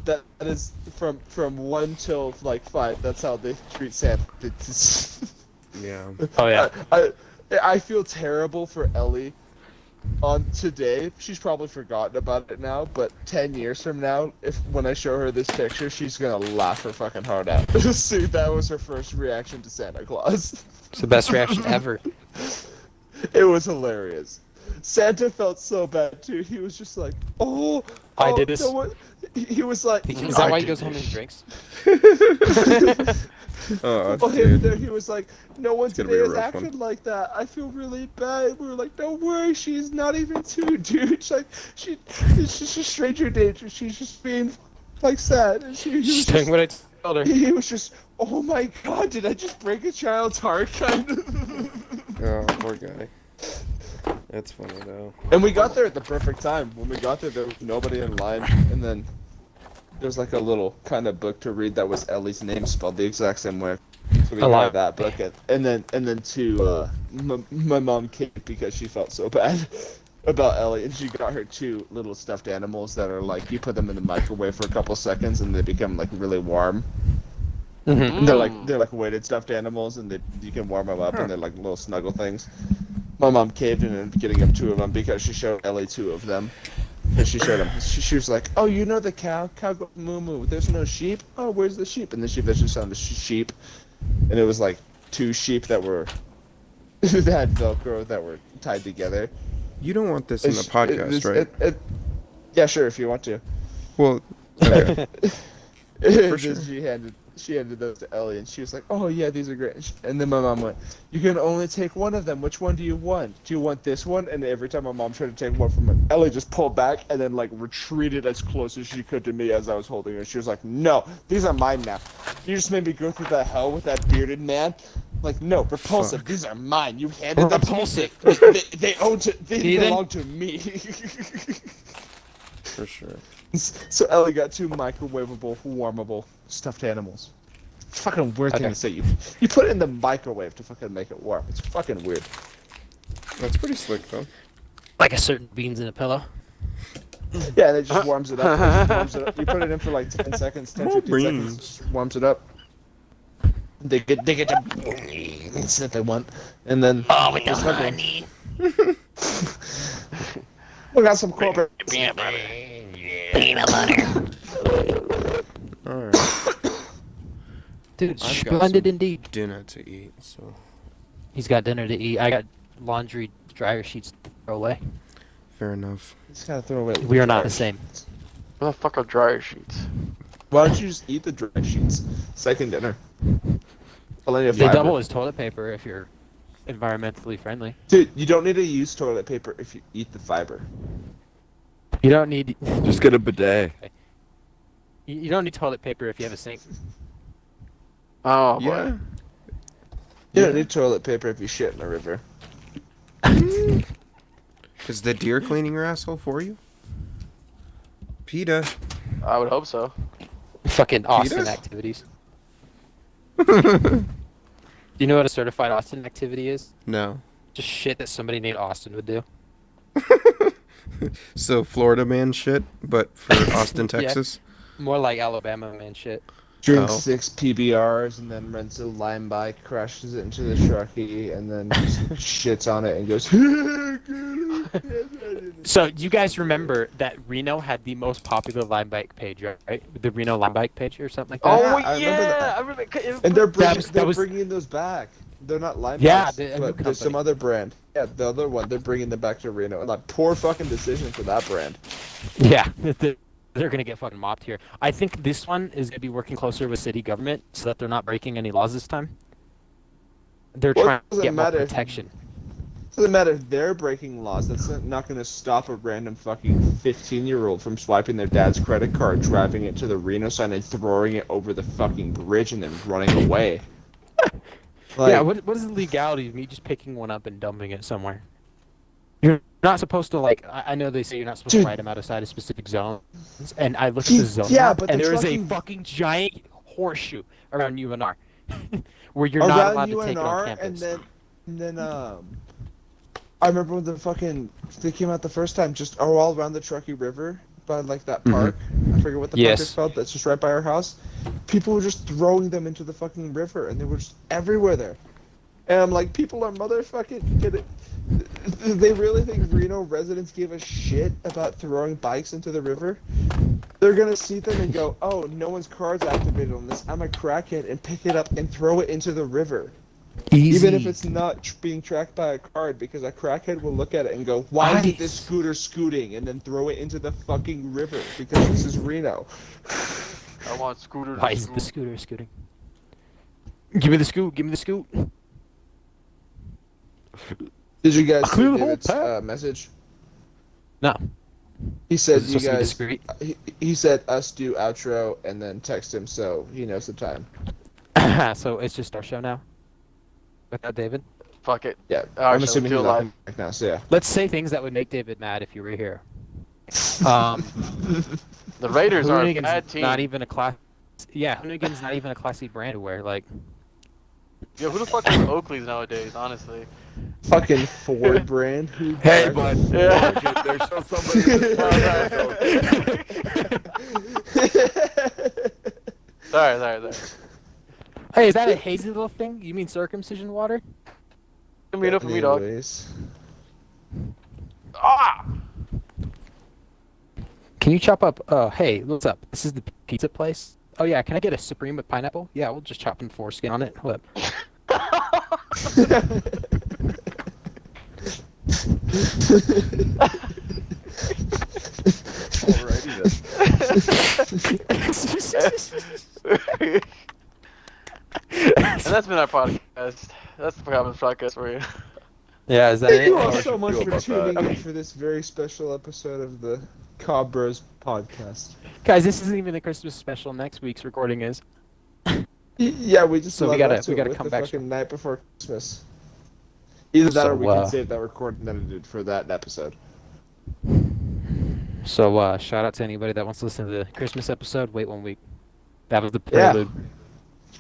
S2: That is from 1 till like 5. That's how they treat Santa.
S3: Yeah.
S1: Oh yeah.
S2: I feel terrible for Ellie. On today, she's probably forgotten about it now. But 10 years from now, when I show her this picture, she's gonna laugh her fucking heart out. See, that was her first reaction to Santa Claus.
S1: It's the best reaction ever.
S2: It was hilarious. Santa felt so bad too. He was just like, "Oh,
S1: I did this."
S2: No one... He was like,
S1: Is that why he goes home and drinks?
S3: Oh,
S2: Well, him
S3: dude.
S2: there, he was like, "No one
S3: It's gonna
S2: today
S3: be a
S2: has
S3: rough
S2: acted
S3: one.
S2: like that. I feel really bad." We were like, "Don't worry, she's not even 2, dude. She's like, it's just a stranger danger. She's just being like sad." And he was
S1: She's doing what I told her.
S2: he was just, "Oh my god, did I just break a child's heart?" Kind of.
S3: Oh, poor guy. That's funny though.
S2: And we got there at the perfect time. When we got there was nobody in line, and then there was like a little kind of book to read that was Ellie's name spelled the exact same way. So we got that book, and then my mom came because she felt so bad about Ellie, and she got her 2 little stuffed animals that are like, you put them in the microwave for a couple seconds and they become like really warm.
S1: Mm-hmm.
S2: And they're like weighted stuffed animals, and you can warm them up, and they're like little snuggle things. My mom caved in and getting up 2 of them because she showed Ellie 2 of them. And she showed him. She was like, "Oh, you know the cow? Cow goes moo moo. There's no sheep. Oh, where's the sheep?" And then she eventually found the sheep, and it was like 2 sheep that were that had Velcro that were tied together.
S3: You don't want this in the
S2: It's-
S3: podcast, right?
S2: Yeah, sure, if you want to.
S3: Well, okay. For
S2: Then
S3: sure.
S2: she handed those to Ellie, and she was like, "Oh yeah, these are great." And then my mom went, "You can only take one of them. Which one do you want? Do you want this one?" And every time my mom tried to take one from her, Ellie just pulled back and then like retreated as close as she could to me as I was holding her. She was like, "No, these are mine now. You just made me go through that hell with that bearded man." Like, no, repulsive.
S3: Fuck.
S2: These are mine. You handed them to me.
S1: Repulsive.
S2: They
S1: Heathen.
S2: belong to me.
S3: For sure.
S2: So Ellie got 2 microwavable, warmable stuffed animals. Fucking weird thing
S1: Okay.
S2: to say. You put it in the microwave to fucking make it warm. It's fucking weird.
S3: That's pretty slick, though.
S1: Like a certain beans in a pillow.
S2: Yeah, and it just warms it up. It just warms it up. You put it in for like 10 seconds, 10,
S3: More
S2: 15 seconds,
S3: beans.
S2: it just warms it up. They get to beans that they want, and then
S1: With
S2: the honey. We got some corporate.
S3: Alright.
S1: Dude,
S3: I've got
S1: splendid
S3: some
S1: indeed.
S3: dinner to eat, so.
S1: He's got dinner to eat. I got laundry dryer sheets to throw away.
S3: Fair enough.
S2: Just gotta throw away.
S1: We are not the same.
S4: What the fuck are dryer sheets?
S2: Why don't you just eat the dry sheets? Second dinner. Plenty of
S1: They
S2: fiber.
S1: double as toilet paper if you're environmentally friendly.
S2: Dude, you don't need to use toilet paper if you eat the fiber.
S1: You don't need
S5: Just get a bidet.
S1: you don't need toilet paper if you have a sink.
S4: Oh, boy.
S3: Yeah.
S2: You don't need toilet paper if you shit in a river.
S3: Is the deer cleaning your asshole for you? PETA.
S4: I would hope so.
S1: Fucking Austin
S3: Peter?
S1: activities. Do you know what a certified Austin activity is?
S3: No.
S1: Just shit that somebody named Austin would do.
S3: So Florida man shit, but for Austin,
S1: Yeah.
S3: Texas?
S1: More like Alabama man shit.
S2: Drinks
S3: Oh.
S2: 6 PBRs and then rents a Lime bike, crashes it into the truckie, and then just shits on it and goes.
S1: So you guys remember that Reno had the most popular Lime bike page, right? The Reno Lime bike page or something like that.
S4: Oh,
S2: I
S4: yeah!
S2: remember that.
S4: I remember
S2: And they're
S1: That was-
S2: bringing those back. They're not Lime
S1: Yeah,
S2: bikes,
S1: a new
S2: but there's some
S1: company.
S2: other brand. Yeah, the other one. They're bringing them back to Reno. And like, poor fucking decision for that brand.
S1: Yeah, they're gonna get fucking mopped here. I think this one is gonna be working closer with city government so that they're not breaking any laws this time. They're
S2: Well, it
S1: trying to
S2: doesn't
S1: get more
S2: matter.
S1: protection.
S2: Doesn't matter if they're breaking laws. That's not going to stop a random fucking 15-year-old from swiping their dad's credit card, driving it to the Reno sign, and throwing it over the fucking bridge and then running away.
S1: Yeah, what is the legality of me just picking one up and dumping it somewhere? You're not supposed to like. I know they say you're not supposed
S2: Dude.
S1: to ride them outside of specific zones, and I looked at the zone
S2: Yeah,
S1: map,
S2: but
S1: and
S2: the
S1: there is a
S2: trucking-
S1: fucking giant horseshoe around UNR, where you're not allowed to take it on campus.
S2: and then I remember when they came out the first time, just all around the Truckee River by like that park. I forget what the park
S1: Yes.
S2: is called. That's just right by our house. People were just throwing them into the fucking river, and they were just everywhere there. And I'm like, people are motherfucking kidding. They really think Reno residents give a shit about throwing bikes into the river? They're gonna see them and go, "Oh, no one's card's activated on this. I'm a crackhead," and pick it up and throw it into the river.
S1: Easy.
S2: Even if it's not being tracked by a card, because a crackhead will look at it and go, "Why is this scooter scooting?" and then throw it into the fucking river because this is Reno.
S4: I want scooter
S1: Why
S4: to
S1: is the
S4: scoot.
S1: scooter scooting? Give me the scoot. Give me the scoot.
S2: Did you guys
S1: Clear
S2: see
S1: the whole
S2: David's
S1: path.
S2: message?
S1: No.
S2: He said
S1: Is it
S2: you
S1: supposed to be
S2: guys.
S1: discreet?
S2: He said us do outro and then text him so he knows the time.
S1: So it's just our show now. Without David.
S4: Fuck it.
S2: Yeah,
S4: Alright,
S2: I'm
S4: so
S2: assuming
S4: we'll
S2: he's
S4: do it
S2: not
S4: live.
S2: back now. So yeah.
S1: Let's say things that would make David mad if you were here.
S4: The Raiders are a
S1: Hoonigan's
S4: bad team.
S1: not even a class. Yeah, Hoonigan's not even a classy brand to wear. Like,
S4: Yo, who the fuck is Oakleys nowadays, honestly?
S2: Fucking Ford brand. Who
S5: Hey,
S2: drives-
S5: bud.
S4: Yeah.
S5: There's still somebody in this
S4: Sorry.
S1: hey, is that a hazy little thing? You mean circumcision water?
S4: Meet up for me, dog.
S2: Anyways.
S4: Ah!
S1: Can you chop up? Hey, what's up? This is the pizza place. Oh yeah, can I get a supreme with pineapple? Yeah, we'll just chop in foreskin on it. Hold up.
S4: And that's been our podcast. That's the Commons podcast for you.
S1: Yeah, is that
S2: Thank
S1: it?
S2: you all
S5: How
S2: so
S5: you
S2: much
S5: feel
S2: for
S5: about
S2: tuning
S5: that?
S2: in for this very special episode of the Cobb Bros podcast.
S1: Guys, this isn't even the Christmas special. Next week's recording is.
S2: Yeah, we just
S1: So we
S2: led
S1: gotta-
S2: up to
S1: we
S2: it
S1: gotta
S2: with
S1: come
S2: the
S1: back
S2: fucking night before Christmas. Either that or
S1: So,
S2: we can save that recording that I did for that episode.
S1: So shout out to anybody that wants to listen to the Christmas episode. Wait 1 week. That was the
S2: Yeah.
S1: prelude.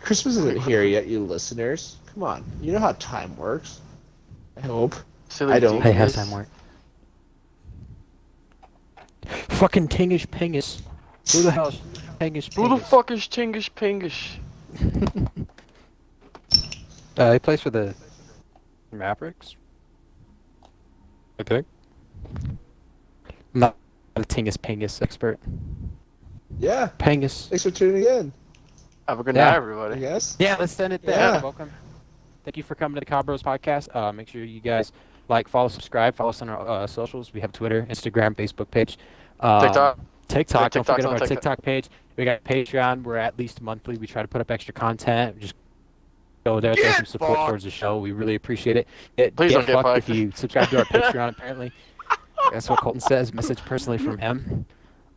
S2: Christmas isn't here yet, you listeners. Come on, you know how time works. I hope.
S4: Silly
S2: I don't.
S1: Hey, how's
S4: genius.
S1: time work? Fucking Tingish Pingus. Who the hell's Tingish
S4: Who the
S1: Pingus?
S4: fuck is Chingish Pingish?
S1: He plays for the Mavericks. I think. I'm not a Tingus Pingus expert.
S2: Yeah.
S1: Pingus.
S2: Thanks for tuning in.
S4: Have a good
S1: Yeah.
S4: night,
S2: I
S4: everybody.
S2: guess.
S1: Yeah, let's send it there.
S2: Yeah.
S1: Welcome. Thank you for coming to the Cobb Bros podcast. Make sure you guys like, follow, subscribe, follow us on our socials. We have Twitter, Instagram, Facebook page.
S4: TikTok.
S1: TikTok. Don't
S4: TikTok's
S1: forget
S4: on
S1: about our
S4: TikTok.
S1: TikTok page. We got Patreon. We're at least monthly. We try to put up extra content. Just go there, throw some support towards the show. We really appreciate it.
S4: Please don't get
S1: fucked
S4: fucked.
S1: if you subscribe to our Patreon. Apparently, that's what Colton says. Message personally from him.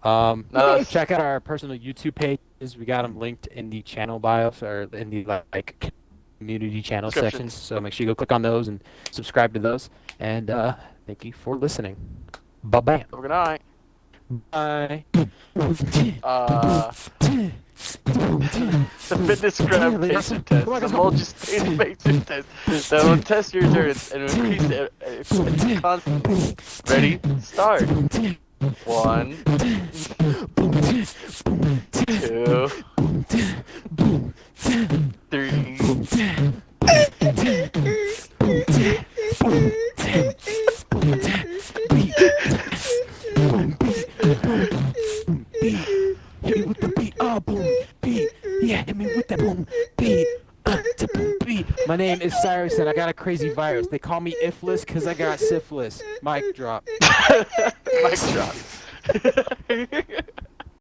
S4: No, that's-
S1: Check out our personal YouTube pages. We got them linked in the channel bios or in the like community channel
S4: Description.
S1: sections. So make sure you go click on those and subscribe to those. And thank you for listening. Bye bye.
S4: Have a good night.
S1: Bye.
S4: The fitness grab patient test. The multi-stage patient test. That will test your endurance and increase the constantly. Ready? Start. 1, 2, 3.
S1: Hit me with the beat, boom, beat. Yeah, hit me with that boom, beat. To boom, beat. My name is Cyrus and I got a crazy virus. They call me Ifless because I got syphilis. Mic drop.
S4: Mic drop.